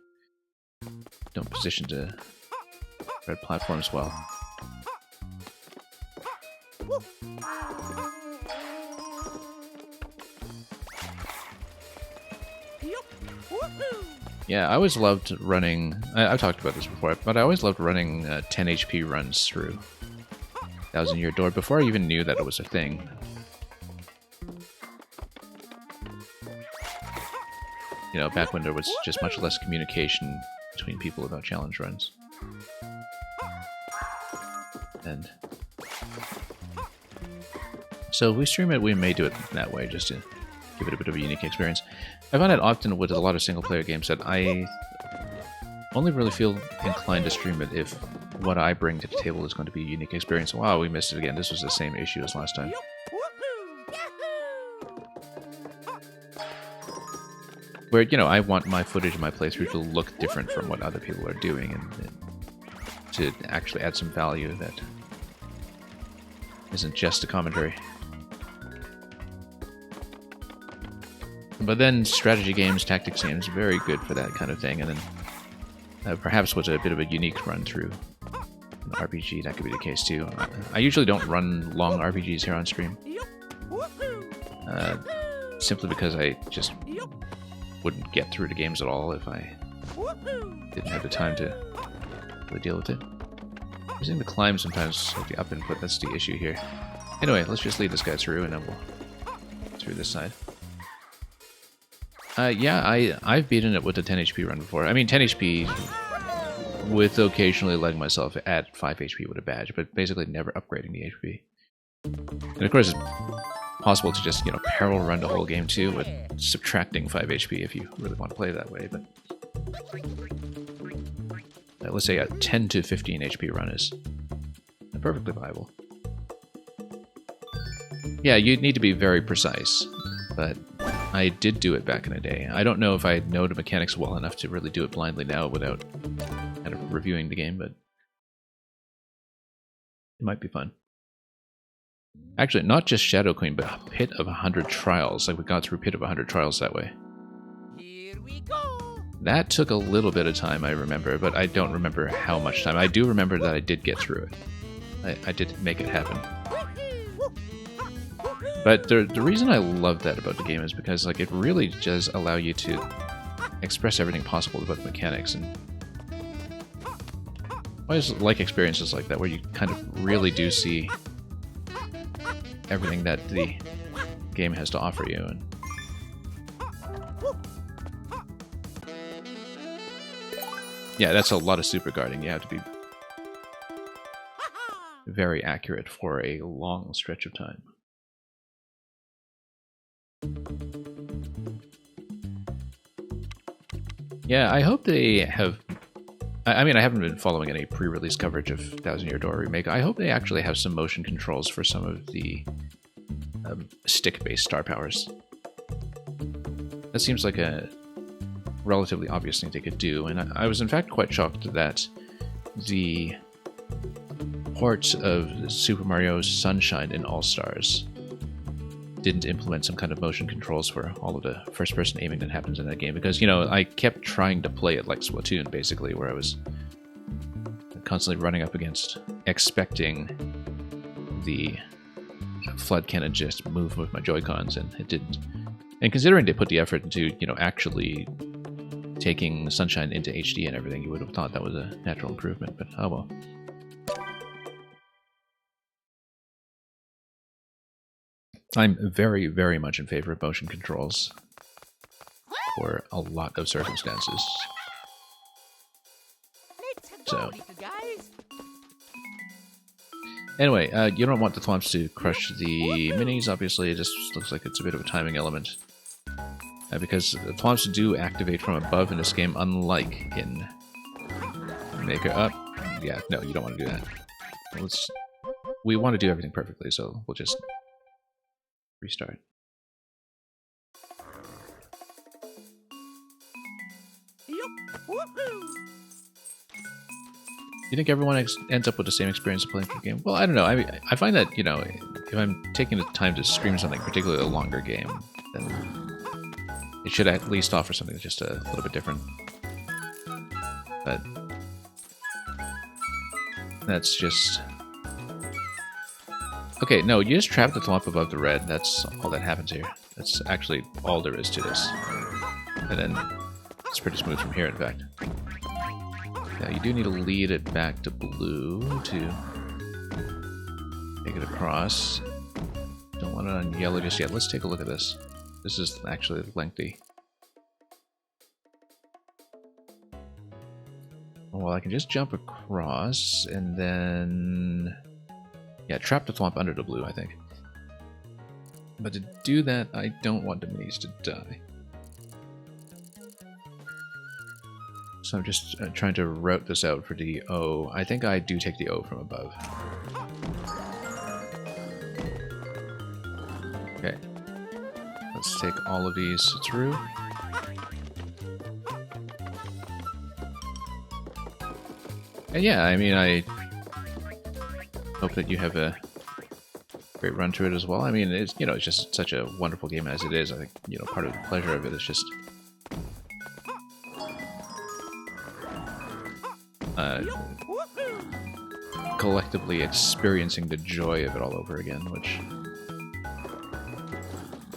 don't position to red platforms well. Yeah, I always loved running... I've talked about this before, but I always loved running 10 HP runs through 1,000 Year Door before I even knew that it was a thing. You know, back when there was just much less communication between people about challenge runs. And so if we stream it, we may do it that way, just to give it a bit of a unique experience. I find it often with a lot of single-player games that I only really feel inclined to stream it if what I bring to the table is going to be a unique experience. Wow, we missed it again. This was the same issue as last time. Where, you know, I want my footage and my playthrough to look different from what other people are doing, and to actually add some value that isn't just a commentary. But then strategy games, tactics games, very good for that kind of thing, and then perhaps was a bit of a unique run through an RPG. That could be the case too. I usually don't run long RPGs here on stream, simply because I just wouldn't get through the games at all if I didn't have the time to really deal with it. Using the climb sometimes, like the up input, that's the issue here. Anyway, let's just lead this guy through and then we'll through this side. Yeah, I've beaten it with a 10 HP run before. I mean, 10 HP with occasionally letting myself add 5 HP with a badge, but basically never upgrading the HP. And of course, it's possible to just, you know, parallel run the whole game too, with subtracting 5 HP if you really want to play that way, but let's say a 10 to 15 HP run is perfectly viable. Yeah, you'd need to be very precise, but I did do it back in the day. I don't know if I know the mechanics well enough to really do it blindly now without kind of reviewing the game, but it might be fun. Actually, not just Shadow Queen, but Pit of 100 Trials. Like, we got through Pit of 100 Trials that way. Here we go. That took a little bit of time, I remember, but I don't remember how much time. I do remember that I did get through it. I did make it happen. But the reason I love that about the game is because, like, it really does allow you to express everything possible about the mechanics, and I always like experiences like that where you kind of really do see everything that the game has to offer you. And yeah, that's a lot of super guarding. You have to be very accurate for a long stretch of time. Yeah, I hope they have... I mean, I haven't been following any pre-release coverage of 1,000 Year Door Remake. I hope they actually have some motion controls for some of the stick-based star powers. That seems like a relatively obvious thing they could do, and I was in fact quite shocked that the port of Super Mario Sunshine in All-Stars didn't implement some kind of motion controls for all of the first-person aiming that happens in that game. Because, you know, I kept trying to play it like Splatoon, basically, where I was constantly running up against, expecting the flood cannon just move with my Joy-Cons, and it didn't. And considering they put the effort into, you know, actually taking Sunshine into HD and everything, you would have thought that was a natural improvement, but oh well. I'm very, very much in favor of motion controls for a lot of circumstances. So, anyway, you don't want the Thwomps to crush the minis, obviously. It just looks like it's a bit of a timing element. Because the Thwomps do activate from above in this game, unlike in Maker Up. Yeah, no, you don't want to do that. We want to do everything perfectly, so we'll just restart. You think everyone ends up with the same experience of playing through the game? Well, I don't know. I mean, I find that, you know, if I'm taking the time to stream something, particularly a longer game, then it should at least offer something that's just a little bit different. But that's just... Okay, no, you just trap the Thwomp above the red. That's all that happens here. That's actually all there is to this. And then it's pretty smooth from here, in fact. Yeah, you do need to lead it back to blue to take it across. Don't want it on yellow just yet. Let's take a look at this. This is actually lengthy. Well, I can just jump across and then... Yeah, trap the Thwomp under the blue, I think. But to do that, I don't want the minis to die. So I'm just trying to route this out for the O. I think I do take the O from above. Okay. Let's take all of these through. And yeah, I mean, I hope that you have a great run through it as well. I mean, it's, you know, it's just such a wonderful game as it is. I think, you know, part of the pleasure of it is just collectively experiencing the joy of it all over again, which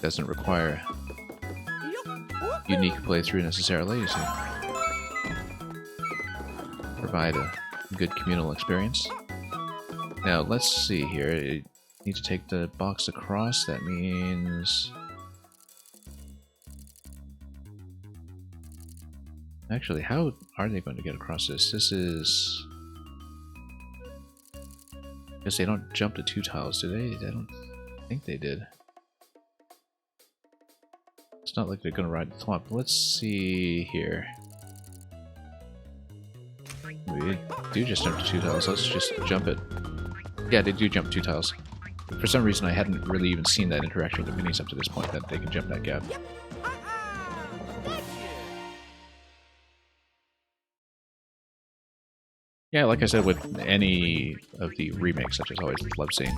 doesn't require unique playthrough necessarily to provide a good communal experience. Now, let's see here. You need to take the box across. That means... Actually, how are they going to get across this? This is... I guess they don't jump to 2 tiles, do they? I don't think they did. It's not like they're going to ride the Thwomp. Let's see here. We do just jump to 2 tiles. Let's just jump it. Yeah, they do jump 2 tiles. For some reason, I hadn't really even seen that interaction with the minis up to this point, that they can jump that gap. Yeah, like I said, with any of the remakes, I just always love seeing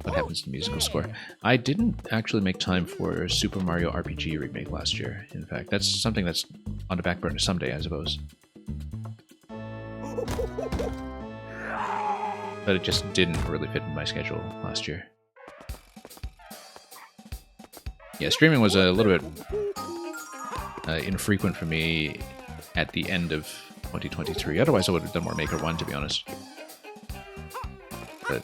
what happens to the musical score. I didn't actually make time for Super Mario RPG remake last year, in fact. That's something that's on the back burner someday, I suppose. But it just didn't really fit in my schedule last year. Yeah, streaming was a little bit infrequent for me at the end of 2023. Otherwise, I would have done more Maker 1, to be honest. But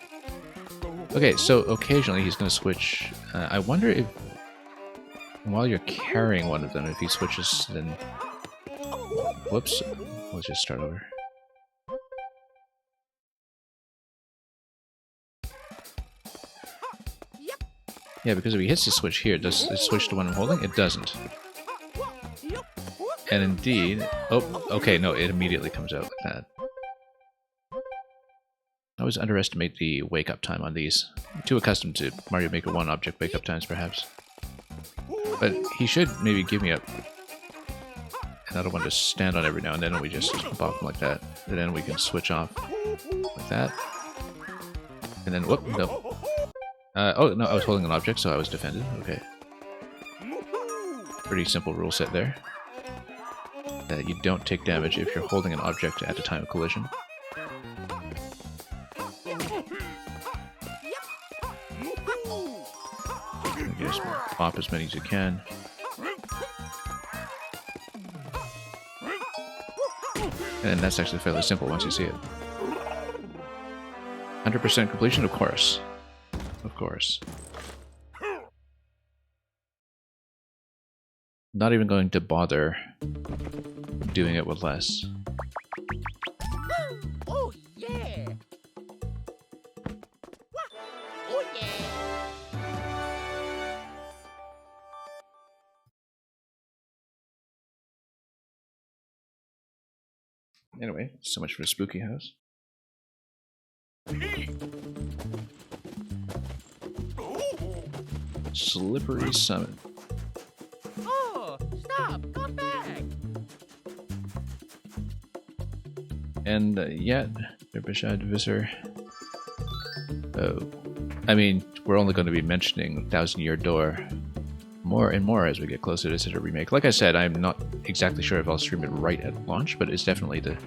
okay, so occasionally he's going to switch. I wonder if, while you're carrying one of them, if he switches, then... Whoops. Let's just start over. Yeah, because if he hits the switch here, does it switch to one I'm holding? It doesn't. And indeed... Oh, okay, no, it immediately comes out like that. I always underestimate the wake-up time on these. I'm too accustomed to Mario Maker 1 object wake-up times, perhaps. But he should maybe give me another one to stand on every now and then, and we just bop him like that. And then we can switch off like that. And then, whoop, no. Oh, no, I was holding an object, so I was defended. Okay. Pretty simple rule set there. You don't take damage if you're holding an object at the time of collision. You just pop as many as you can. And that's actually fairly simple once you see it. 100% completion, of course. Of course. Not even going to bother doing it with less. Oh yeah! Oh yeah! Anyway, so much for the spooky house. Slippery Summit. Oh, stop! Come back! And yet, Bishad Visser. Oh. I mean, we're only going to be mentioning Thousand Year Door more and more as we get closer to Citra Remake. Like I said, I'm not exactly sure if I'll stream it right at launch, but it's definitely the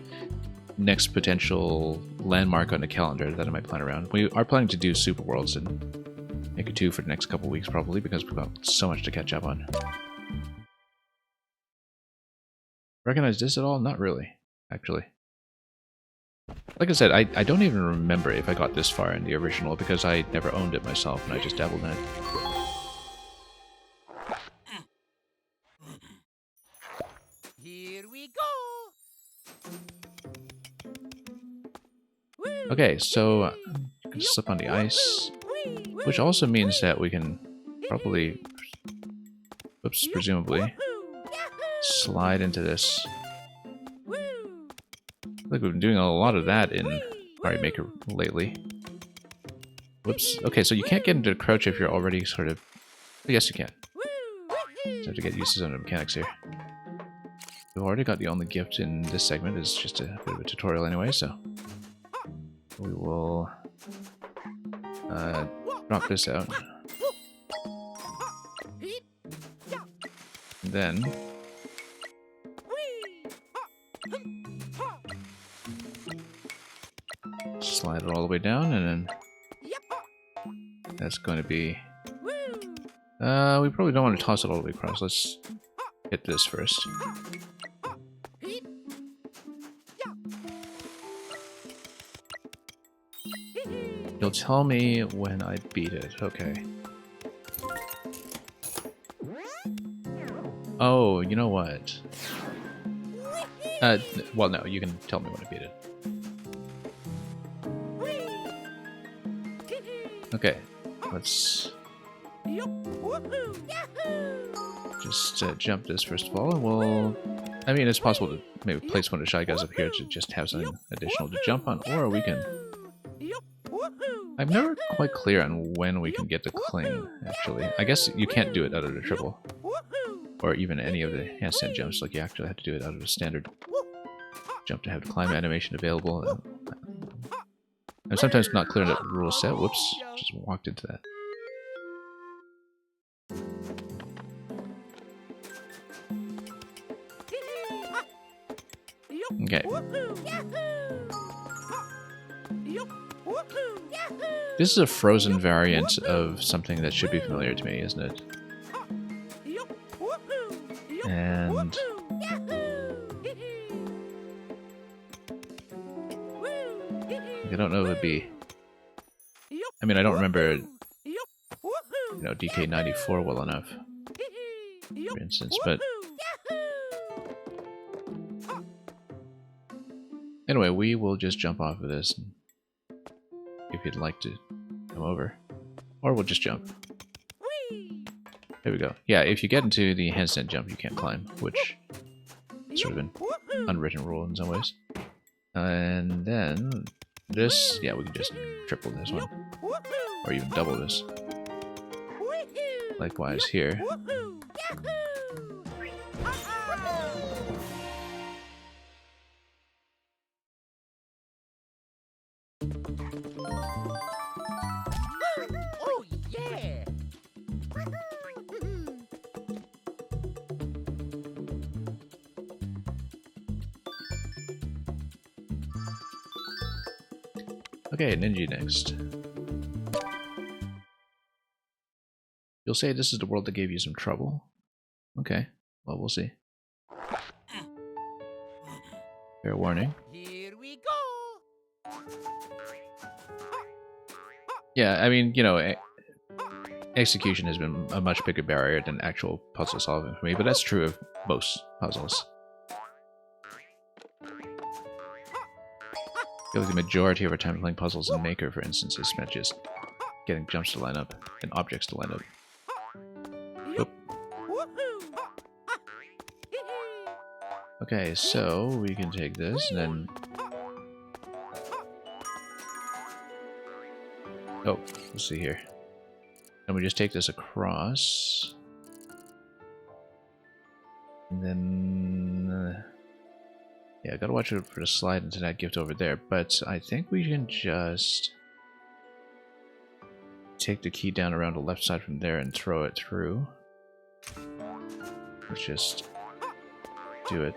next potential landmark on the calendar that I might plan around. We are planning to do Super Worlds and make it 2 for the next couple weeks probably, because we've got so much to catch up on. Recognize this at all? Not really, actually. Like I said, I don't even remember if I got this far in the original because I never owned it myself and I just dabbled in it. Here we go! Okay, so you can slip on the ice, which also means that we can probably, oops, presumably, slide into this. I think we've been doing a lot of that in Mario Maker lately. Whoops. Okay, so you can't get into the crouch if you're already sort of... Yes, you can. Just have to get used to some of the mechanics here. We've already got the only gift in this segment. It's just a bit of a tutorial anyway, so... We will... drop this out. And then... slide it all the way down, and then that's going to be... we probably don't want to toss it all the way across. Let's hit this first. You'll tell me when I beat it. Okay. Oh, you know what? Well, no, you can tell me when I beat it. Okay, let's just jump this first of all, and we'll... I mean, it's possible to maybe place one of the Shy Guys up here to just have something additional to jump on, or we can... I'm never quite clear on when we can get the cling, actually. I guess you can't do it out of the triple, or even any of the handstand jumps, like you actually have to do it out of the standard jump to have the climb animation available. I'm sometimes not clear on the rule set. Whoops, just walked into that. Okay. This is a frozen variant of something that should be familiar to me, isn't it? And... I don't know if it'd be... I mean, I don't remember, you know, DK94 well enough, for instance, but... Anyway, we will just jump off of this, if you'd like to come over. Or we'll just jump. There we go. Yeah, if you get into the handstand jump, you can't climb, which is sort of an unwritten rule in some ways. And then... this, yeah, we can just triple this one. Or even double this. Likewise here. Okay, Ninja next. You'll say this is the world that gave you some trouble? Okay, well, we'll see. Fair warning. Here we go. Yeah, I mean, you know, execution has been a much bigger barrier than actual puzzle solving for me, but that's true of most puzzles. I feel like the majority of our time playing puzzles in Maker, for instance, is spent just getting jumps to line up and objects to line up. Oop. Okay, so we can take this and then... Oh, let's see here. And we just take this across. And then... yeah, gotta watch out for the slide into that gift over there. But I think we can just... take the key down around the left side from there and throw it through. Let's just... do it.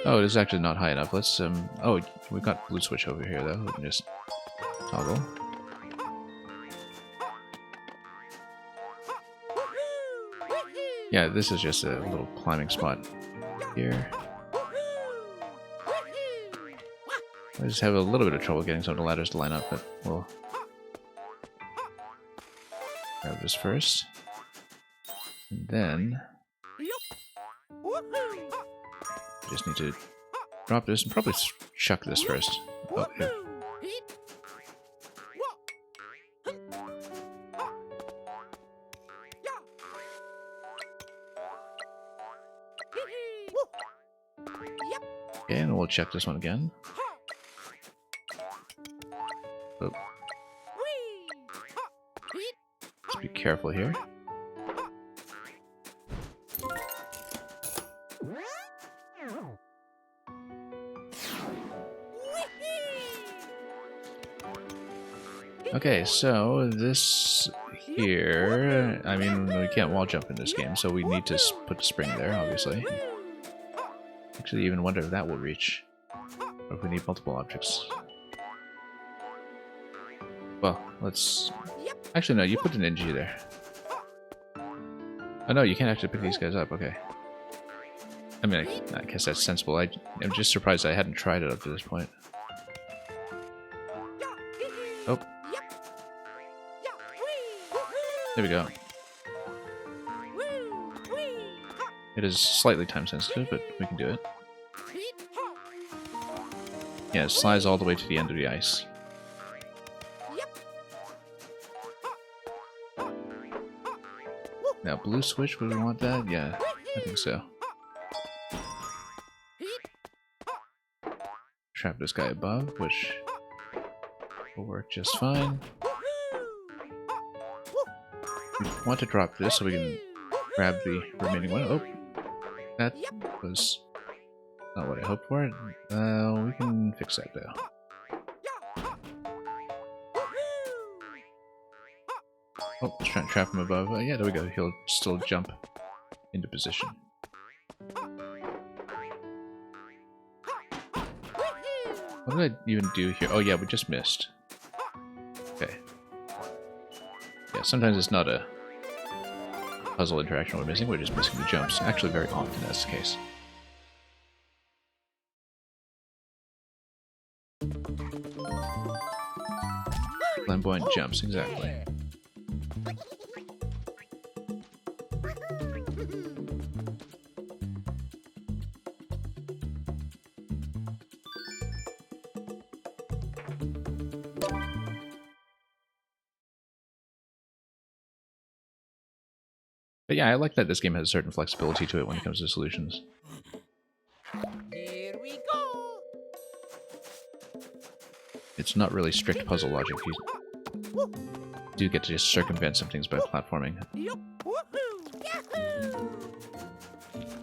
Oh, it is actually not high enough. Let's, oh, we've got blue switch over here, though. We can just toggle. Yeah, this is just a little climbing spot here. I just have a little bit of trouble getting some of the ladders to line up, but we'll grab this first. And then... just need to drop this and probably chuck this first. Oh, yeah. Okay, and we'll check this one again. Oh. Let's be careful here. Okay, so this here, I mean, we can't wall jump in this game, so we need to put the spring there, obviously. Actually, even wonder if that will reach, or if we need multiple objects. Well, let's... actually, no, you put an NG there. Oh no, you can't actually pick these guys up, okay. I mean, I guess that's sensible. I'm just surprised I hadn't tried it up to this point. Oh. There we go. It is slightly time sensitive, but we can do it. Yeah, it slides all the way to the end of the ice. Now, blue switch, would we want that? Yeah, I think so. Trap this guy above, which will work just fine. We want to drop this so we can grab the remaining one. Oh, that was not what I hoped for. We can fix that though. Oh, let's try and trap him above. Yeah, there we go. He'll still jump into position. What did I even do here? Oh yeah, we just missed. Okay. Yeah, sometimes it's not a puzzle interaction we're missing, we're just missing the jumps. Actually, very often that's the case. Flamboyant jumps, exactly. But yeah, I like that this game has a certain flexibility to it when it comes to solutions. Here we go. It's not really strict puzzle logic. You do get to just circumvent some things by platforming.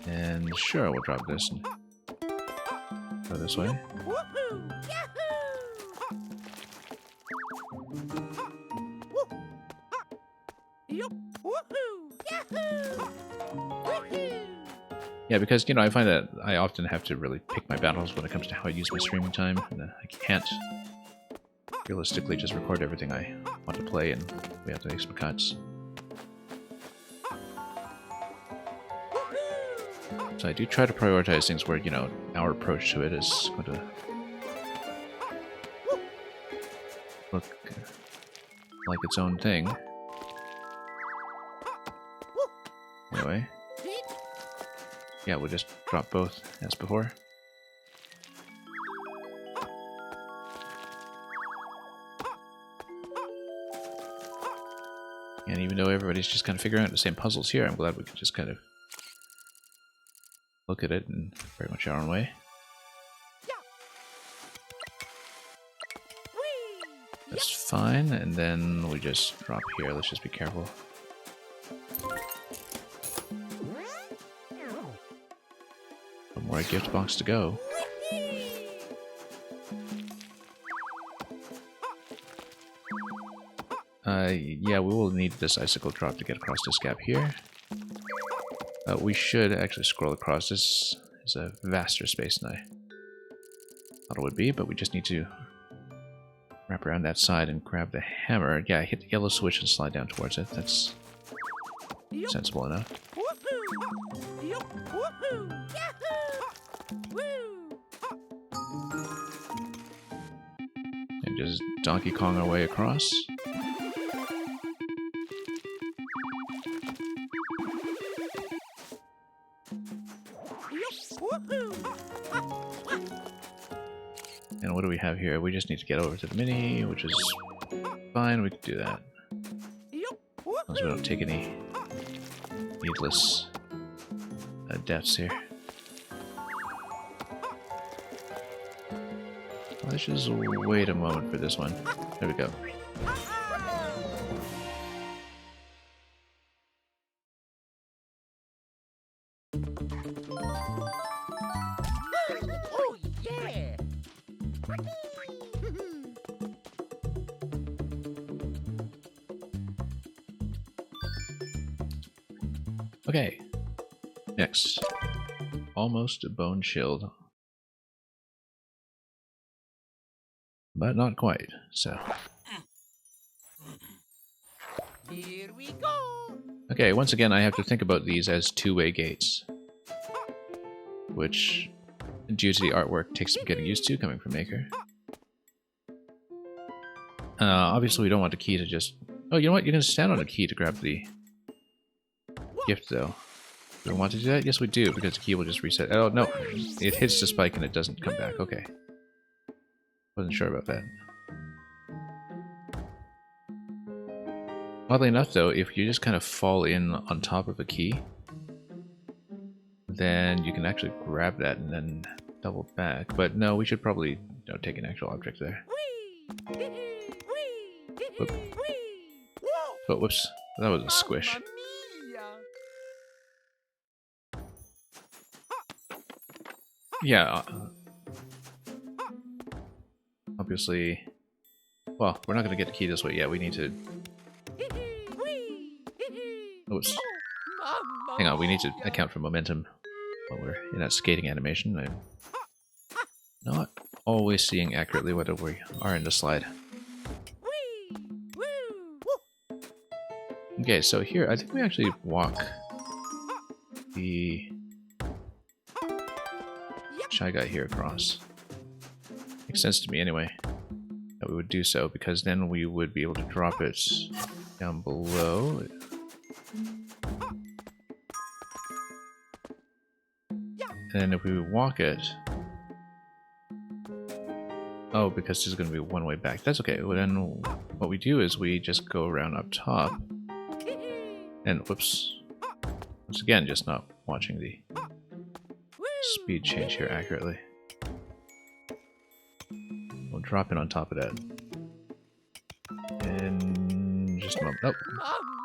And sure, we'll drop this and go this way. Yeah, because, you know, I find that I often have to really pick my battles when it comes to how I use my streaming time, and I can't realistically just record everything I want to play, and we have to make some cuts. So I do try to prioritize things where, you know, our approach to it is going to look like its own thing. Anyway. Yeah, we'll just drop both as before. And even though everybody's just kind of figuring out the same puzzles here, I'm glad we can just kind of look at it in very much our own way. That's fine, and then we just drop here. Let's just be careful. One more gift box to go. Yeah, we will need this icicle drop to get across this gap here. We should actually scroll across. This is a vaster space than I thought it would be, but we just need to wrap around that side and grab the hammer. Yeah, hit the yellow switch and slide down towards it. That's sensible enough. And just Donkey Kong our way across. And what do we have here? We just need to get over to the mini, which is fine. We can do that. As long as we don't take any needless deaths here. Let's just wait a moment for this one. There we go. Oh, yeah! Okay. Next. Almost a bone shield. But not quite, so. Here we go! Okay, once again I have to think about these as two-way gates. Which, due to the artwork, takes some getting used to coming from Maker. Obviously we don't want the key to just... Oh, you know what? You can stand on a key to grab the gift, though. Do we want to do that? Yes, we do, because the key will just reset. Oh, no. It hits the spike and it doesn't come back. Okay. Wasn't sure about that. Oddly enough, though, if you just kind of fall in on top of a key, then you can actually grab that and then double back. But no, we should probably, you know, take an actual object there. Whoop. Oh, whoops. That was a squish. Yeah. Obviously... Well, we're not going to get the key this way yet. We need to... Oops. Hang on, we need to account for momentum while we're in that skating animation. I'm not always seeing accurately whether we are in the slide. Okay, so here, I think we actually walk the Shy Guy here across. Makes sense to me anyway, that we would do so, because then we would be able to drop it down below. And then if we walk it... Oh, because this is going to be one way back. That's okay. Well, then what we do is we just go around up top. And whoops. Once again, just not watching the speed change here accurately. We'll drop in on top of that. And just a moment.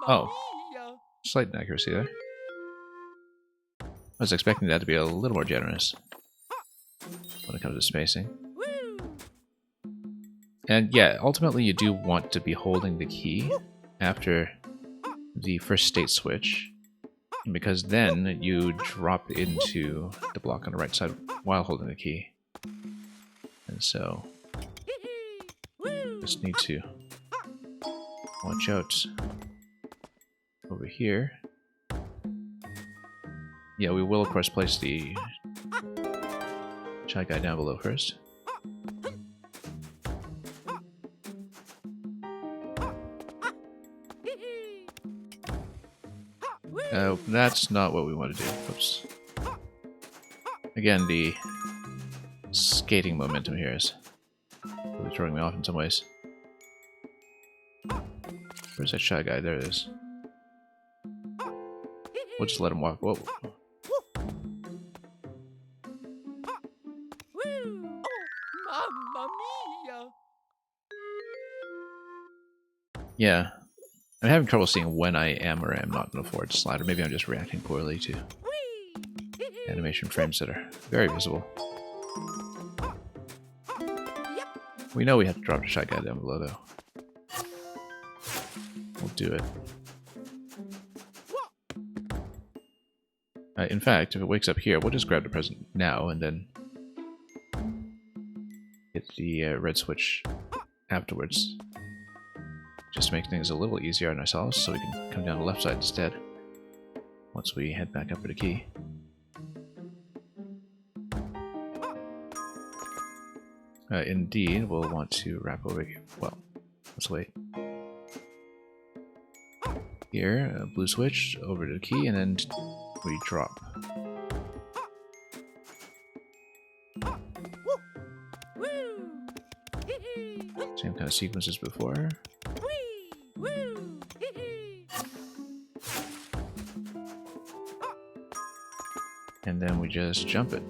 Oh, slight inaccuracy there. I was expecting that to be a little more generous when it comes to spacing. And yeah, ultimately you do want to be holding the key after the first state switch because then you drop into the block on the right side while holding the key. And so, just need to watch out over here. Yeah, we will of course place the Shy Guy down below first. That's not what we want to do. Oops. Again, the skating momentum here is really throwing me off in some ways. Where's that Shy Guy? There it is. We'll just let him walk. Whoa. Mamma mia! Yeah. I'm having trouble seeing when I am or am not in a forward slide, or maybe I'm just reacting poorly to animation frames that are very visible. We know we have to drop the Shy Guy down below, though. We'll do it. In fact, if it wakes up here, we'll just grab the present now and then hit the red switch afterwards. Just to make things a little easier on ourselves, so we can come down the left side instead once we head back up for the key. Indeed, we'll want to wrap over here. Well, let's wait. Here, blue switch over to the key, and then we drop. Same kind of sequence as before. And then we just jump it.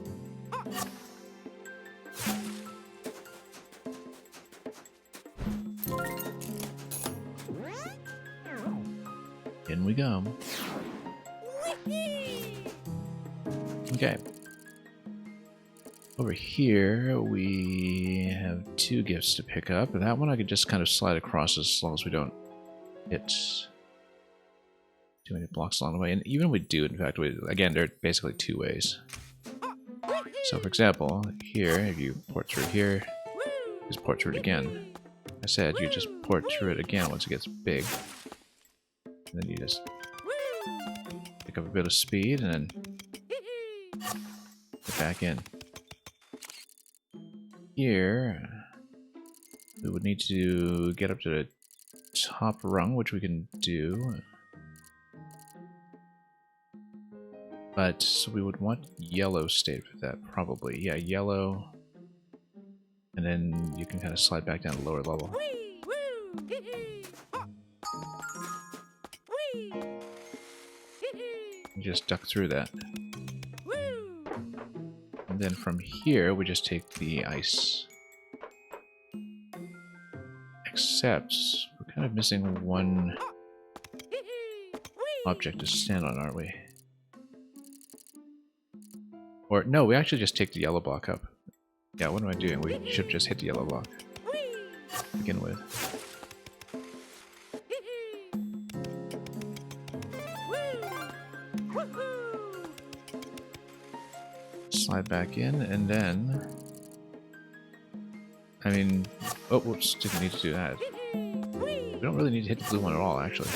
In we go. Okay. Over here, we have two gifts to pick up. And that one I could just kind of slide across as long as we don't hit too many blocks along the way. And even if we do, in fact, again, there are basically two ways. So, for example, here, if you port through here, just port through it again. I said you just port through it again once it gets big. And then you just pick up a bit of speed and then get back in. Here, we would need to get up to the top rung, which we can do. But so we would want yellow state with that, probably. Yeah, yellow. And then you can kind of slide back down to the lower level. And just duck through that. And then from here, we just take the ice. Except, we're kind of missing one object to stand on, aren't we? Or, no, we actually just take the yellow block up. Yeah, what am I doing? We should just hit the yellow block to begin with. Slide back in, and then... I mean... Oh, whoops, didn't need to do that. We don't really need to hit the blue one at all, actually.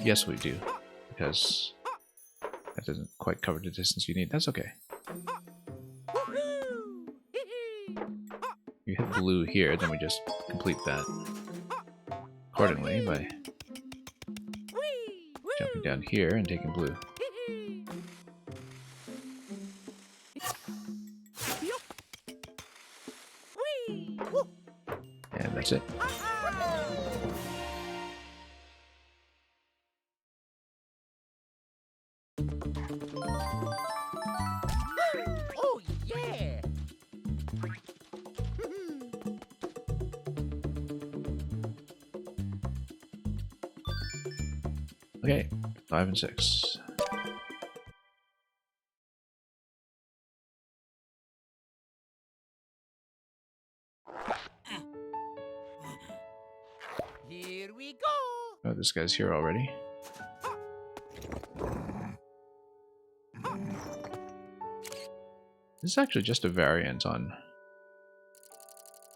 Yes, we do. Because... that doesn't quite cover the distance you need. That's okay. You hit blue here, then we just complete that accordingly by jumping down here and taking blue. And that's it. Oh yeah! Okay, 5 and 6. Here we go! Oh, this guy's here already. This is actually just a variant on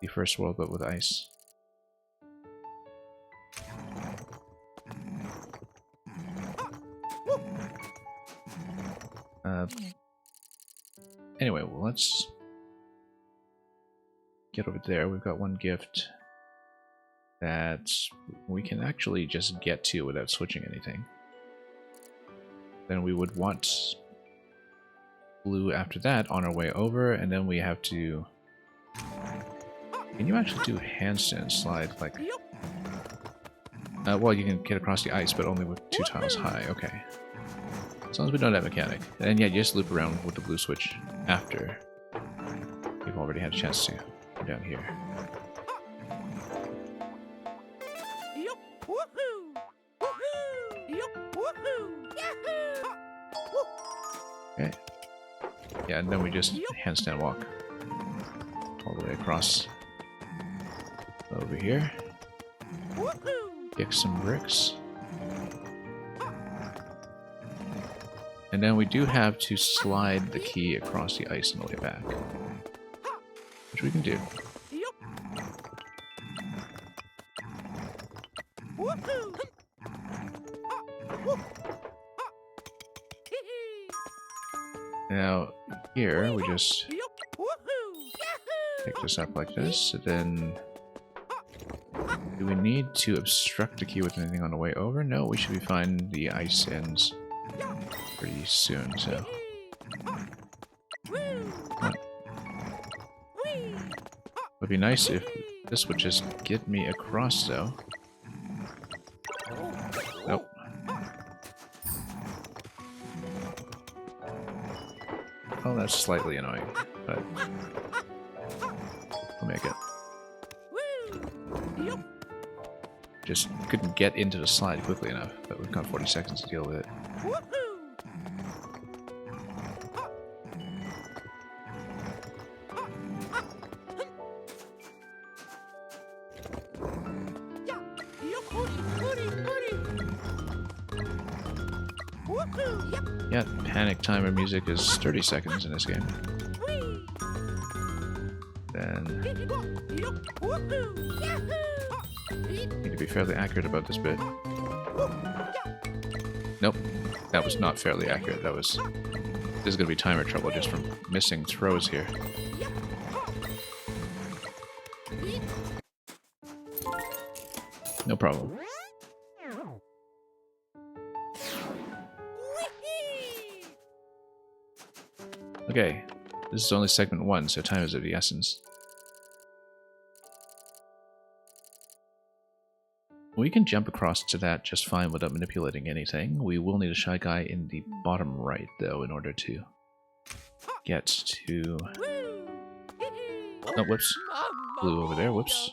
the first world, but with ice. Anyway, well, let's get over there. We've got one gift that we can actually just get to without switching anything. Then we would want blue after that on our way over, and then we have to... Can you actually do handstand slide? Like, well, you can get across the ice, but only with 2 tiles high. Okay. As long as we know that mechanic. And yeah, you just loop around with the blue switch after you've already had a chance to go down here. Okay. Yeah, and then we just handstand walk all the way across over here. Kick some bricks. And then we do have to slide the key across the ice on the way back, which we can do. Now, here, we just pick this up like this, and then... Do we need to obstruct the key with anything on the way over? No, we should be fine. The ice ends pretty soon, so... Would be nice if this would just get me across, though. Nope. Oh, that's slightly annoying, but... We'll make it. Just couldn't get into the slide quickly enough, but we've got 40 seconds to deal with it. Yeah, panic timer music is 30 seconds in this game. Then... Need to be fairly accurate about this bit. Nope, that was not fairly accurate. That was... This is gonna be timer trouble just from missing throws here. No problem. Okay, this is only segment 1, so time is of the essence. We can jump across to that just fine without manipulating anything. We will need a Shy Guy in the bottom right, though, in order to get to... Oh, whoops. Blue over there, whoops.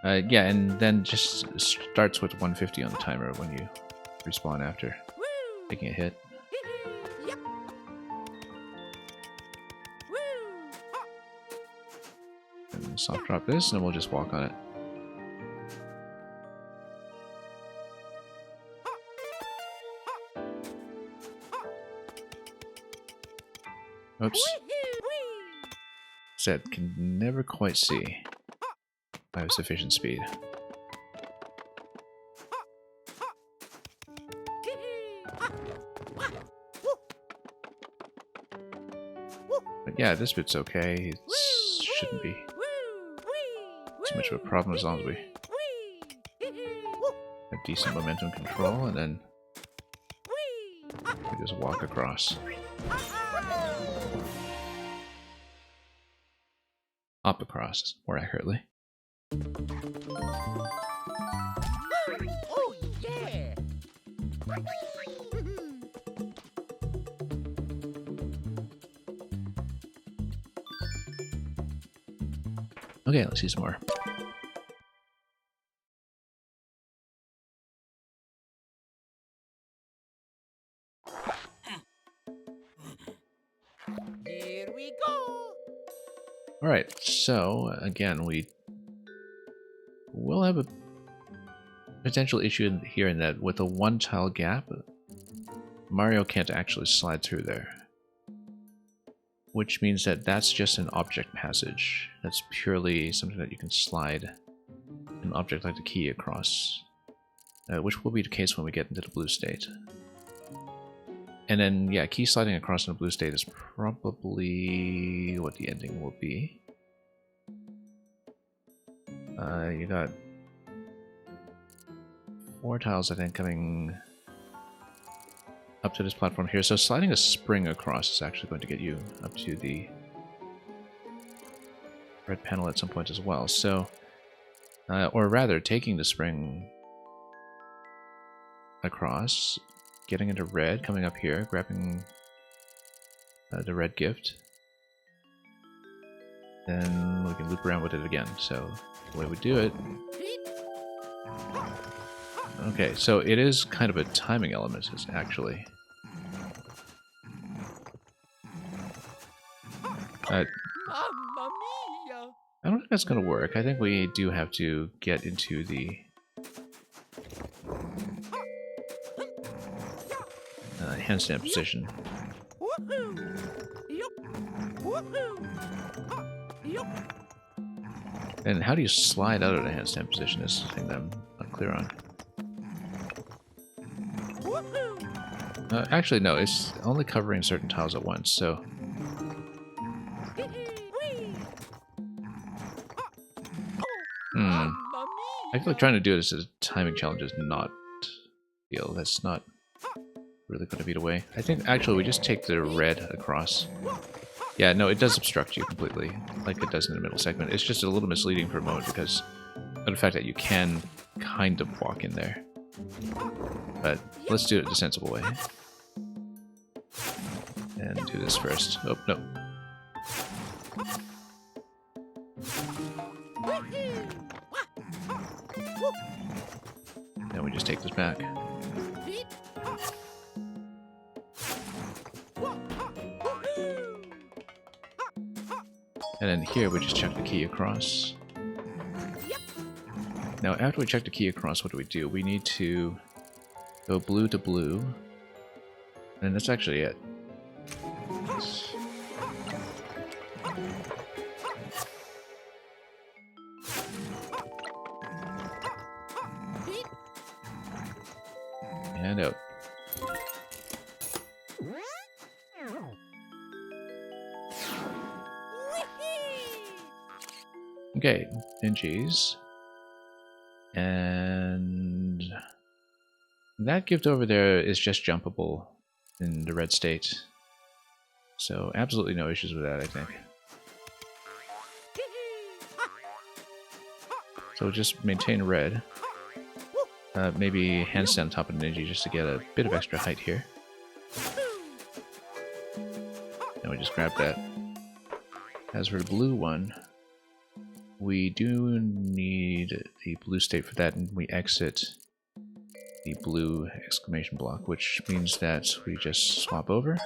Yeah, and then just starts with 150 on the timer when you respawn after taking a hit. And soft drop this, and we'll just walk on it. Oops. Said, can never quite see. I have sufficient speed. But yeah, this bit's okay. It shouldn't be too much of a problem as long as we have decent momentum control, and then we just walk across. Up across, more accurately. Oh yeah! Okay, let's see some more. Here we go! Alright, so again, we will have a potential issue here in that with a 1 tile gap, Mario can't actually slide through there. Which means that that's just an object passage. That's purely something that you can slide an object like the key across. Which will be the case when we get into the blue state. And then, yeah, key sliding across in the blue state is probably what the ending will be. You got 4 tiles, I think, coming up to this platform here. So sliding a spring across is actually going to get you up to the red panel at some point as well. So, or rather, taking the spring across, getting into red, coming up here, grabbing the red gift. Then we can loop around with it again. So the way we do it... Okay, so it is kind of a timing element, actually. Mamma mia! I don't think that's going to work. I think we do have to get into the handstand position. And how do you slide out of the handstand position is the thing that I'm not clear on. Actually, no, it's only covering certain tiles at once, so... I feel like trying to do this as a timing challenge is not... That's not really going to be the way. I think, actually, we just take the red across. Yeah, no, it does obstruct you completely, like it does in the middle segment. It's just a little misleading for a moment because of the fact that you can kind of walk in there. But let's do it the sensible way. And do this first. Oh, no. Then we just take this back. And then here we just check the key across. Now after we check the key across, what do? We need to go blue to blue. And that's actually it. And out. Okay, Ninjas. And that gift over there is just jumpable in the red state. So absolutely no issues with that, I think. So just maintain red. Maybe handstand on top of Ninja just to get a bit of extra height here. And we just grab that. As for the blue one, we do need the blue state for that, and we exit the blue exclamation block, which means that we just swap over,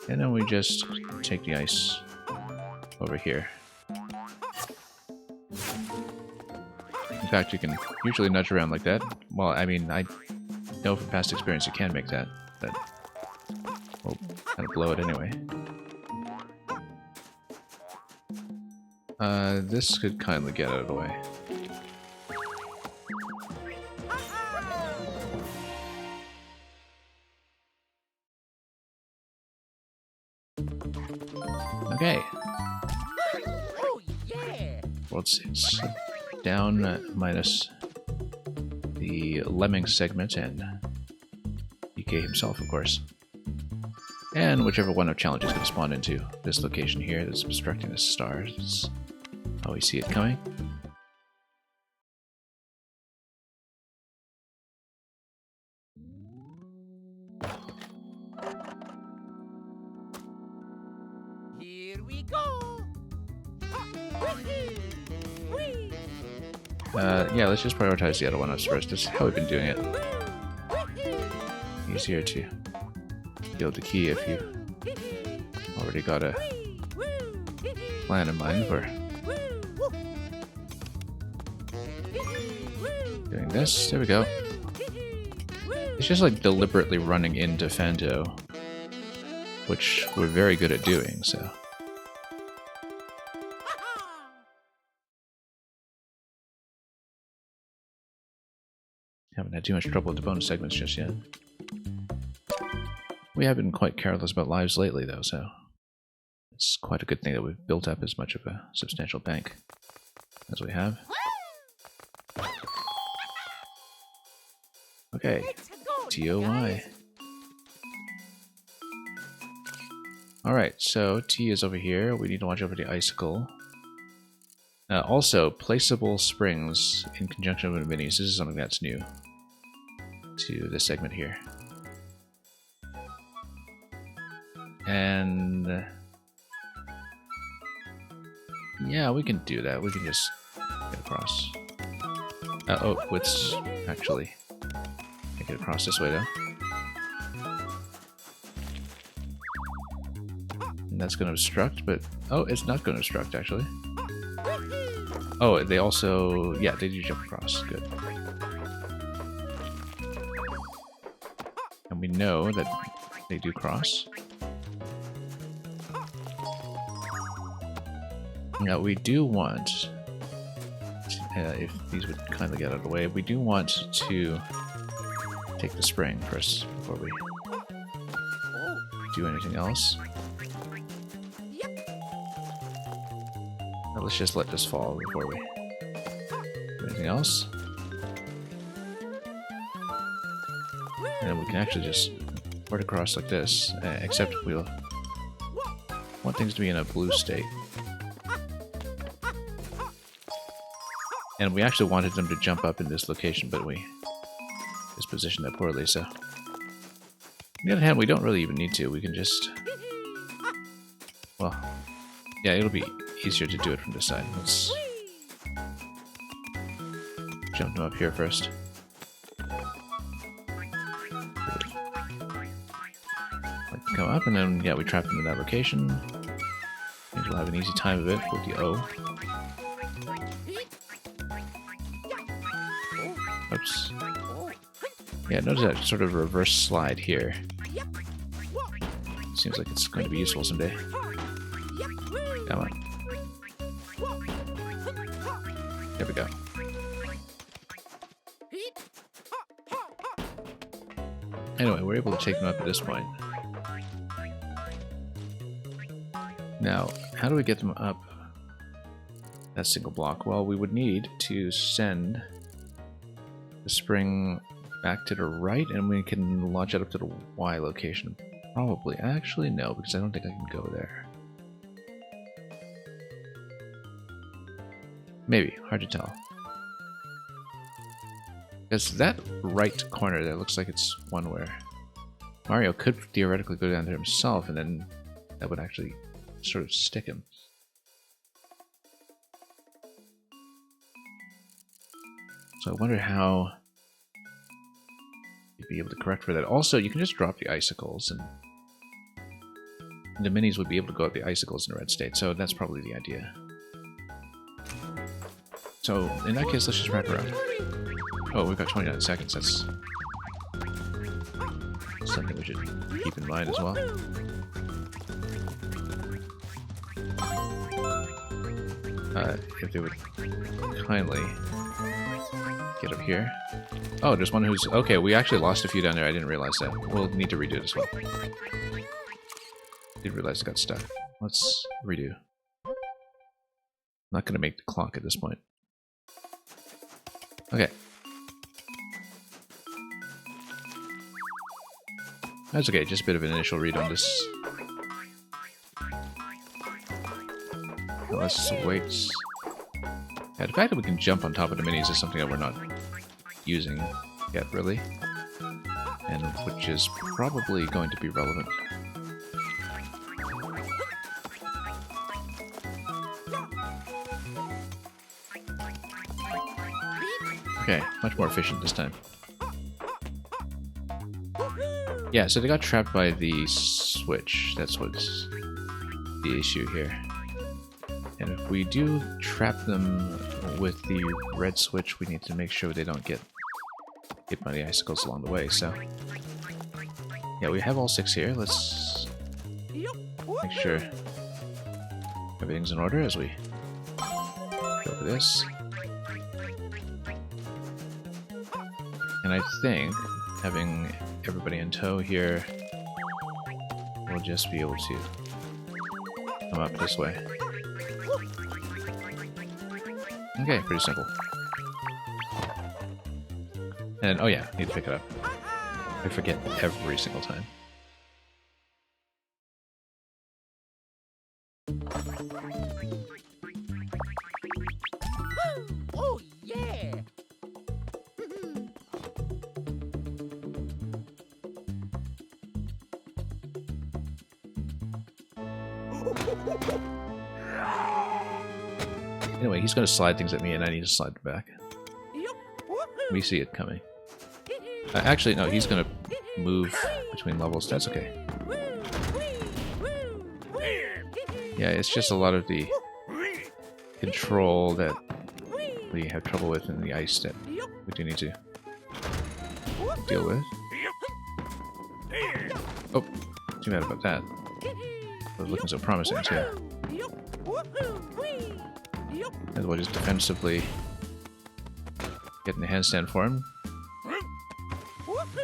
and then we just take the ice over here. In fact, you can usually nudge around like that. Well, I mean, I know from past experience you can make that, but we'll kind of blow it anyway. This could kindly get out of the way. Okay. Oh yeah! World states down minus the Lemming segment and DK himself, of course. And whichever one of challenge is going to spawn into this location here that's obstructing the stars. That's how we see it coming. Here we go! Yeah, let's just prioritize the other one up first. That's how we've been doing it. Easier to build the key if you already got a plan in mind for doing this. There we go. It's just like deliberately running into Fanto, which we're very good at doing, so. Haven't had too much trouble with the bonus segments just yet. We have been quite careless about lives lately, though, so it's quite a good thing that we've built up as much of a substantial bank as we have. Okay, TOY. Alright, so T is over here. We need to watch over the icicle. Also, placeable springs in conjunction with minis. This is something that's new to this segment here. And yeah, we can do that. We can just get across. Oh, let's actually get across this way though. And that's going to obstruct, but oh, it's not going to obstruct actually. Oh, they also, yeah, they do jump across. Good. And we know that they do cross. Now we do want, if these would kindly get out of the way, we do want to take the spring first before we do anything else. Now let's just let this fall before we do anything else. And we can actually just port across like this, except we'll want things to be in a blue state. And we actually wanted them to jump up in this location, but we just positioned that poorly, so. On the other hand, we don't really even need to. We can just... Well, yeah, it'll be easier to do it from this side. Let's jump them up here first. Like come up, and then, yeah, we trap them in that location. And we'll have an easy time of it with the O. Oops. Yeah, notice that sort of reverse slide here. Seems like it's going to be useful someday. Come on. There we go. Anyway, we're able to take them up at this point. Now, how do we get them up that single block? Well, we would need to send the spring back to the right, and we can launch it up to the Y location. Probably. Actually, no, because I don't think I can go there. Maybe. Hard to tell. Because that right corner there looks like it's one where Mario could theoretically go down there himself, and then that would actually sort of stick him. So I wonder how you'd be able to correct for that. Also, you can just drop the icicles, and the minis would be able to go up the icicles in a red state, so that's probably the idea. So, in that case, let's just wrap around. Oh, we've got 29 seconds. That's something we should keep in mind as well. If they would kindly get up here. Oh, there's one who's... Okay, we actually lost a few down there. I didn't realize that. We'll need to redo this one. Didn't realize it got stuck. Let's redo. I'm not going to make the clock at this point. Okay. That's okay, just a bit of an initial read on this. Let's wait. Yeah, the fact that we can jump on top of the minis is something that we're not using yet, really. And which is probably going to be relevant. Okay, much more efficient this time. Yeah, so they got trapped by the switch. That's what's the issue here. And if we do trap them with the red switch, we need to make sure they don't get hit by the icicles along the way. So yeah, we have all 6 here. Let's make sure everything's in order as we go for this. And I think having everybody in tow here will just be able to come up this way. Okay, pretty simple. And oh yeah, need to pick it up. I forget every single time. Oh, yeah. Anyway, he's going to slide things at me and I need to slide it back. We see it coming. Actually, no, he's going to move between levels. That's okay. Yeah, it's just a lot of the control that we have trouble with in the ice that we do need to deal with. Oh, too bad about that. It was looking so promising too. And we'll just defensively get in the handstand form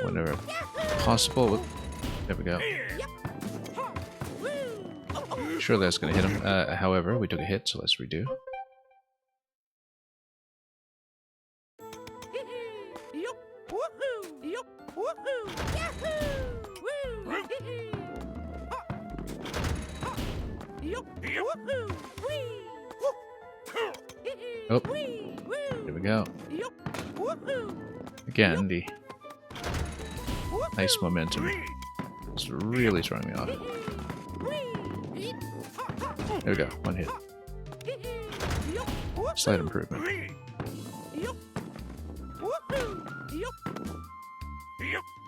whenever possible. There we go. Surely that's going to hit him. However, we took a hit, so let's redo. Oh, there we go. Again, the ice momentum is really throwing me off. There we go, 1 hit. Slight improvement.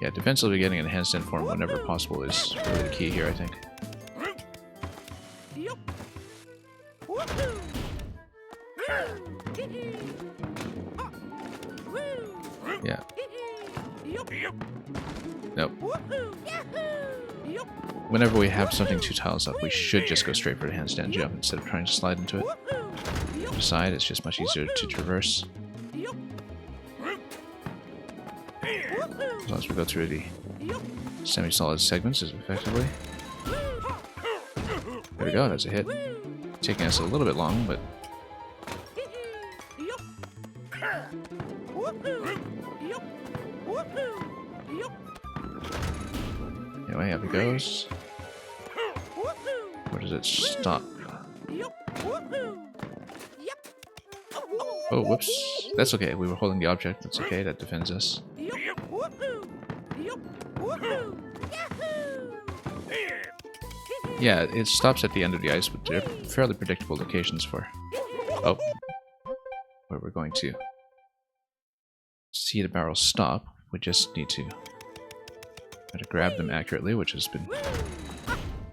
Yeah, defensively getting in handstand form whenever possible is really the key here, I think. Yeah. Nope. Whenever we have something 2 tiles up, we should just go straight for the handstand jump instead of trying to slide into it. On the side, it's just much easier to traverse. As long as we go through the semi-solid segments as effectively. There we go, that's a hit. Taking us a little bit long, but... Anyway, up it goes. Where does it stop? Oh, whoops. That's okay, we were holding the object. That's okay, that defends us. Yeah, it stops at the end of the ice, but they're fairly predictable locations for... Oh. Where we're going to see the barrels stop. We just need to try to grab them accurately, which has been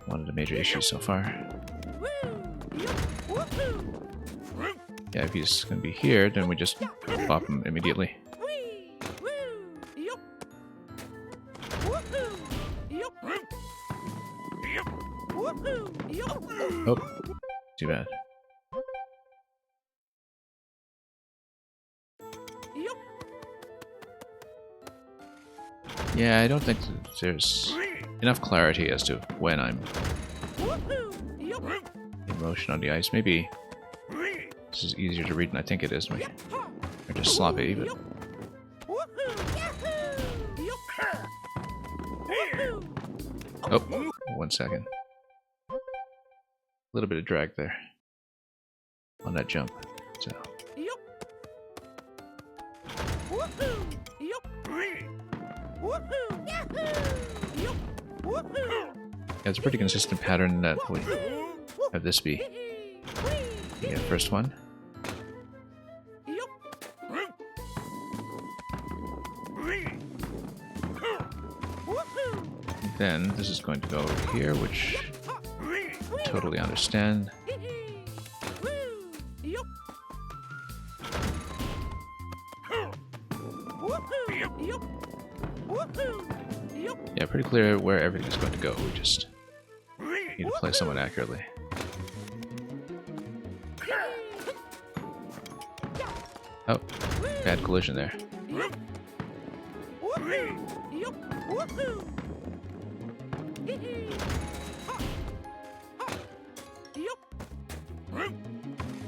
one of the major issues so far. Yeah, if he's going to be here, then we just pop him immediately. Oh, too bad. Yeah, I don't think there's enough clarity as to when I'm in motion on the ice. Maybe this is easier to read than I think it is. Or just sloppy, but... Oh, 1 second. A little bit of drag there on that jump. So. Yeah, it's a pretty consistent pattern that we have this be the first one. Then this is going to go over here, which I totally understand. pretty clear where everything is going to go. We just need to play somewhat accurately. Oh, bad collision there.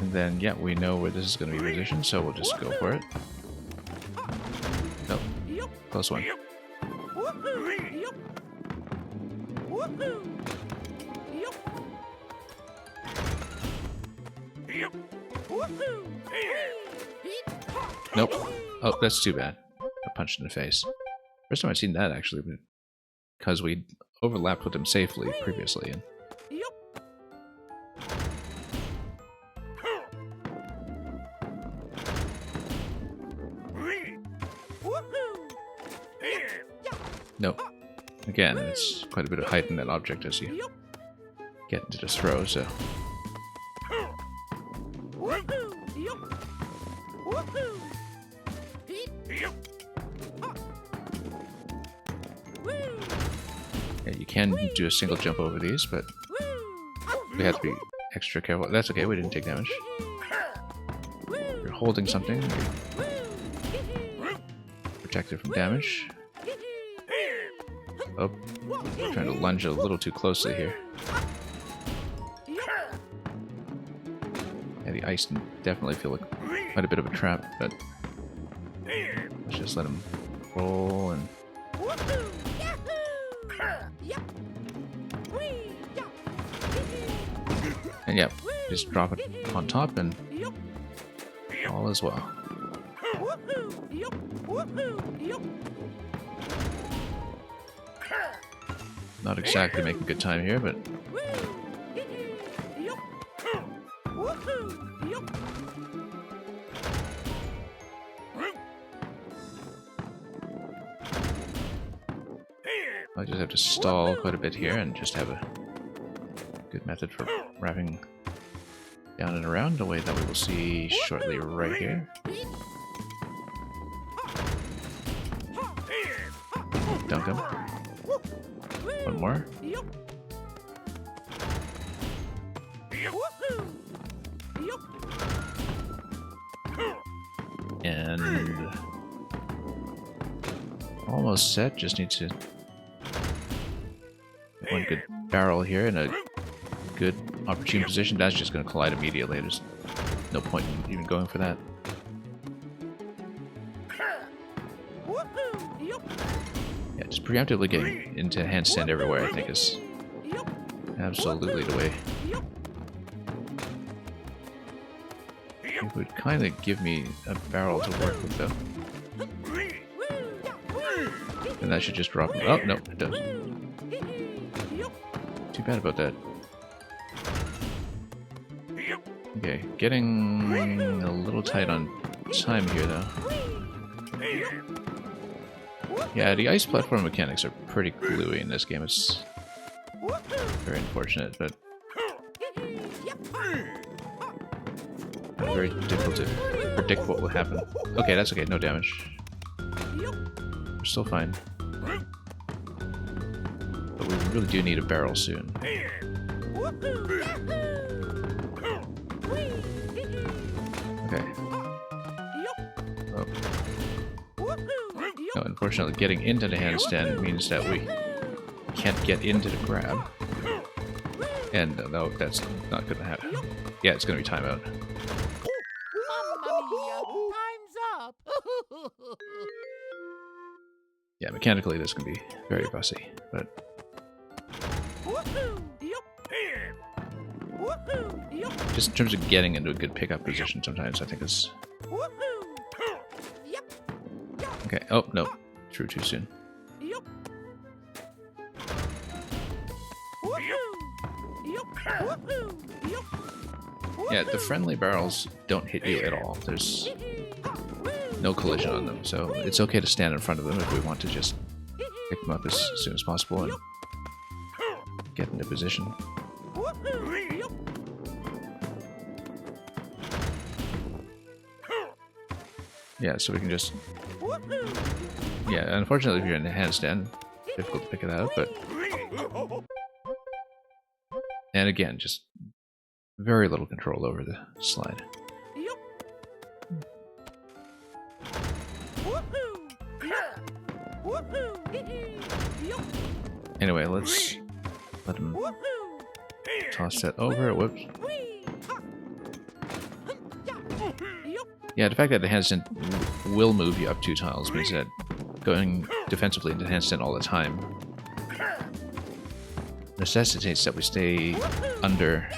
And then, yeah, we know where this is going to be positioned, so we'll just go for it. Nope. Close one. Nope. Oh, that's too bad. I punched in the face. First time I've seen that, actually, because we overlapped with him safely previously. And nope. Again, it's quite a bit of height in that object as you get into this throw, so. Yeah, you can do a single jump over these, but we have to be extra careful. That's okay, we didn't take damage. You're holding something, you're protected from damage. Oh, trying to lunge a little too closely here. Yeah, the ice definitely feel like quite a bit of a trap, but let's just let him roll and. And yeah, just drop it on top and all is well. Not exactly making good time here, but I just have to stall quite a bit here and just have a good method for wrapping down and around, the way that we will see shortly right here. Dunk him. One more. And almost set, just need to get one good barrel here in a good opportune position. That's just going to collide immediately. There's no point in even going for that. Yeah, just preemptively getting into handstand everywhere, I think, is absolutely the way. It would kind of give me a barrel to work with, though. And that should just drop him. Oh, no, it does. Too bad about that. Okay, getting a little tight on time here, though. Yeah, the ice platform mechanics are pretty gluey in this game. It's very unfortunate, but very difficult to predict what will happen. Okay, that's okay, no damage. We're still fine. But we really do need a barrel soon. Okay. Oh. No, unfortunately, getting into the handstand means that we can't get into the grab. And no, that's not going to happen. Yeah, it's going to be timeout. Mamma mia! Time's up! Yeah, mechanically this can be very fussy, but just in terms of getting into a good pickup position, sometimes I think is. Okay. Oh no, threw too soon. Yeah, the friendly barrels don't hit you at all. There's no collision on them, so it's okay to stand in front of them if we want to just pick them up as soon as possible and get into position. Yeah, so we can just... Yeah, unfortunately if you're in a handstand, difficult to pick it out, but... And again, just very little control over the slide. Anyway, let's let him toss that over. Whoops. Yeah, the fact that the handstand will move you up 2 tiles means that going defensively into handstand all the time necessitates that we stay under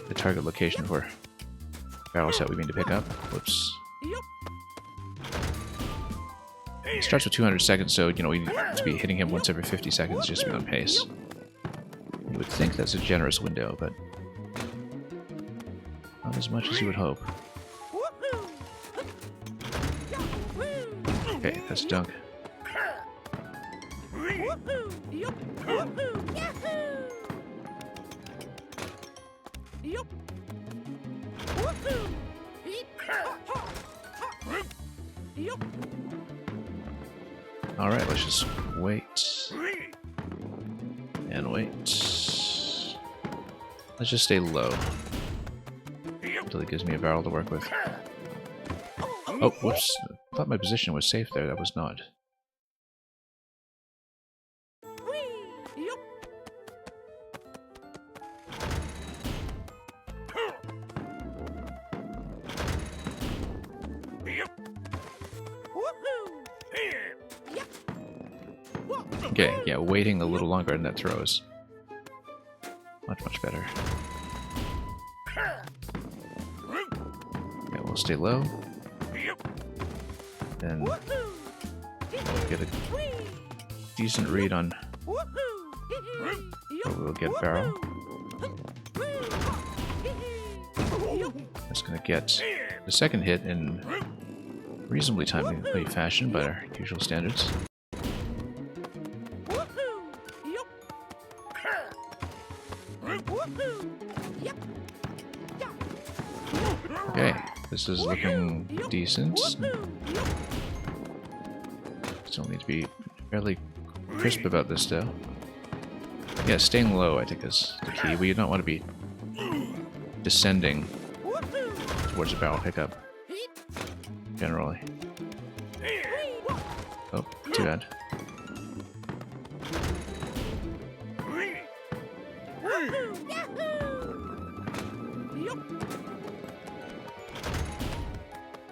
the target location for barrels that we mean to pick up. Whoops. It starts with 200 seconds, so, you know, we need to be hitting him once every 50 seconds just to be on pace. You would think that's a generous window, but not as much as you would hope. Okay, that's a dunk. Alright, let's just wait. And wait. Let's just stay low. Until it gives me a barrel to work with. Oh, whoops. I thought my position was safe there. That was not. Okay, yeah, waiting a little longer and that throws. Much better. Okay, we'll stay low. Then we'll get a decent read on where we'll get barrel. That's gonna get the second hit in reasonably timely fashion by our usual standards. Okay, this is looking decent. Still need to be fairly crisp about this though. Yeah, staying low I think is the key. We don't want to be descending towards the barrel pickup, generally. Oh, too bad.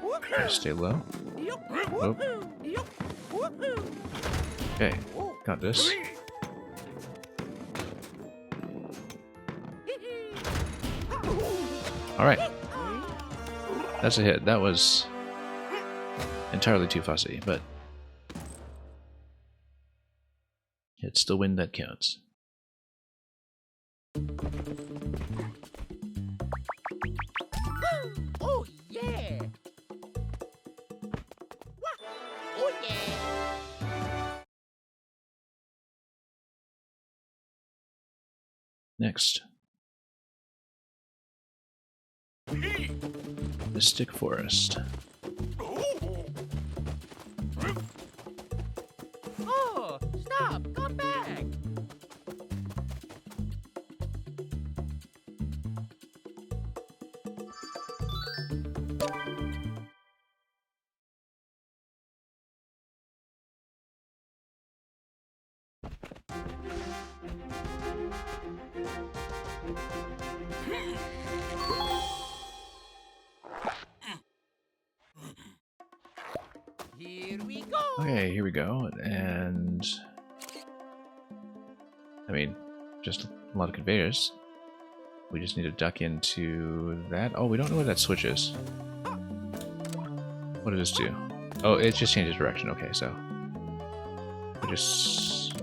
Okay, stay low. Oh. Okay, got this. Alright. That's a hit. That was entirely too fussy, but it's the win that counts. Oh yeah! Oh yeah! Next. Mystic Forest. Oh, stop! Come back! Here we go! Okay, here we go, and I mean, just a lot of conveyors. We just need to duck into that. Oh, we don't know where that switch is. What does this do? Oh, it just changes direction. Okay, so we just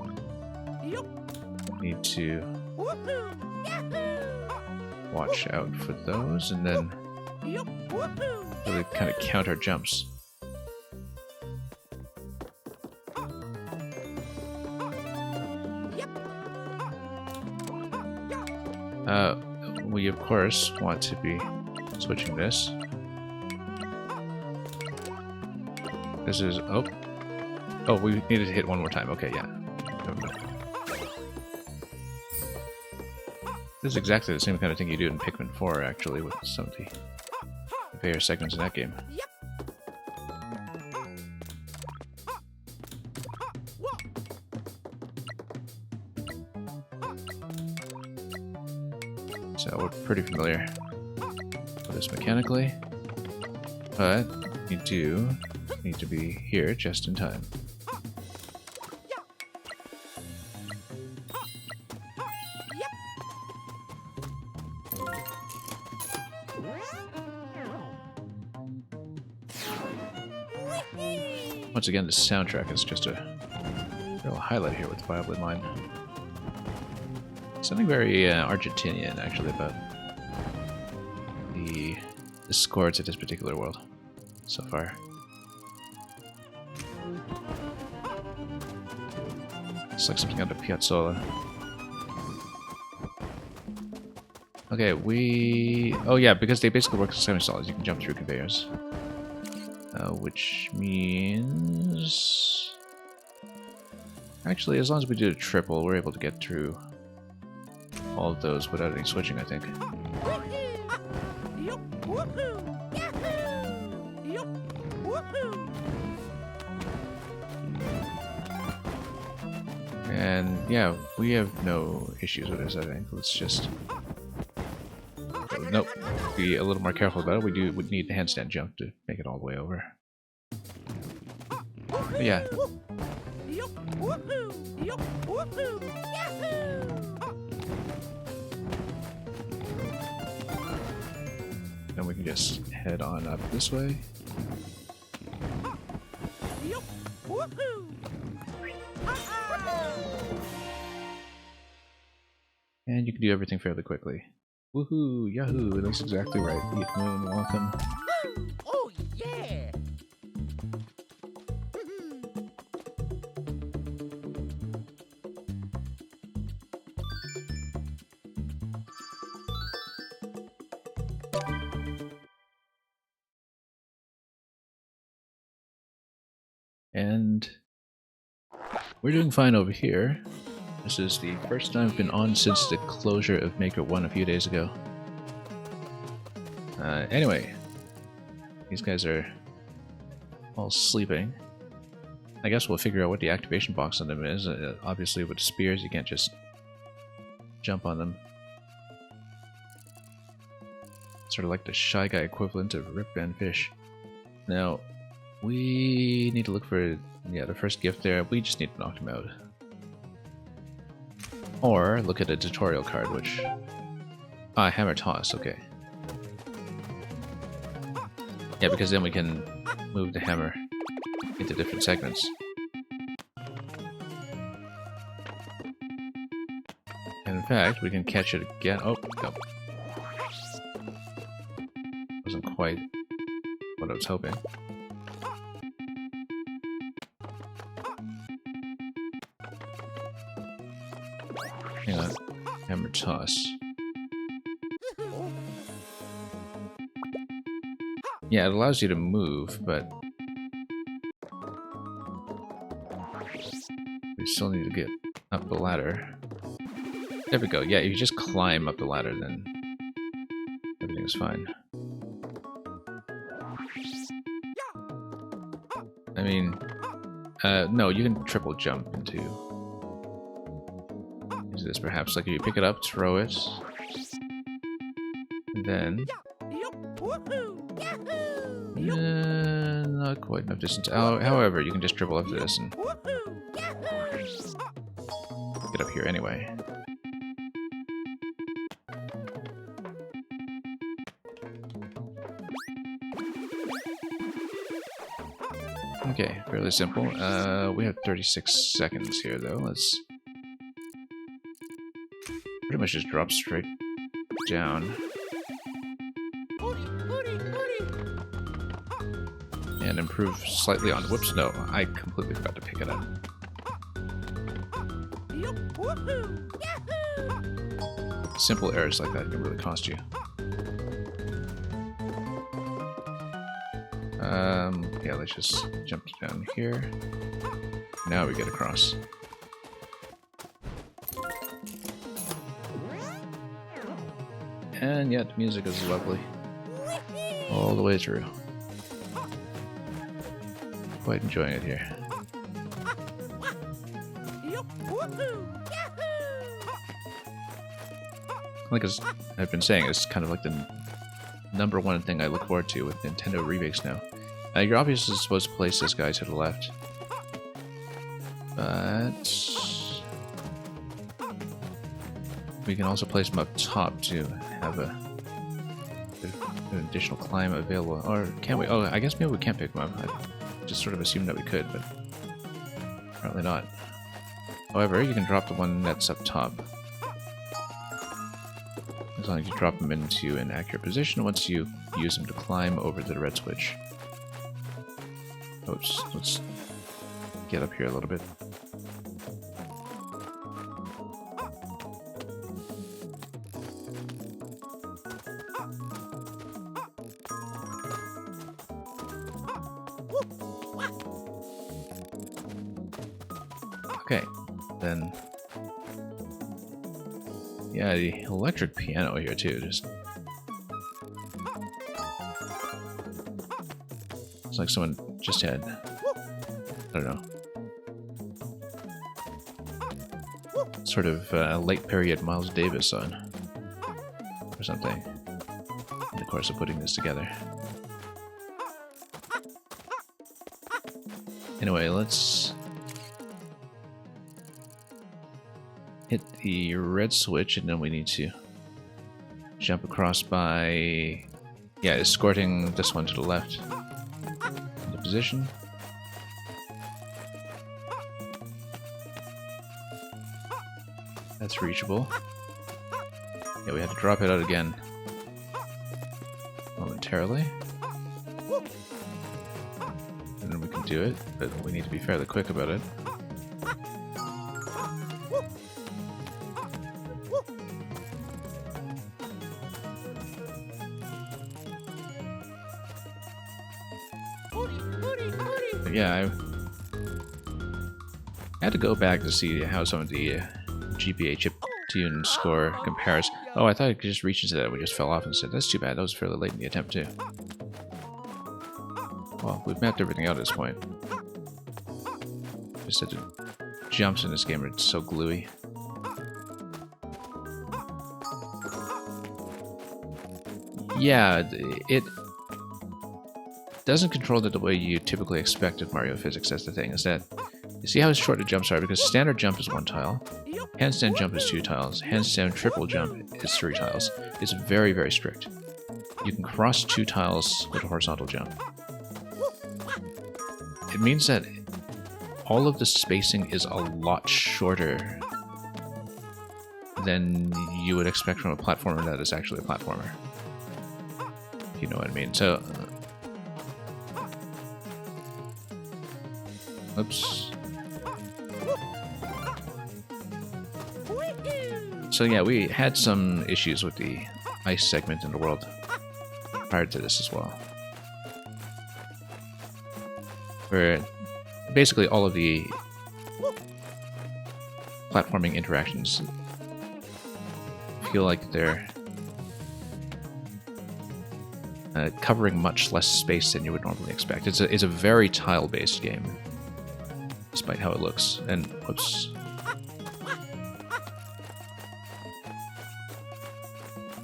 need to watch out for those, and then really kind of count our jumps. We of course want to be switching this. This is oh, we needed to hit one more time. Okay, yeah. them. This is exactly the same kind of thing you do in Pikmin 4, actually, with some of the conveyor segments in that game. So we're pretty familiar with this mechanically, but you do need to be here just in time. Once again, the soundtrack is just a real highlight here with Violin Mine. Something very Argentinian, actually, about the score to this particular world so far. It's like something out of Piazzolla. Okay, oh yeah, because they basically work as semi-solids, you can jump through conveyors. Which means... Actually, as long as we do a triple, we're able to get through all of those without any switching, I think. And yeah, we have no issues with this, I think. Let's just... Nope. Be a little more careful about it. We need the handstand jump to make it all the way over. But yeah. Then we can just head on up this way. And you can do everything fairly quickly. Woohoo! Yahoo! That's exactly right. Leaf Moon, welcome. Oh yeah! And we're doing fine over here. This is the first time I've been on since the closure of Maker 1 a few days ago. Anyway, these guys are all sleeping. I guess we'll figure out what the activation box on them is. Obviously with spears you can't just jump on them. Sort of like the Shy Guy equivalent of Rip Van Fish. Now, we need to look for the first gift there. We just need to knock them out. Or look at a tutorial card, which... Ah, Hammer Toss, okay. Yeah, because then we can move the hammer into different segments. And in fact, we can catch it again. Oh, no. Wasn't quite what I was hoping. Hang on. Hammer Toss. Yeah, it allows you to move, but we still need to get up the ladder. There we go. Yeah, if you just climb up the ladder, then everything's fine. I mean, no, you can triple jump into this perhaps. Like if you pick it up, throw it, and then not quite enough distance. However, you can just dribble up to this and get up here anyway. Okay, fairly simple. We have 36 seconds here, though. Let's pretty much just drop straight down. And improve slightly on... Whoops, no, I completely forgot to pick it up. Simple errors like that can really cost you. Yeah, let's just jump down here. Now we get across. And yet, the music is lovely. All the way through. Quite enjoying it here. Like as I've been saying, it's kind of like the #1 thing I look forward to with Nintendo remakes now. You're obviously supposed to place this guy to the left. But we can also place him up top to have an additional climb available. Or can we? Oh, I guess maybe we can't pick him up. I just sort of assumed that we could, but apparently not. However, you can drop the one that's up top. As long as you drop them into an accurate position once you use them to climb over to the red switch. Oops, let's get up here a little bit. Okay, then... yeah, the electric piano here too, just... it's like someone just had... I don't know... sort of late period Miles Davis on. Or something. In the course of putting this together. Anyway, let's... hit the red switch, and then we need to jump across by, yeah, escorting this one to the left into position. That's reachable. Yeah, we have to drop it out again momentarily. And then we can do it, but we need to be fairly quick about it. Yeah, I had to go back to see how some of the GBA chiptune score compares. Oh, I thought it could just reach into that and we just fell off instead. That's too bad. That was fairly late in the attempt too. Well, we've mapped everything out at this point. Just that the jumps in this game are so gluey. Yeah, it doesn't control it the way you typically expect of Mario physics. That's the thing, is that you see how short the jumps are, because standard jump is 1 tile, handstand jump is 2 tiles, handstand triple jump is 3 tiles. It's very, very strict. You can cross 2 tiles with a horizontal jump. It means that all of the spacing is a lot shorter than you would expect from a platformer that is actually a platformer. If you know what I mean. So, oops. So yeah, we had some issues with the ice segment in the world prior to this as well. Where basically all of the platforming interactions feel like they're covering much less space than you would normally expect. It's a very tile-based game, despite how it looks. And whoops.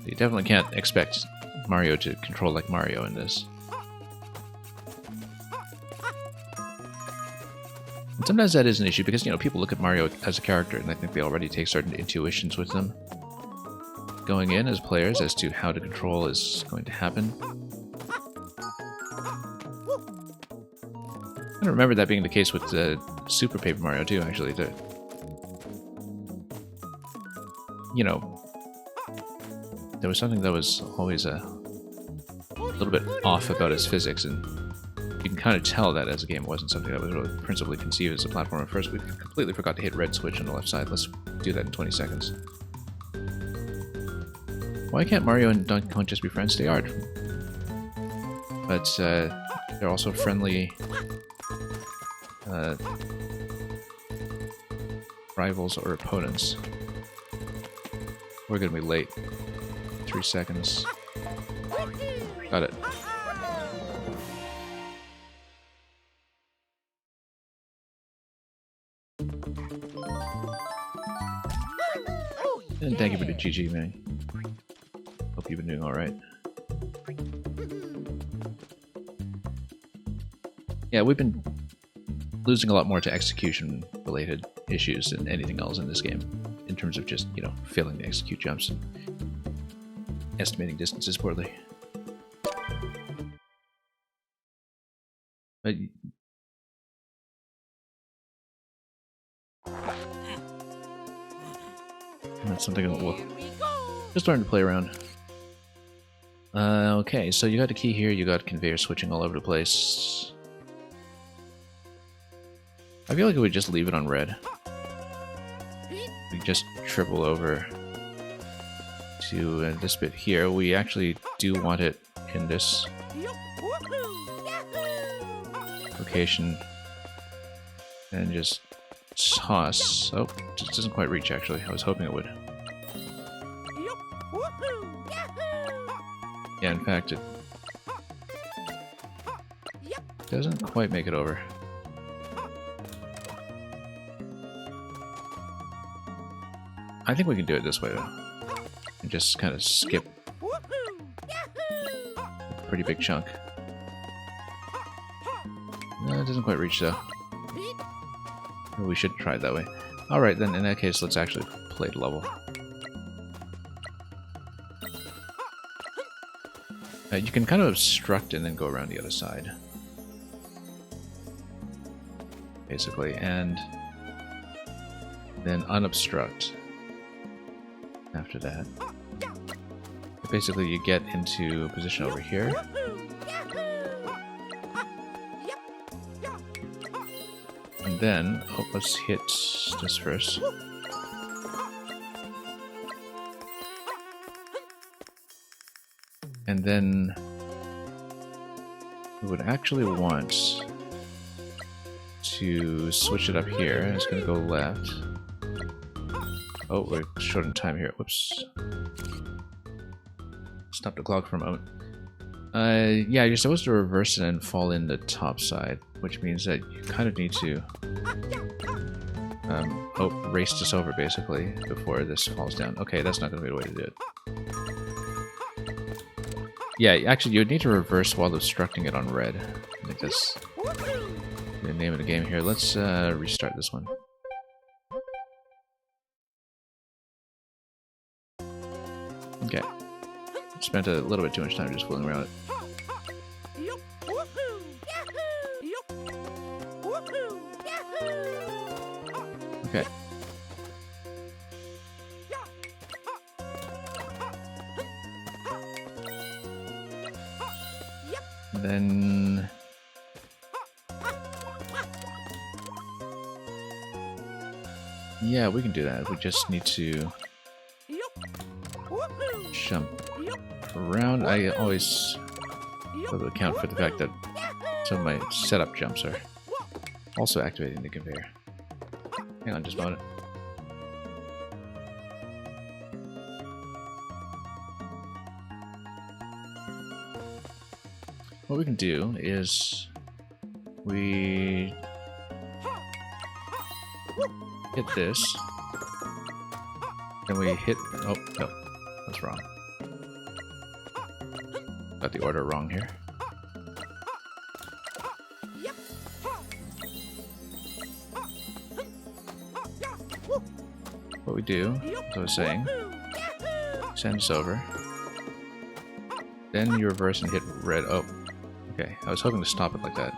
You definitely can't expect Mario to control like Mario in this. And sometimes that is an issue because, you know, people look at Mario as a character and I think they already take certain intuitions with them going in as players as to how the control is going to happen. I remember that being the case with the Super Paper Mario too, actually. You know, there was something that was always a little bit off about its physics, and you can kind of tell that as a game it wasn't something that was really principally conceived as a platform at first. We completely forgot to hit red switch on the left side. Let's do that in 20 seconds. Why can't Mario and Donkey Kong just be friends? They are. But they're also friendly rivals or opponents. We're going to be late 3 seconds. Got it. Oh, And thank you for the yeah. GG, man. Hope you've been doing alright. Yeah, we've been losing a lot more to execution-related issues than anything else in this game, in terms of just, you know, failing to execute jumps and estimating distances poorly. But that's something that we'll Here we go. just learn to play around. Okay, so you got a key here, you got conveyor switching all over the place. I feel like we would just leave it on red. We just triple over to this bit here. We actually do want it in this location. And just toss. Oh, just doesn't quite reach actually. I was hoping it would. Yeah, in fact, it doesn't quite make it over. I think we can do it this way though. And just kind of skip a pretty big chunk. No, it doesn't quite reach though. Maybe we should try it that way. Alright then, in that case, let's actually play the level. You can kind of obstruct and then go around the other side. Basically, and then unobstruct after that. But basically, you get into a position over here. And then, oh, let's hit this first. And then we would actually want to switch it up here. It's going to go left. Oh, we're short on time here. Whoops. Stop the clock for a moment. Yeah, you're supposed to reverse it and fall in the top side, which means that you kind of need to race this over basically before this falls down. Okay, that's not going to be the way to do it. Yeah, actually, you would need to reverse while obstructing it on red. I think that's the name of the game here. Let's restart this one. Okay. Spent a little bit too much time just fooling around it. Okay. Then yeah, we can do that. We just need to jump around. I always have to account for the fact that some of my setup jumps are also activating the conveyor. Hang on just a moment. What we can do is we hit this, then we hit, oh no, that's wrong. Got the order wrong here. What we do, as I was saying, send this over, then you reverse and hit red. Oh, okay. I was hoping to stop it like that.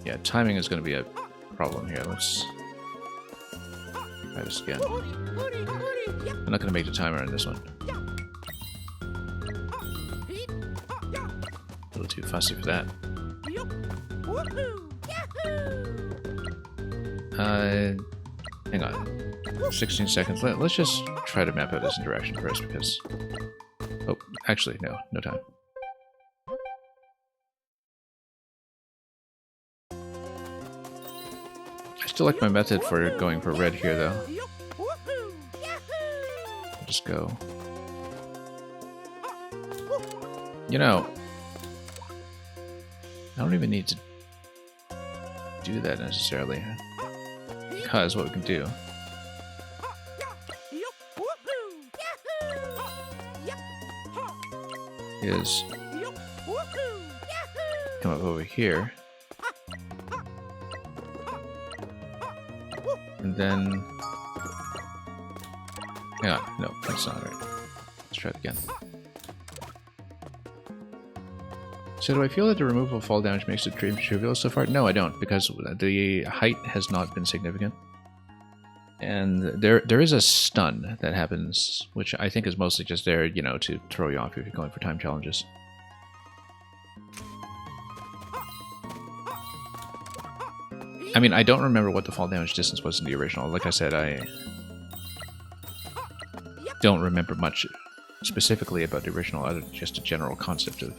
Yeah, timing is going to be a problem here. Let's try this again. I'm not going to make the timer on this one. A little too fussy for that. Hang on. 16 seconds. Let's just try to map out this interaction first because... Oh, actually, no time. I still like my method for going for red here, though. just go. You know, I don't even need to do that necessarily. Because what we can do is come up over here. And then... Hang on, no, that's not right. Let's try it again. So do I feel that the removal of fall damage makes it trivial so far? No, I don't, because the height has not been significant. And there is a stun that happens, which I think is mostly just there, you know, to throw you off if you're going for time challenges. I mean, I don't remember what the fall damage distance was in the original. Like I said, I don't remember much specifically about the original, other than just a general concept of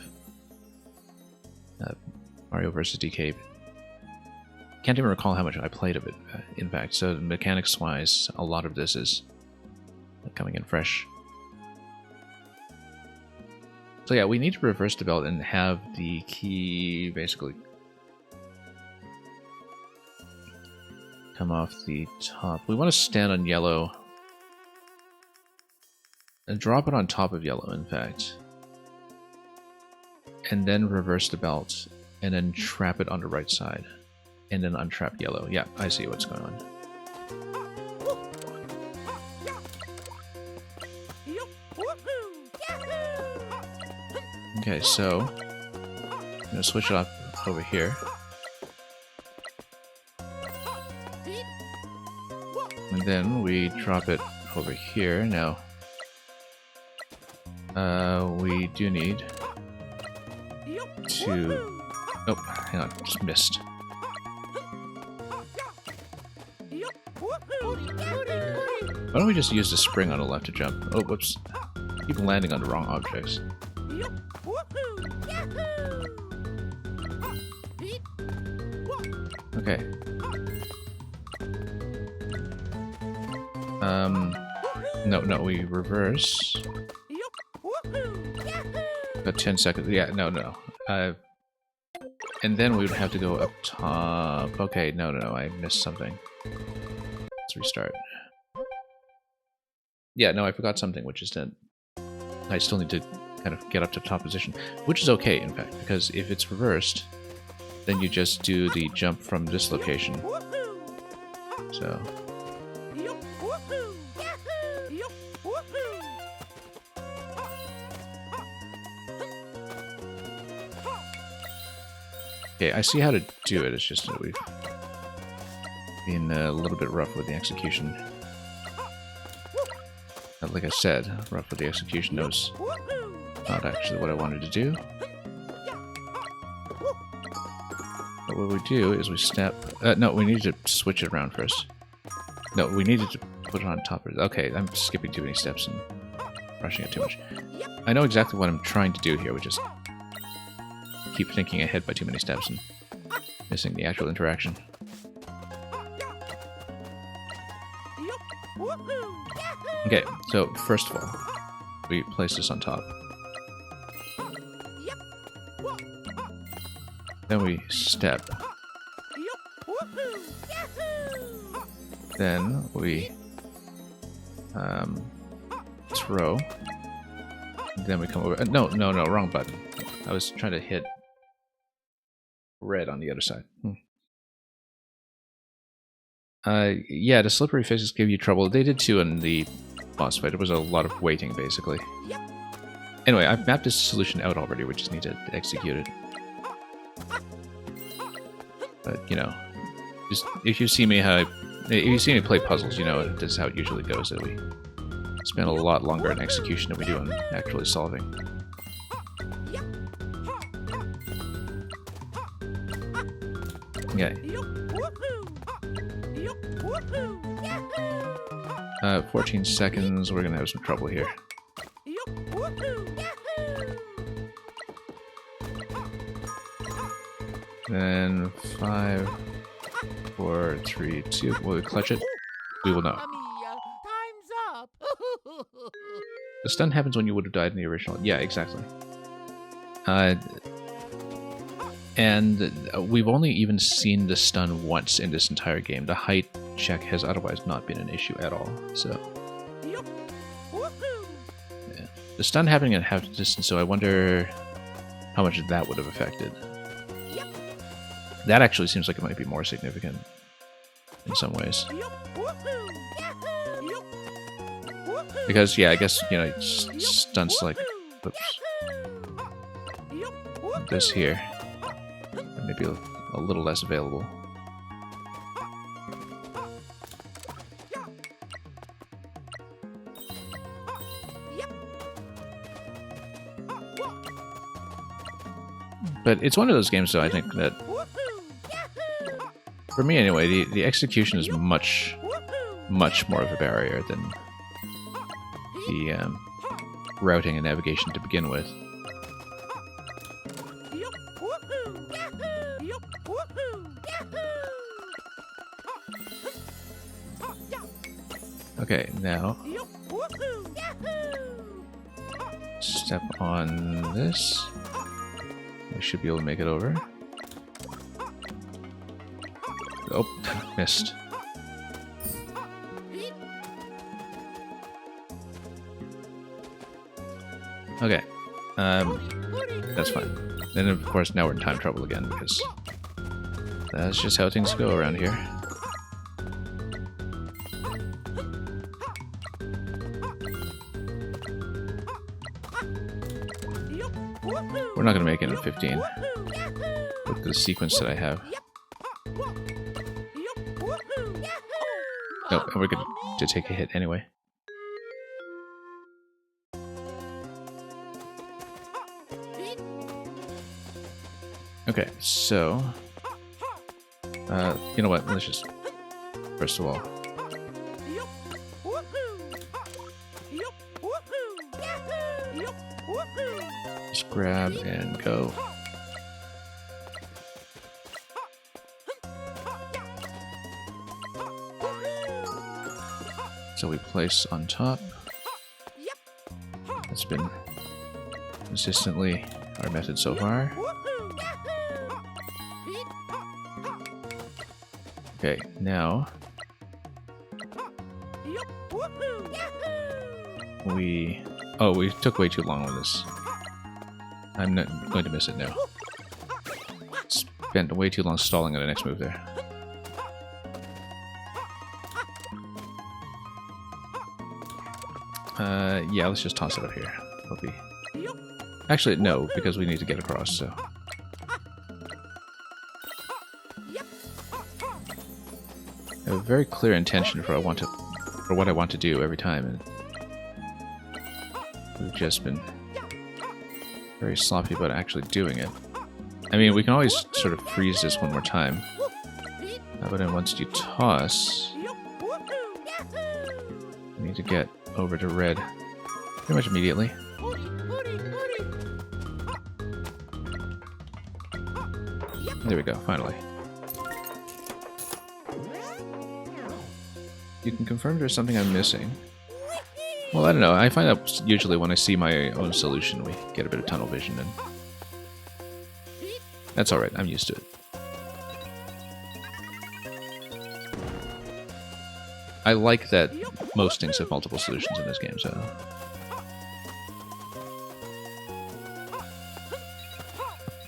Mario vs. DK. Can't even recall how much I played of it, in fact. So mechanics-wise, a lot of this is coming in fresh. So yeah, we need to reverse the belt and have the key basically come off the top. We want to stand on yellow and drop it on top of yellow, in fact. And then reverse the belt and then trap it on the right side. And then untrap yellow. Yeah, I see what's going on. Okay, so I'm gonna switch it up over here. And then we drop it over here. Now, we do need to... Oh, hang on, just missed. Why don't we just use the spring on the left to jump? Oh, whoops. Keep landing on the wrong objects. Okay. No, we reverse. About 10 seconds. Yeah, no. And then we would have to go up top. Okay, no, I missed something. Let's restart. Yeah, no, I forgot something, which is that I still need to kind of get up to top position, which is okay, in fact, because if it's reversed, then you just do the jump from this location. So... Okay, I see how to do it, it's just that we've been a little bit rough with the execution. Like I said, rough with the execution. That was not actually what I wanted to do. But what we do is we step... no, we need to switch it around first. No, we needed to put it on top of it. Okay, I'm skipping too many steps and rushing it too much. I know exactly what I'm trying to do here, which is keep thinking ahead by too many steps and missing the actual interaction. Okay, so first of all, we place this on top. Then we step. Then we throw. Then we come over. No, wrong button. I was trying to hit red on the other side. Yeah, the slippery faces give you trouble. They did too in the boss fight. It was a lot of waiting, basically. Anyway, I've mapped this solution out already. We just need to execute it. But, you know, just if you see me play puzzles, you know this is how it usually goes. That we spend a lot longer on execution than we do on actually solving. Okay. 14 seconds, we're gonna have some trouble here. Then 5, 4, 3, 2, will we clutch it? We will not. Time's up. The stun happens when you would have died in the original. Yeah, exactly. And we've only even seen the stun once in this entire game. The height check has otherwise not been an issue at all. So, yeah. The stun happening at half distance, so I wonder how much that would have affected. That actually seems like it might be more significant in some ways. Because, yeah, I guess, you know, stunts like, oops, this here, maybe a little less available. But it's one of those games, though, I think that, for me anyway, the execution is much more of a barrier than the routing and navigation to begin with. Okay, now step on this. We should be able to make it over. Oh, missed. Okay, that's fine. Then of course now we're in time trouble again because that's just how things go around here. We're not going to make it in 15 with the sequence that I have. No, we're going to take a hit anyway. Okay, so... you know what, let's just... First of all... just grab and go. So we place on top. That's been consistently our method so far. Okay, now we... Oh, we took way too long with this. I'm not going to miss it now. Spent way too long stalling on the next move there. Yeah, let's just toss it up here. Actually, no, because we need to get across, so... I have a very clear intention for what I want to do every time, and we've just been very sloppy about actually doing it. I mean, we can always sort of freeze this one more time. But then once you toss, you need to get over to red pretty much immediately. There we go, finally. You can confirm there's something I'm missing. Well, I don't know. I find that usually when I see my own solution, we get a bit of tunnel vision, and that's alright. I'm used to it. I like that most things have multiple solutions in this game, so...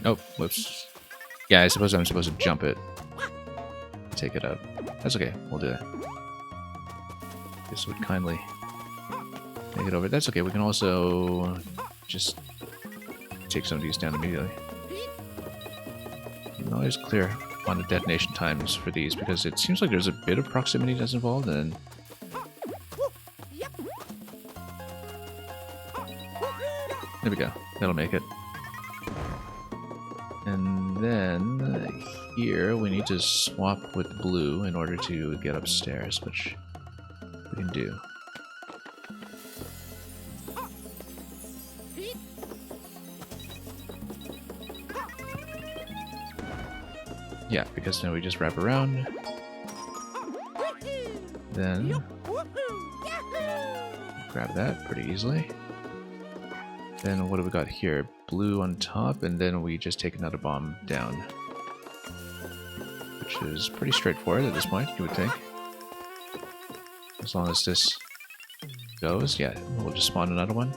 Oh, whoops. Yeah, I suppose I'm supposed to jump it. Take it up. That's okay. We'll do that. This would kindly... make it over. That's okay. We can also just take some of these down immediately. You can always clear on the detonation times for these because it seems like there's a bit of proximity that's involved, and there we go. That'll make it. And then here we need to swap with blue in order to get upstairs, which we can do. Yeah, because now we just wrap around. Then grab that pretty easily. Then what do we got here? Blue on top, and then we just take another bomb down. Which is pretty straightforward at this point, you would think. As long as this goes, yeah, we'll just spawn another one.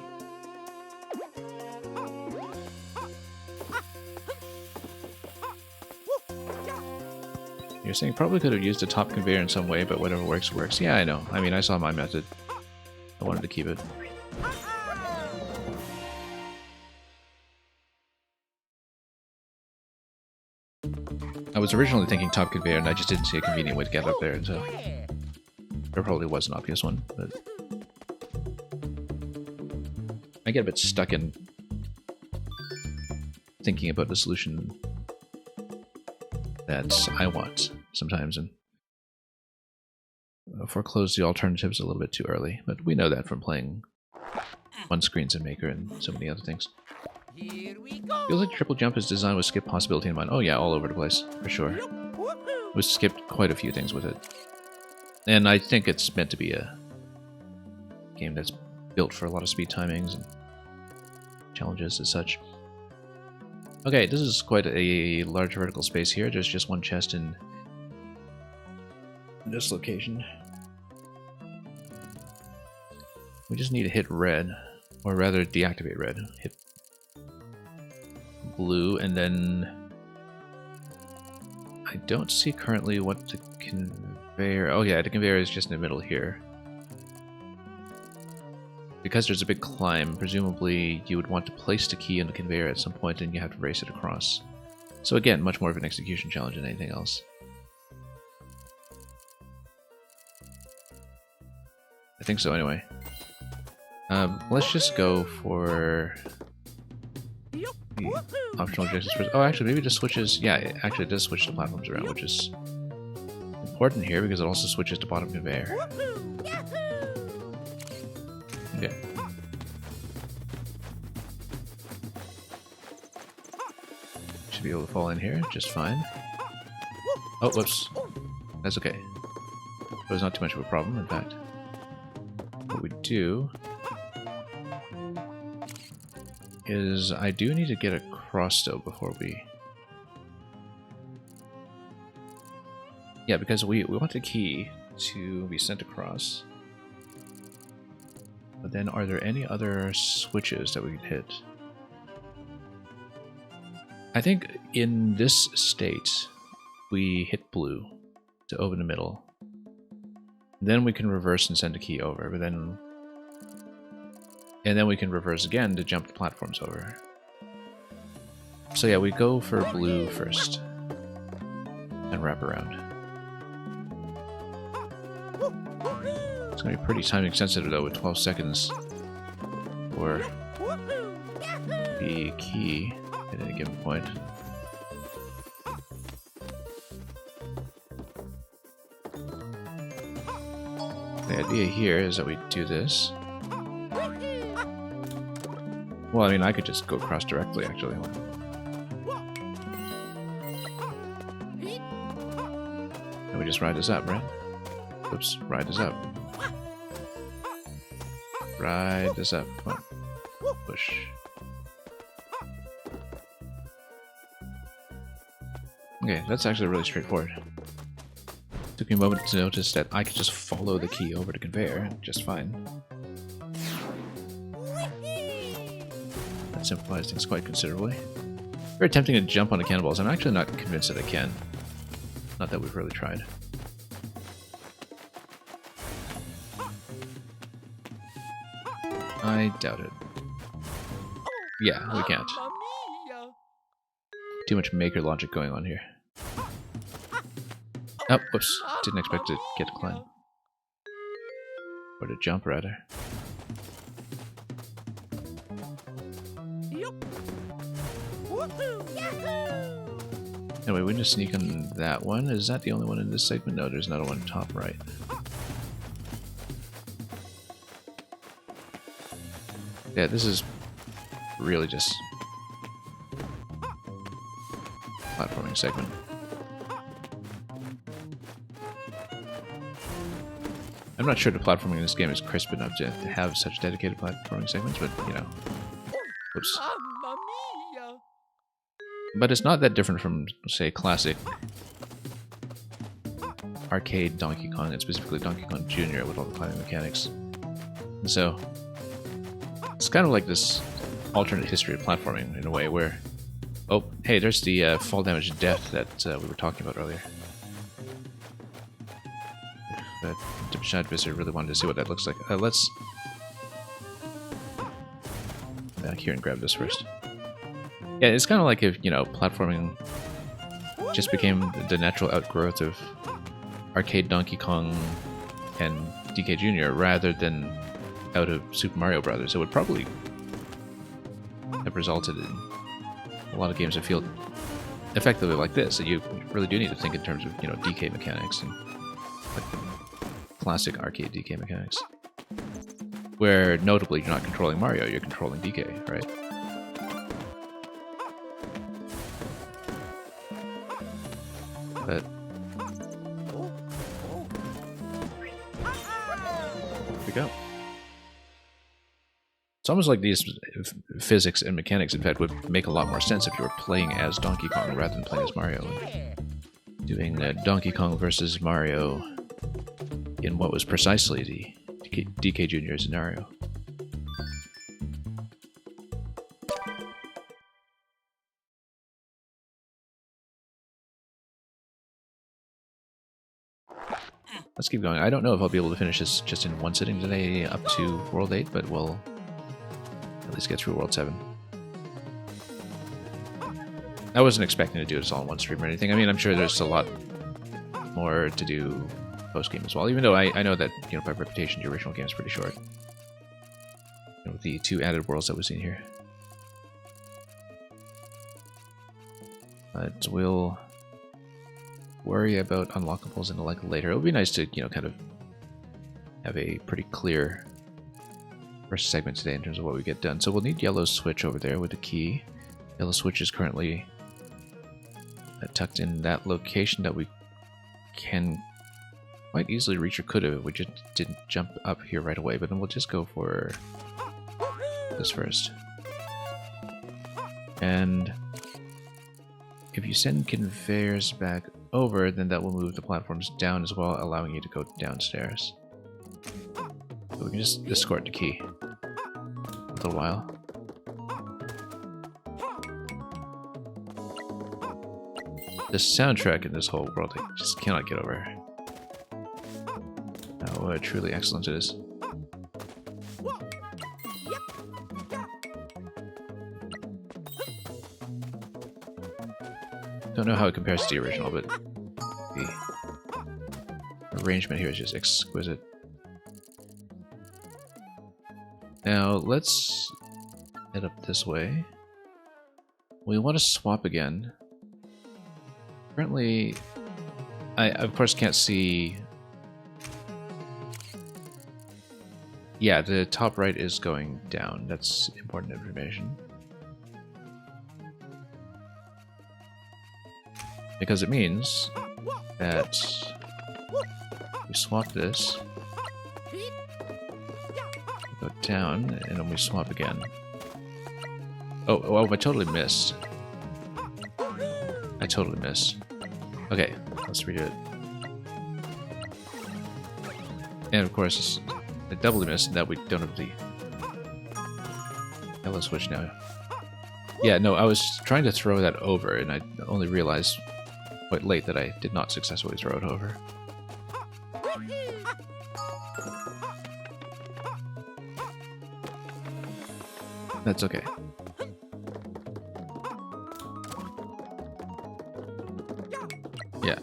You're saying probably could have used the top conveyor in some way, but whatever works, works. Yeah, I know. I mean, I saw my method. I wanted to keep it. I was originally thinking top conveyor, and I just didn't see a convenient way to get up there, and so there probably was an obvious one, but I get a bit stuck in thinking about the solution that I want sometimes, and foreclose the alternatives a little bit too early. But we know that from playing one screens in Maker and so many other things. Here we go. Feels like Triple Jump is designed with skip possibility in mind. Oh yeah, all over the place, for sure. We skipped quite a few things with it. And I think it's meant to be a game that's built for a lot of speed timings and challenges as such. Okay, this is quite a large vertical space here. There's just one chest in this location. We just need to hit red, or rather deactivate red. Hit blue, and then I don't see currently what the conveyor... Oh yeah, the conveyor is just in the middle here. Because there's a big climb, presumably you would want to place the key in the conveyor at some point and you have to race it across. So again, much more of an execution challenge than anything else. I think so anyway. Let's just go for the optional objectives. Oh, actually, maybe it just switches... Yeah, actually it does switch the platforms around, which is important here because it also switches to bottom conveyor. Okay. Should be able to fall in here just fine. Oh, whoops. That's okay. It was not too much of a problem, in fact. What we do is I do need to get across though before we... Yeah, because we want the key to be sent across. But then are there any other switches that we can hit? I think in this state we hit blue to open the middle. Then we can reverse and send a key over, but then... And then we can reverse again to jump the platforms over. So yeah, we go for blue first. And wrap around. It's going to be pretty timing sensitive though, with 12 seconds for the key at any given point. The idea here is that we do this. Well, I mean, I could just go across directly, actually. And we just ride this up, right? Oops, ride this up. Ride this up. Come on. Push. Okay, that's actually really straightforward. Took me a moment to notice that I could just follow the key over the conveyor just fine. That simplifies things quite considerably. Very tempting to jump on the cannonballs. I'm actually not convinced that I can. Not that we've really tried. I doubt it. Yeah, we can't. Too much maker logic going on here. Oh, whoops. Didn't expect to get to climb. Or to jump, rather. Anyway, we just sneak on that one. Is that the only one in this segment? No, there's another one top right. Yeah, this is really just platforming segment. I'm not sure the platforming in this game is crisp enough to have such dedicated platforming segments, but, you know, Oops. Mamma mia! But it's not that different from, say, classic arcade Donkey Kong, and specifically Donkey Kong Jr. with all the climbing mechanics. And so, it's kind of like this alternate history of platforming in a way where... Oh, hey, there's the fall damage death that we were talking about earlier. That Shad Visitor really wanted to see what that looks like. Let's... back here and grab this first. Yeah, it's kind of like if, you know, platforming just became the natural outgrowth of arcade Donkey Kong and DK Jr. rather than out of Super Mario Brothers. It would probably have resulted in a lot of games that feel effectively like this. So you really do need to think in terms of, you know, DK mechanics and like the classic arcade DK mechanics. Where notably you're not controlling Mario, you're controlling DK, right? But here we go. It's almost like these physics and mechanics, in fact, would make a lot more sense if you were playing as Donkey Kong rather than playing as Mario. And doing Donkey Kong versus Mario in what was precisely the DK Jr. scenario. Let's keep going. I don't know if I'll be able to finish this just in one sitting today up to World 8, but we'll at least get through World 7. I wasn't expecting to do this all in one stream or anything. I mean, I'm sure there's a lot more to do post-game as well, even though I know that, you know, by reputation, the original game is pretty short. You know, with the 2 added worlds that we've seen here. But we'll worry about unlockables and the like later. It would be nice to, you know, kind of have a pretty clear first segment today in terms of what we get done. So we'll need yellow switch over there with the key. Yellow switch is currently tucked in that location that we can quite easily reach, or could have. We just didn't jump up here right away, but then we'll just go for this first. And if you send conveyors back over, then that will move the platforms down as well, allowing you to go downstairs. So we can just escort the key a little while. The soundtrack in this whole world, I just cannot get over. How truly excellent it is. Don't know how it compares to the original, but the arrangement here is just exquisite. Now let's head up this way. We want to swap again. Currently, I of course can't see. Yeah, the top right is going down. That's important information. Because it means that we swap this, go down, and then we swap again. Oh, I totally missed. I totally missed. Okay, let's redo it. And of course, I doubly missed that we don't have the yellow switch now. Yeah, no, I was trying to throw that over, and I only realized quite late that I did not successfully throw it over. That's okay. Yeah.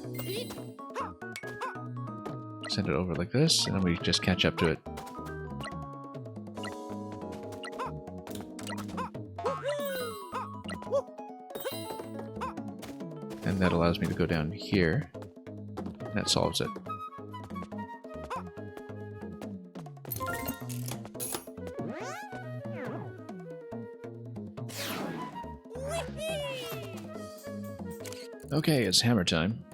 Send it over like this, and then we just catch up to it. And that allows me to go down here. That solves it. Okay, it's hammer time.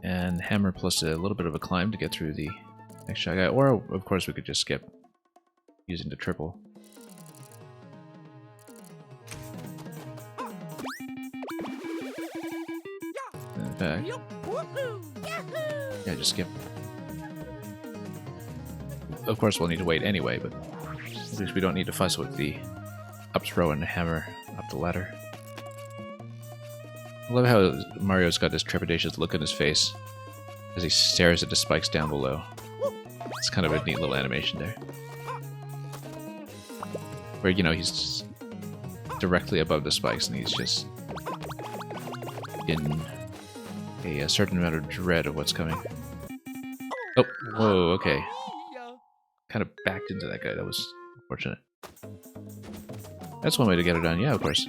And hammer plus a little bit of a climb to get through the next Shy Guy. Or, of course, we could just skip using the triple. back. Yeah, just skip. Of course, we'll need to wait anyway, but at least we don't need to fuss with the up throw and hammer up the ladder. I love how Mario's got this trepidatious look on his face as he stares at the spikes down below. It's kind of a neat little animation there. Where, you know, he's directly above the spikes and he's just in a certain amount of dread of what's coming. Oh, whoa, okay. Kind of backed into that guy. That was unfortunate. That's one way to get it done. Yeah, of course.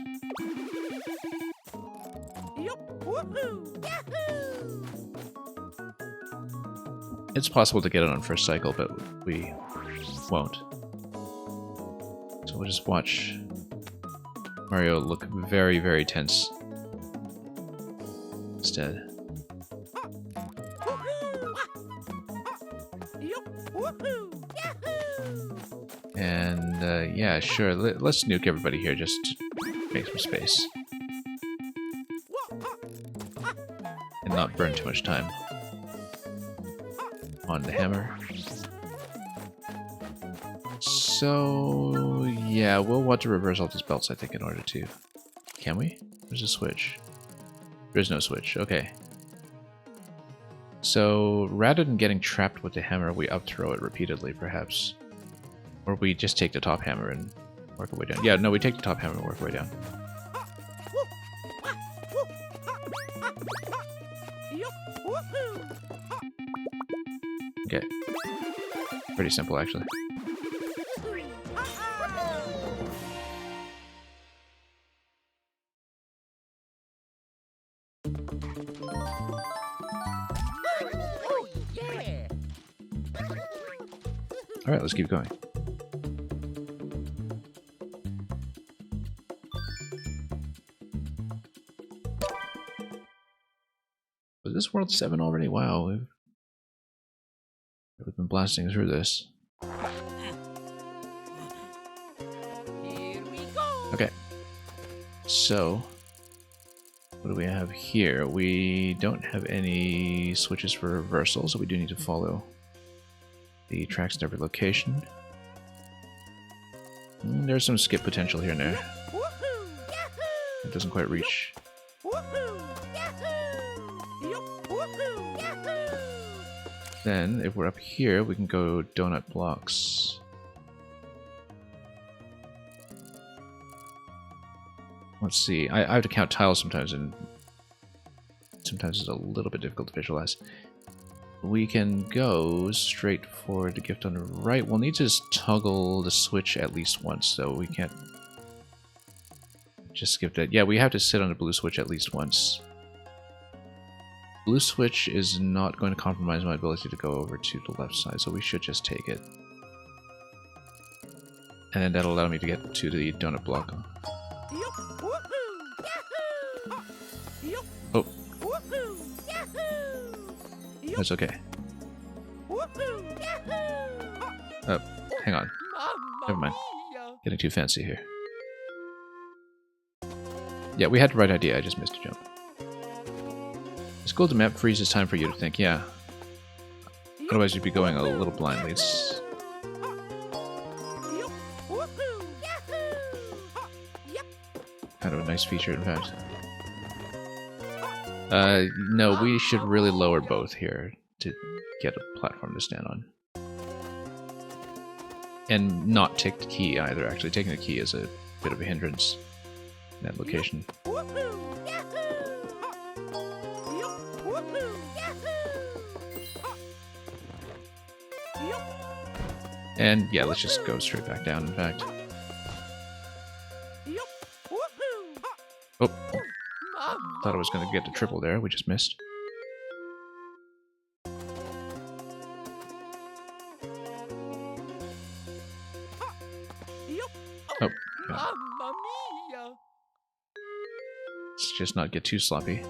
It's possible to get it on first cycle, but we won't. So we'll just watch Mario look very, very tense instead. And yeah, sure, let's nuke everybody here just to make some space. And not burn too much time on the hammer. So yeah, we'll want to reverse all these belts, I think, in order to... Can we? There's a switch. There's no switch, okay. So rather than getting trapped with the hammer, we up throw it repeatedly, perhaps. Or we just take the top hammer and work our way down. Yeah, no, we take the top hammer and work our way down. Okay. Pretty simple, actually. Alright, let's keep going. Was this World 7 already? Wow, we've been blasting through this. Okay. So, what do we have here? We don't have any switches for reversal, so we do need to follow the tracks in every location. There's some skip potential here and there. It doesn't quite reach. Then, if we're up here, we can go donut blocks. Let's see. I have to count tiles sometimes, and sometimes it's a little bit difficult to visualize. We can go straight for the gift on the right. We'll need to just toggle the switch at least once, so we can't just skip that. Yeah, we have to sit on the blue switch at least once. Blue switch is not going to compromise my ability to go over to the left side, so we should just take it. And then that'll allow me to get to the donut block. Oh. That's okay. Oh, hang on. Never mind. Getting too fancy here. Yeah, we had the right idea, I just missed a jump. It's cool the map freezes time for you to think, yeah. Otherwise you'd be going a little blindly. It's kind of a nice feature, in fact. No, we should really lower both here to get a platform to stand on. And not take the key either, actually. Taking the key is a bit of a hindrance in that location. And yeah, let's just go straight back down, in fact. Oh, thought I was going to get the triple there, we just missed. Oh, yeah. Let's just not get too sloppy.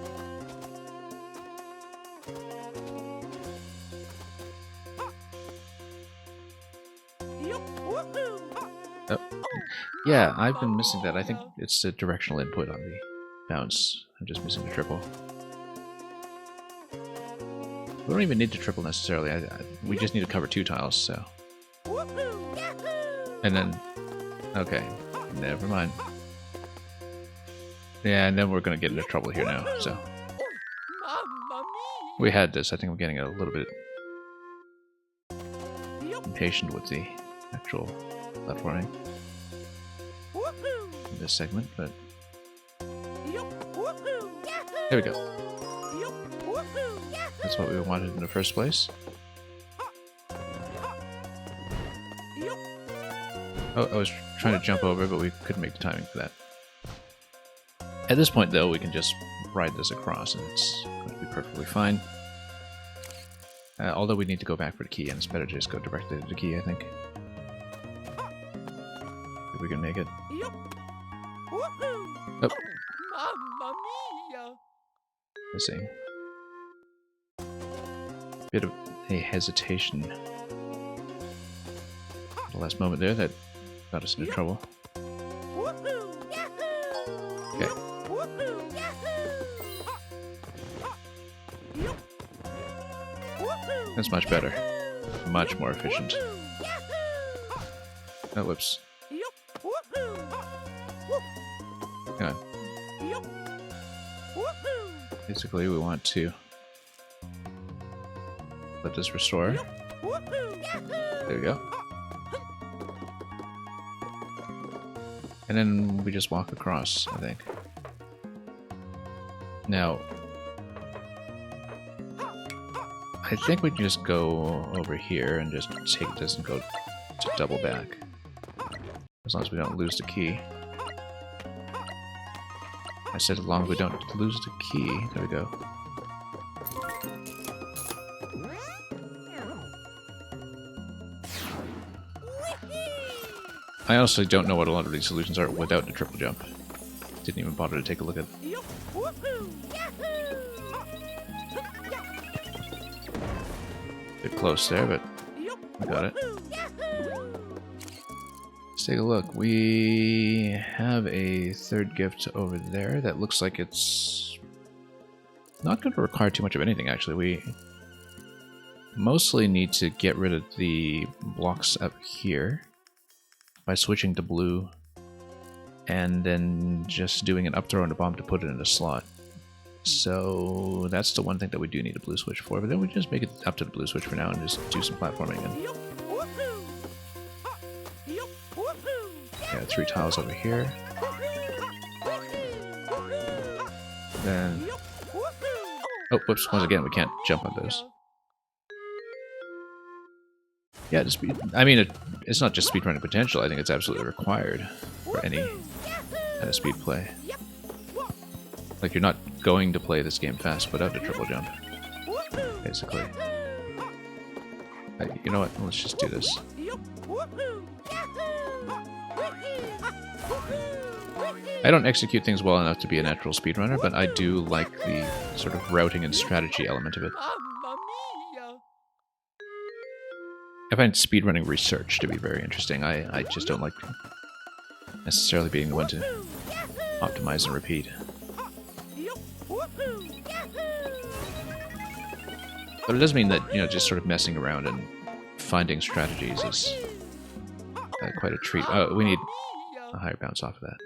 Oh. Yeah, I've been missing that. I think it's the directional input on the bounce. I'm just missing the triple. We don't even need to triple necessarily. We just need to cover 2 tiles, so. And then, okay, never mind. Yeah, and then we're gonna get into trouble here now, so. We had this. I think I'm getting a little bit impatient with the actual platforming in this segment, but there we go. That's what we wanted in the first place. Oh, I was trying to jump over, but we couldn't make the timing for that. At this point, though, we can just ride this across, and it's going to be perfectly fine. Although we need to go back for the key, and it's better to just go directly to the key, I think. If we can make it. Oh. Missing. Bit of a hesitation. The last moment there that got us into trouble. Okay. That's much better. Much more efficient. Oh, whoops. Hang on. Basically, we want to let this restore. There we go. And then we just walk across, I think. Now, I think we can just go over here and just take this and go to double back. As long as we don't lose the key. I said as long as we don't lose the key. There we go. I honestly don't know what a lot of these solutions are without the triple jump. Didn't even bother to take a look at it. Bit close there, but we got it. Let's take a look. We have a third gift over there that looks like it's not going to require too much of anything, actually. We mostly need to get rid of the blocks up here by switching to blue and then just doing an up throw and a bomb to put it in a slot. So that's the one thing that we do need a blue switch for, but then we just make it up to the blue switch for now and just do some platforming. And yeah, 3 tiles over here. Then, oh, whoops! Once again, we can't jump on those. Yeah, I mean, it's not just speedrunning potential. I think it's absolutely required for any kind of speed play. Like, you're not going to play this game fast without a triple jump, basically. You know what? Let's just do this. I don't execute things well enough to be a natural speedrunner, but I do like the sort of routing and strategy element of it. I find speedrunning research to be very interesting. I just don't like necessarily being the one to optimize and repeat. But it does mean that, you know, just sort of messing around and finding strategies is quite a treat. Oh, we need a higher bounce off of that.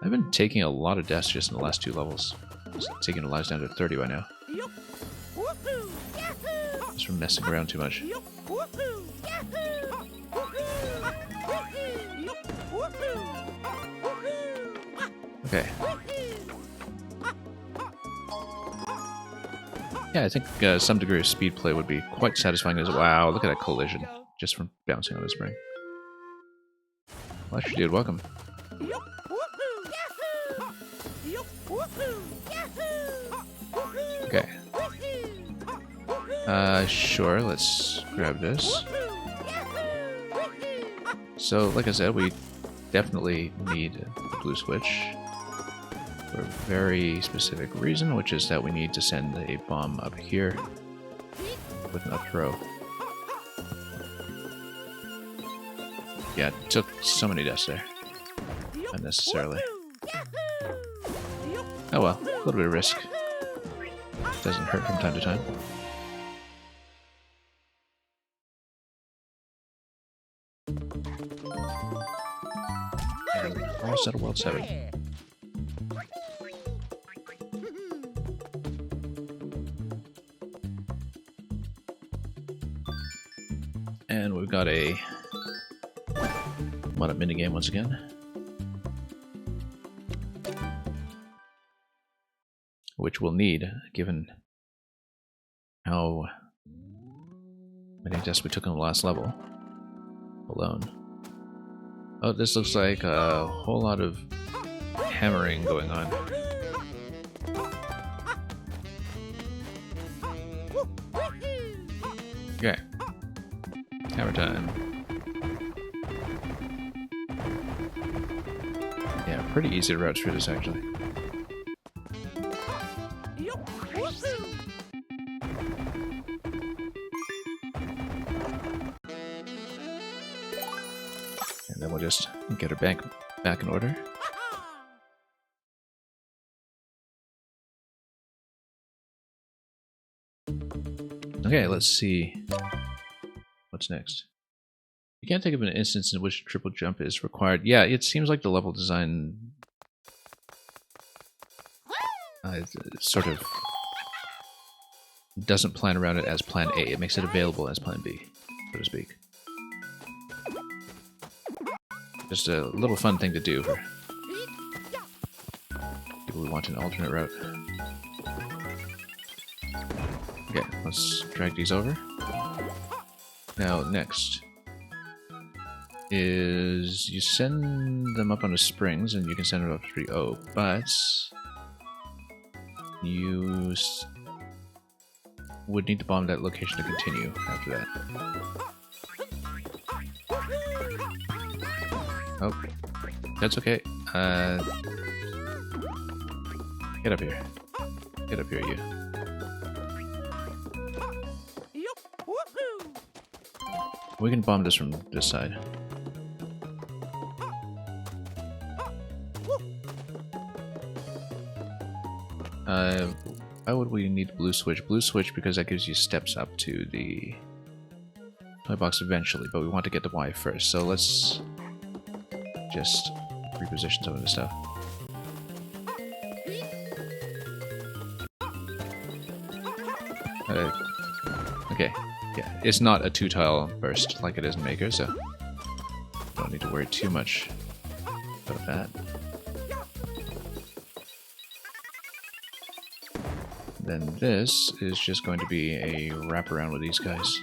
I've been taking a lot of deaths just in the last 2 levels. Just taking the lives down to 30 by now. Just from messing around too much. Okay. Yeah, I think some degree of speed play would be quite satisfying as wow, look at that collision just from bouncing on the spring. Fletcher dude, welcome. Okay. Sure, let's grab this. So, like I said, we definitely need the blue switch for a very specific reason, which is that we need to send a bomb up here with an up throw. Yeah, it took so many deaths there. Unnecessarily. Oh well, a little bit of risk. Doesn't hurt from time to time. Almost at a World 7. Yeah. And we've got a what a minigame once again. Which we'll need, given how many deaths we took on the last level alone. Oh, this looks like a whole lot of hammering going on. Okay. Hammer time. Yeah, pretty easy to route through this actually. And then we'll just get her back in order. Okay, let's see what's next. You can't think of an instance in which triple jump is required. Yeah, it seems like the level design sort of doesn't plan around it as plan A. It makes it available as plan B, so to speak. Just a little fun thing to do for people who want an alternate route. Okay, let's drag these over. Now, next is you send them up onto springs, and you can send them up to 3-0, but you would need to bomb that location to continue after that. Oh, that's okay. Get up here. Get up here, you. We can bomb this from this side. Why would we need blue switch? Blue switch because that gives you steps up to the toy box eventually, but we want to get the Y first, so let's just reposition some of this stuff. Okay, yeah, it's not a 2-tile burst like it is in Maker, so don't need to worry too much about that. Then this is just going to be a wraparound with these guys.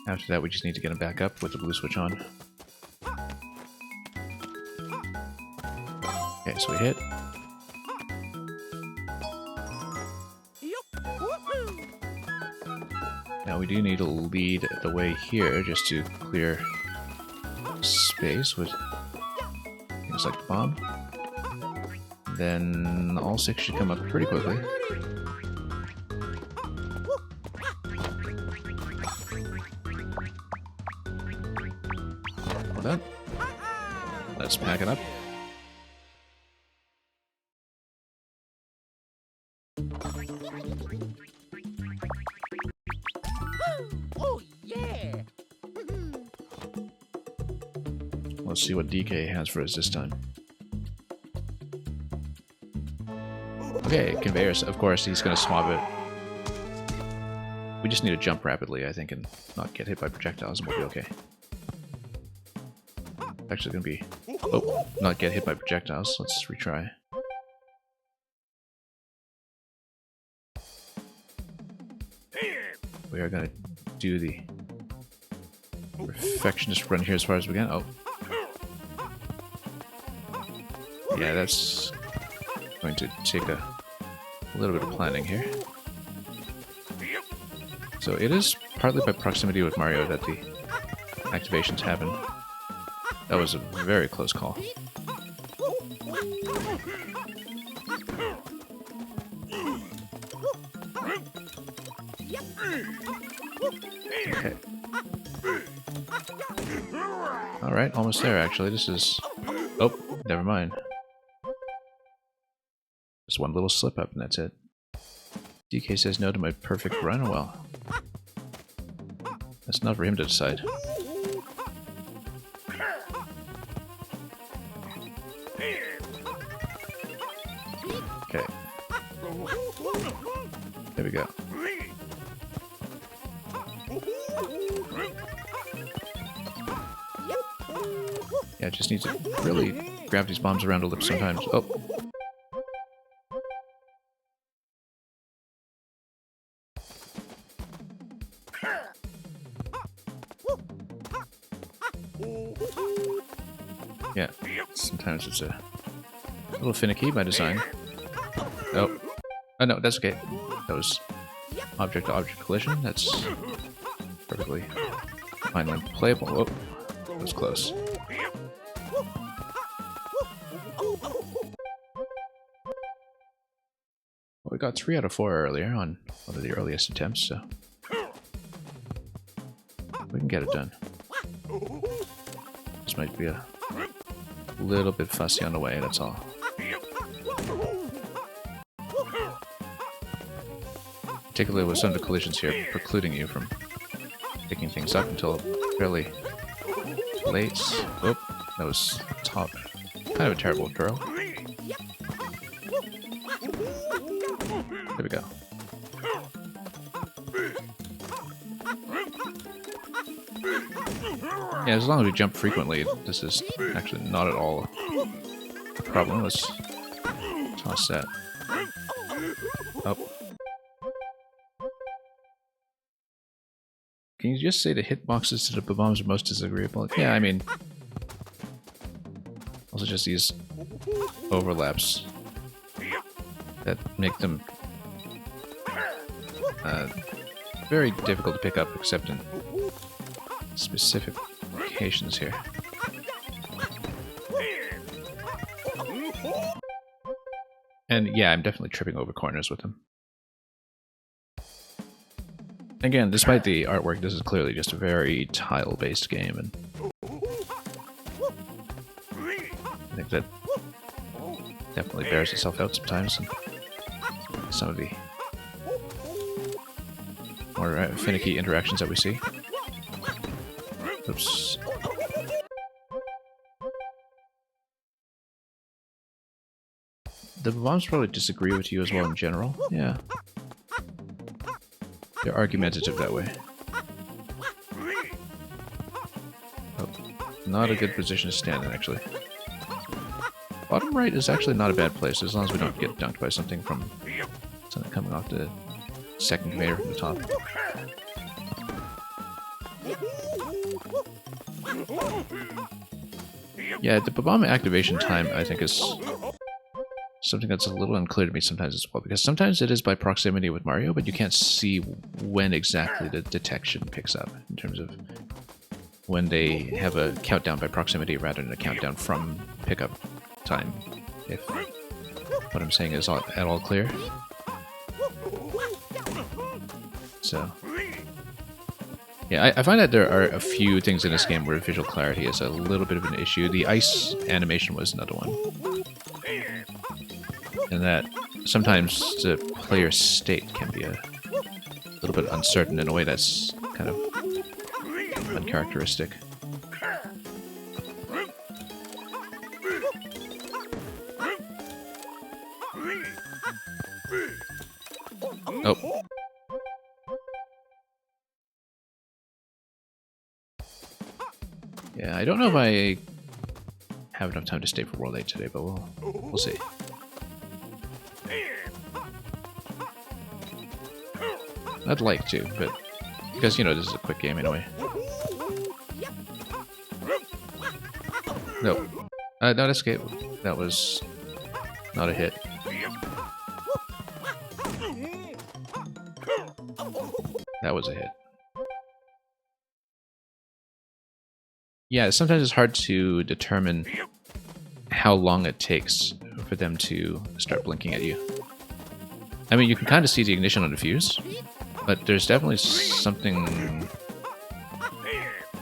After that, we just need to get them back up with the blue switch on. Okay, so we hit. Now we do need to lead the way here just to clear space with things like the bomb. Then all 6 should come up pretty quickly. Well done. Let's pack it up. Oh yeah. Let's see what DK has for us this time. Okay, conveyors. Of course, he's going to swab it. We just need to jump rapidly, I think, and not get hit by projectiles, and we'll be okay. Actually, going to be... Oh, not get hit by projectiles. Let's retry. We are going to do the perfectionist run here as far as we can. Oh. Yeah, that's going to take a little bit of planning here. So it is partly by proximity with Mario that the activations happen. That was a very close call. Okay. Alright, almost there actually. This is... Oh, never mind. Just one little slip up and that's it. DK says no to my perfect run. Well, that's not for him to decide. Okay. There we go. Yeah, just need to really grab these bombs around a little sometimes. Oh. Yeah, sometimes it's a little finicky by design. Oh. Oh no, that's okay. That was object-to-object collision. That's perfectly finely playable. Oh, that was close. Well, we got 3 out of 4 earlier on one of the earliest attempts, so we can get it done. This might be a little bit fussy on the way, that's all. Particularly with some of the collisions here precluding you from picking things up until fairly late. Oop, that was top. Kind of a terrible throw. There we go. Yeah, as long as we jump frequently, this is actually not at all a problem. Let's toss that. Oh. Can you just say the hitboxes to the bombs are most disagreeable? Yeah, I mean... Also just these overlaps that make them very difficult to pick up, except in specific occasions here. And yeah, I'm definitely tripping over corners with them. Again, despite the artwork, this is clearly just a very tile-based game, and I think that definitely bears itself out sometimes in some of the more finicky interactions that we see. Oops. The bombs probably disagree with you as well in general. Yeah. They're argumentative that way. Oh, not a good position to stand in, actually. Bottom right is actually not a bad place, as long as we don't get dunked by something coming off the second conveyor from the top. Yeah, the bomb activation time, I think, is something that's a little unclear to me sometimes as well, because sometimes it is by proximity with Mario, but you can't see when exactly the detection picks up, in terms of when they have a countdown by proximity rather than a countdown from pickup time, if what I'm saying is at all clear. So, yeah, I find that there are a few things in this game where visual clarity is a little bit of an issue. The ice animation was another one. And that sometimes the player's state can be a little bit uncertain in a way that's kind of uncharacteristic. Oh. Yeah, I don't know if I have enough time to stay for World 8 today, but we'll see. I'd like to, but because, you know, this is a quick game anyway. No. No, that's okay. That was not a hit. That was a hit. Yeah, sometimes it's hard to determine how long it takes for them to start blinking at you. I mean, you can kind of see the ignition on the fuse, but there's definitely something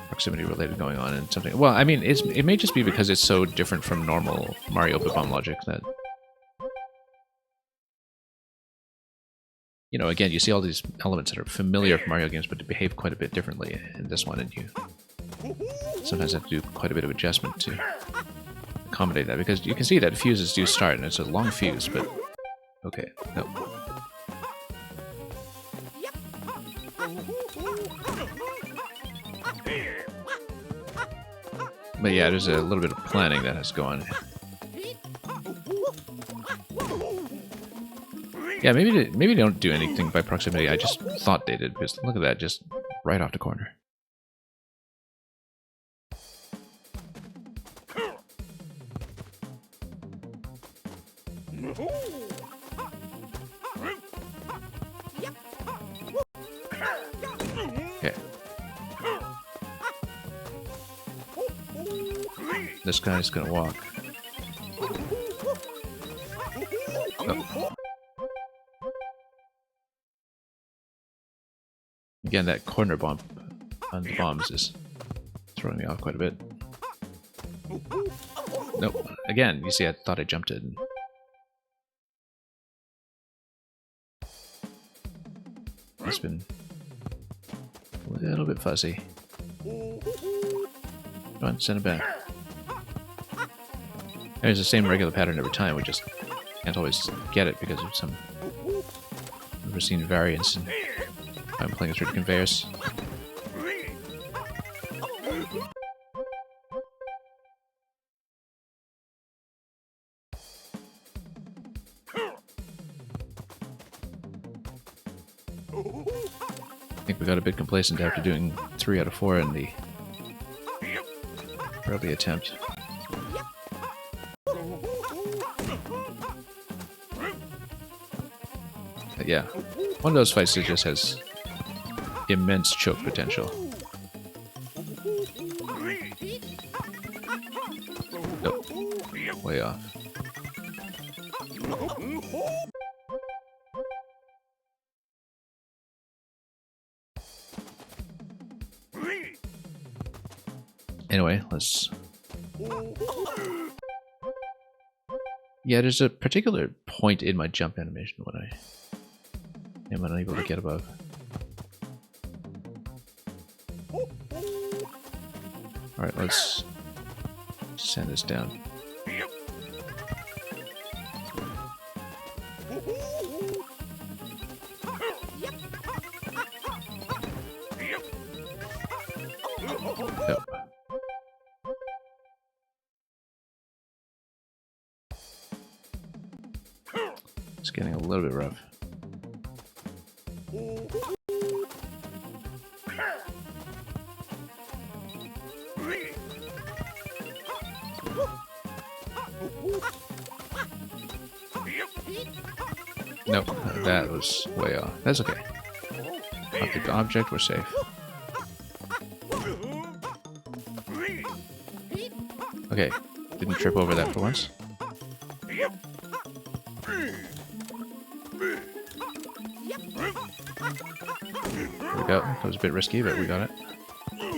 proximity related going on, and something. Well, I mean, it may just be because it's so different from normal Mario bomb logic that, you know, again, you see all these elements that are familiar from Mario games, but they behave quite a bit differently in this one, and you sometimes have to do quite a bit of adjustment to accommodate that, because you can see that fuses do start, and it's a long fuse, but... Okay, no. But yeah, there's a little bit of planning that has to go on. Yeah, maybe they don't do anything by proximity. I just thought they did, because look at that, just right off the corner. Okay. This guy's gonna walk. Oh. Again, that corner bump on the bombs is throwing me off quite a bit. Nope. Again, you see, I thought I jumped it. It's been a little bit fuzzy. Come on, send it back. There's the same regular pattern every time, we just can't always get it because of some unforeseen variance in how I'm playing through the conveyors. I think we got a bit complacent after doing 3 out of 4 in the early attempt. But yeah, one of those fights that just has immense choke potential. Nope. Way off. Anyway, let's... Yeah, there's a particular point in my jump animation when I am unable to get above. Alright, let's send this down. Nope. It's getting a little bit rough. Nope, that was way off. That's okay. Object to object, we're safe. Okay, didn't trip over that for once. There we go. That was a bit risky, but we got it.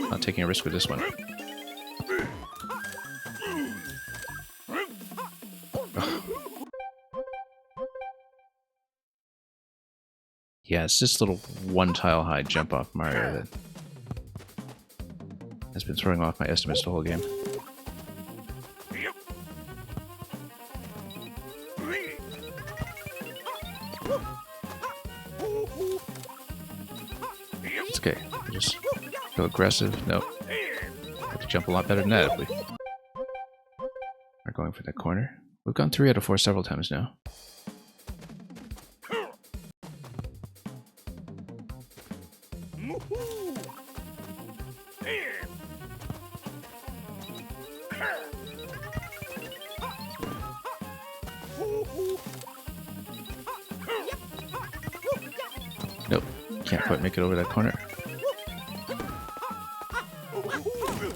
Not taking a risk with this one. Yeah, it's this little one-tile high jump off Mario that has been throwing off my estimates the whole game. It's okay. Just go aggressive. Nope. Have to jump a lot better than that if we are going for that corner. We've gone 3 out of 4 several times now. Nope, can't quite make it over that corner.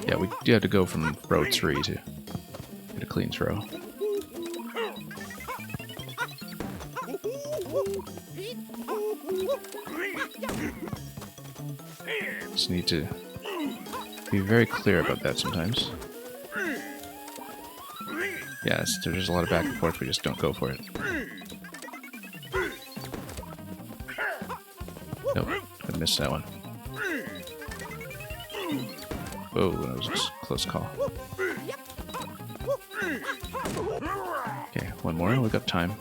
Yeah, we do have to go from row 3 to get a clean throw. Just need to be very clear about that sometimes. Yes, there's a lot of back and forth, we just don't go for it. Nope, I missed that one. Oh, that was a close call. Okay, one more, we've got time.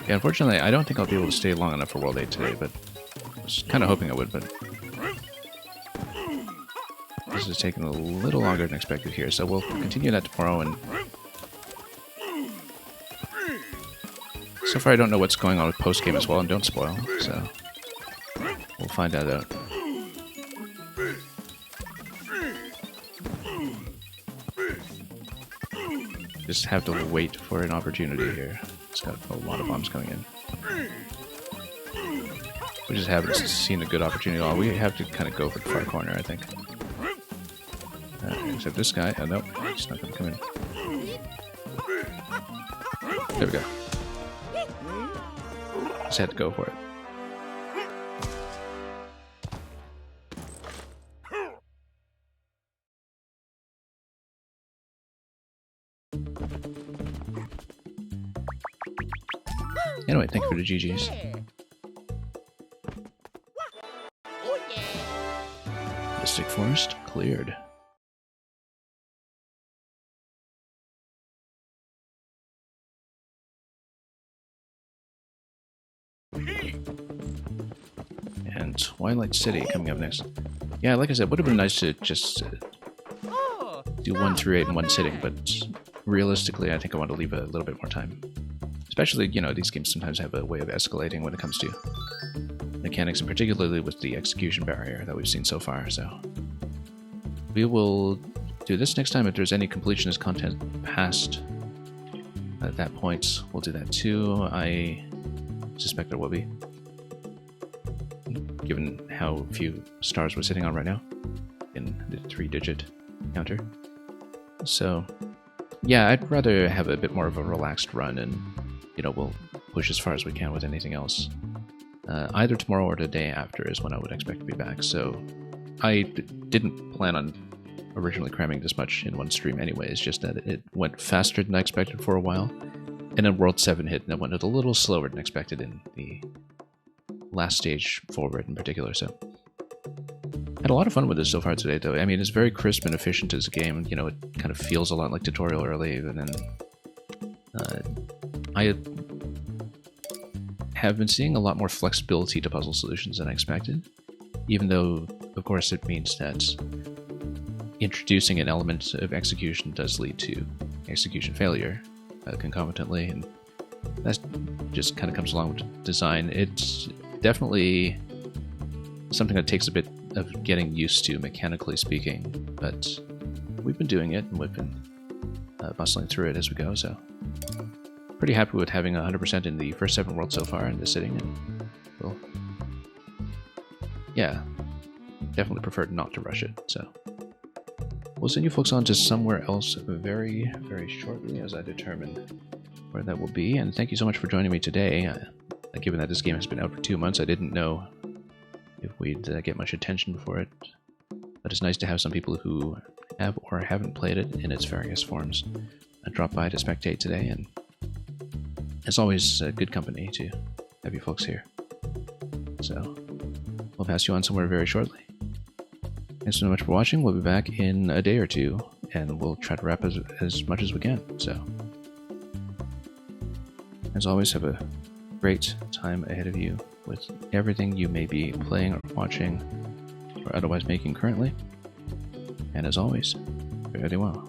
Yeah, unfortunately, I don't think I'll be able to stay long enough for World 8 today, but I was kind of hoping I would, but this is taking a little longer than expected here, so we'll continue that tomorrow. And so far I don't know what's going on with post-game as well, and don't spoil, so we'll find that out. Just have to wait for an opportunity here. It's got a lot of bombs coming in. We just haven't seen a good opportunity at all. We have to kind of go for the far corner, I think. Except this guy. Oh, no. It's not going to come in. There we go. Just had to go for it. Anyway, thank you for the GGs. Oh, yeah. Mystic Forest cleared. And Twilight City coming up next. Yeah, like I said, would have been nice to just do 1 through 8 in one sitting, but realistically, I think I want to leave a little bit more time. Especially, you know, these games sometimes have a way of escalating when it comes to mechanics, and particularly with the execution barrier that we've seen so far, so we will do this next time. If there's any completionist content past at that point, we'll do that too. I suspect there will be, given how few stars we're sitting on right now in the 3-digit counter. So yeah, I'd rather have a bit more of a relaxed run, and you know, we'll push as far as we can with anything else. Either tomorrow or the day after is when I would expect to be back, so I didn't plan on originally cramming this much in one stream anyway. It's just that it went faster than I expected for a while, and then World 7 hit, and it went a little slower than expected in the last stage forward in particular, so had a lot of fun with this so far today, though. I mean, it's very crisp and efficient as a game. You know, it kind of feels a lot like tutorial early, and then I have been seeing a lot more flexibility to puzzle solutions than I expected, even though, of course, it means that introducing an element of execution does lead to execution failure concomitantly, and that just kind of comes along with design. It's definitely something that takes a bit of getting used to, mechanically speaking, but we've been doing it, and we've been bustling through it as we go, so pretty happy with having 100% in the first 7 worlds so far in this sitting, and well, yeah, definitely preferred not to rush it, so we'll send you folks on to somewhere else very, very shortly as I determine where that will be. And thank you so much for joining me today. Given that this game has been out for 2 months, I didn't know if we'd get much attention for it, but it's nice to have some people who have or haven't played it in its various forms drop by to spectate today, and it's always good company to have you folks here. So we'll pass you on somewhere very shortly. Thanks so much for watching. We'll be back in a day or two, and we'll try to wrap as much as we can. So, as always, have a great time ahead of you with everything you may be playing or watching or otherwise making currently. And as always, fare thee well.